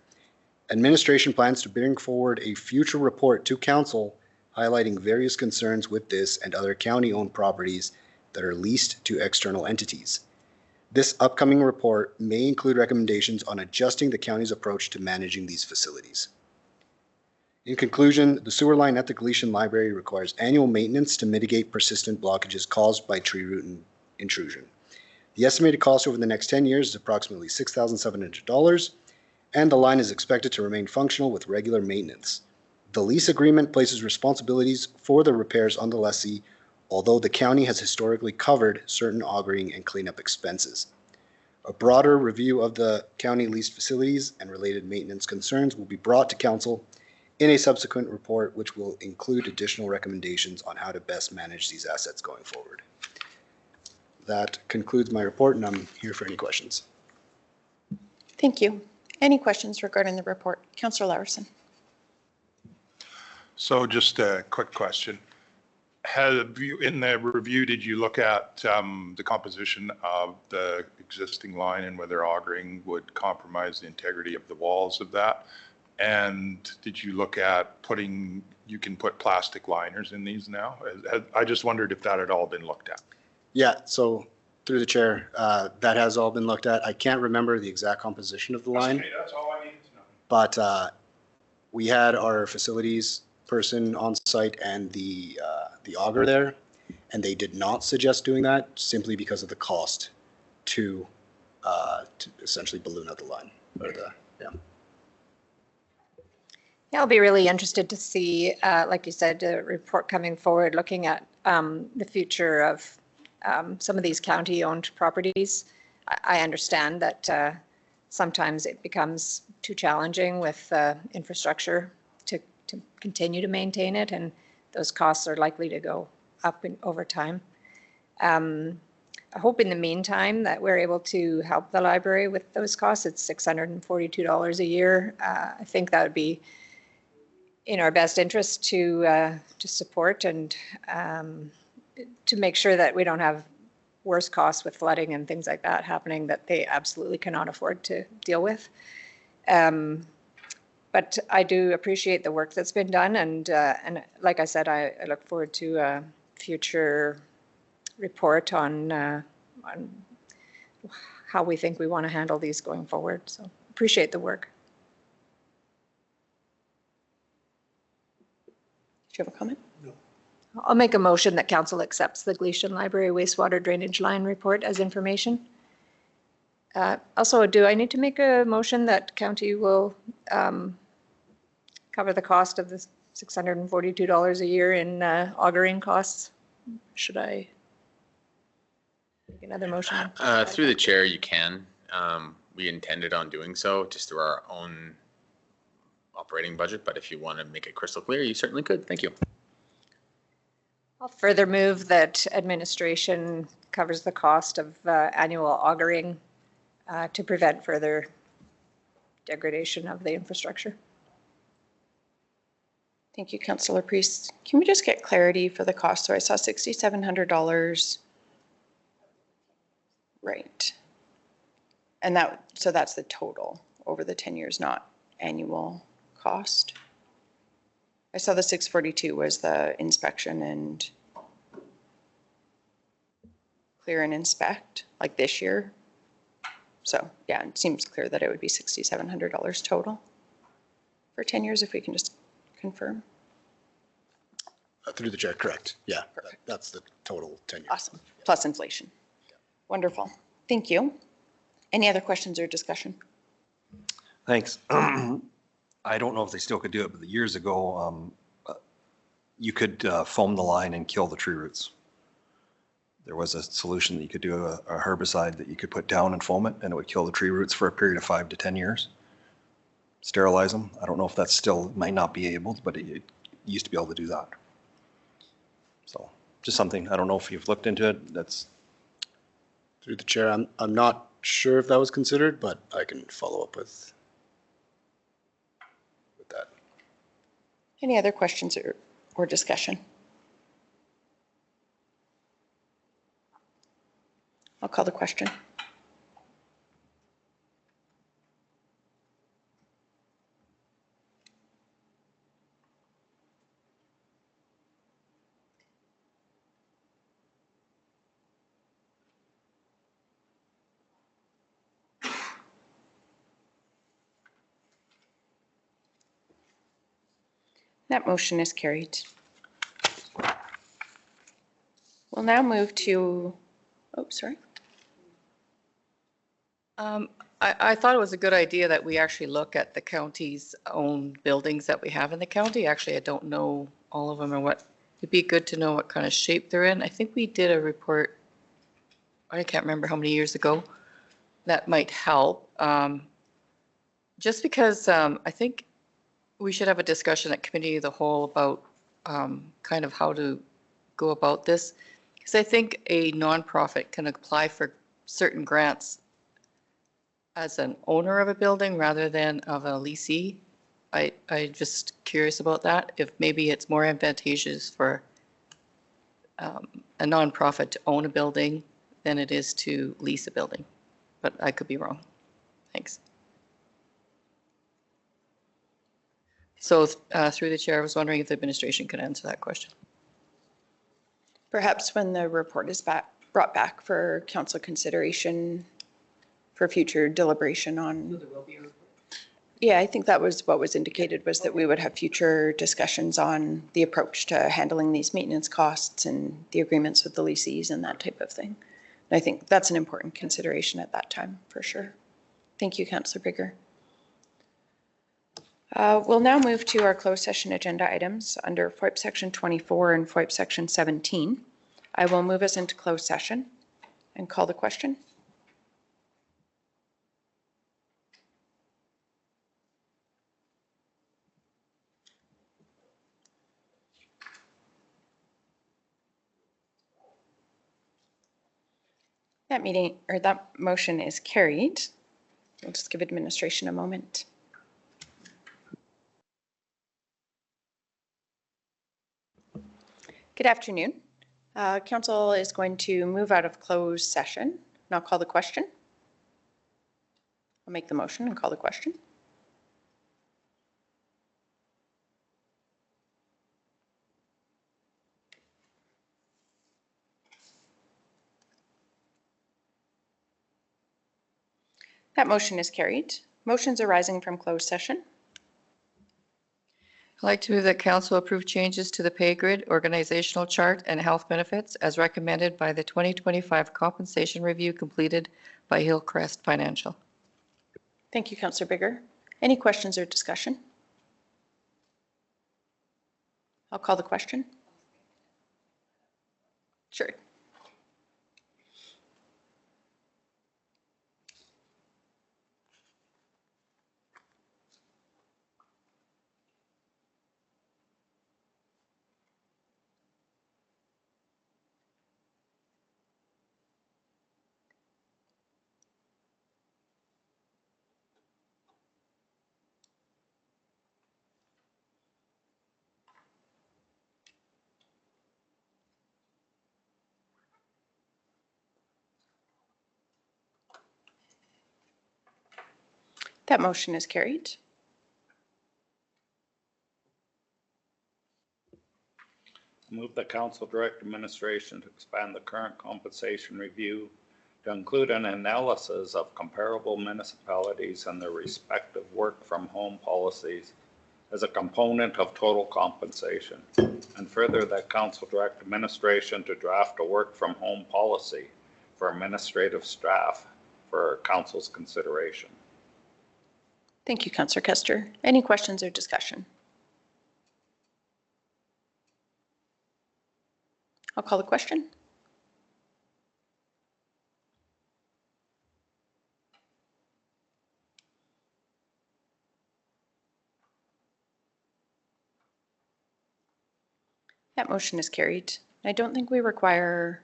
Administration plans to bring forward a future report to Council highlighting various concerns with this and other county-owned properties that are leased to external entities. This upcoming report may include recommendations on adjusting the county's approach to managing these facilities. In conclusion, the sewer line at the Gleason Library requires annual maintenance to mitigate persistent blockages caused by tree root intrusion. The estimated cost over the next 10 years is approximately $6,700, and the line is expected to remain functional with regular maintenance. The lease agreement places responsibilities for the repairs on the lessee, although the county has historically covered certain augering and cleanup expenses. A broader review of the county leased facilities and related maintenance concerns will be brought to council in a subsequent report, which will include additional recommendations on how to best manage these assets going forward. That concludes my report, and I'm here for any questions. Thank you. Any questions regarding the report? Councillor Larson. So just a quick question. Have you, in the review, did you look at the composition of the existing line and whether augering would compromise the integrity of the walls of that? And did you look at putting, you can put plastic liners in these now? I just wondered if that had all been looked at. Yeah, so through the chair, that has all been looked at. I can't remember the exact composition of the line. Okay, that's all I needed to know. But we had our facilities person on site and the auger there, and they did not suggest doing that simply because of the cost to essentially balloon out the line. Yeah, I'll be really interested to see, like you said, a report coming forward looking at the future of some of these county-owned properties. I understand that sometimes it becomes too challenging with infrastructure to continue to maintain it, and those costs are likely to go up over time. I hope in the meantime that we're able to help the library with those costs. It's $642 a year. I think that would be in our best interest to support and to make sure that we don't have worse costs with flooding and things like that happening that they absolutely cannot afford to deal with. But I do appreciate the work that's been done, and like I said, I look forward to a future report on how we think we want to handle these going forward. So appreciate the work. Do you have a comment? No. I'll make a motion that council accepts the Gleason Library wastewater drainage line report as information. Also, do I need to make a motion that county will cover the cost of the $642 a year in augering costs? Should I make another motion? Through the chair, you can. We intended on doing so just through our own operating budget, but if you want to make it crystal clear, you certainly could. Thank you. I'll further move that administration covers the cost of annual augering to prevent further degradation of the infrastructure. Thank you, Councillor Priest. Can we just get clarity for the cost? So I saw $6,700. Right. And so that's the total over the 10 years, not annual cost. I saw the 642 was the inspection and clear and inspect, like this year. So yeah, it seems clear that it would be $6,700 total for 10 years if we can just confirm. Through the chair, correct. Yeah, that's the total 10 years. Awesome. Plus inflation. Wonderful. Thank you. Any other questions or discussion? Thanks. I don't know if they still could do it, but years ago, you could foam the line and kill the tree roots. There was a solution that you could do, a herbicide that you could put down and foam it, and it would kill the tree roots for a period of 5 to 10 years. Sterilize them. I don't know if that's still, might not be able, but it used to be able to do that. So just something, I don't know if you've looked into it. That's through the chair. I'm not sure if that was considered, but I can follow up with that. Any other questions or discussion? I'll call the question. That motion is carried. We'll now move to, oh, sorry. I I thought it was a good idea that we actually look at the county's own buildings that we have in the county. Actually, I don't know all of them and what, it'd be good to know what kind of shape they're in. I think we did a report, I can't remember how many years ago, that might help. Just because I think we should have a discussion at committee of the whole about kind of how to go about this. Because I think a nonprofit can apply for certain grants as an owner of a building rather than of a leasee. I just curious about that, if maybe it's more advantageous for a nonprofit to own a building than it is to lease a building. But I could be wrong. Thanks. So through the chair, I was wondering if the administration could answer that question. Perhaps when the report is brought back for council consideration for future deliberation on. Yeah, I think that was what was indicated, was that we would have future discussions on the approach to handling these maintenance costs and the agreements with the lessees and that type of thing. And I think that's an important consideration at that time, for sure. Thank you, Councillor Bigger. We'll now move to our closed session agenda items under FOIP Section 24 and FOIP Section 17. I will move us into closed session and call the question. That motion is carried. We'll just give administration a moment. Good afternoon. Council is going to move out of closed session, and I'll call the question. I'll make the motion and call the question. That motion is carried. Motions arising from closed session. I'd like to move that council approve changes to the pay grid, organizational chart, and health benefits as recommended by the 2025 compensation review completed by Hillcrest Financial. Thank you, Councillor Bigger. Any questions or discussion? I'll call the question. Sure. That motion is carried. Move that council direct administration to expand the current compensation review to include an analysis of comparable municipalities and their respective work from home policies as a component of total compensation. And further, that council direct administration to draft a work from home policy for administrative staff for council's consideration. Thank you, Councillor Kester. Any questions or discussion? I'll call the question. That motion is carried. I don't think we require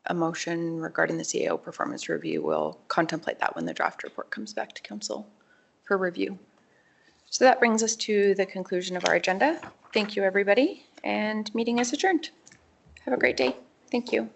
a motion regarding the CAO performance review. We'll contemplate that when the draft report comes back to council for review. So that brings us to the conclusion of our agenda. Thank you, everybody, and meeting is adjourned. Have a great day. Thank you.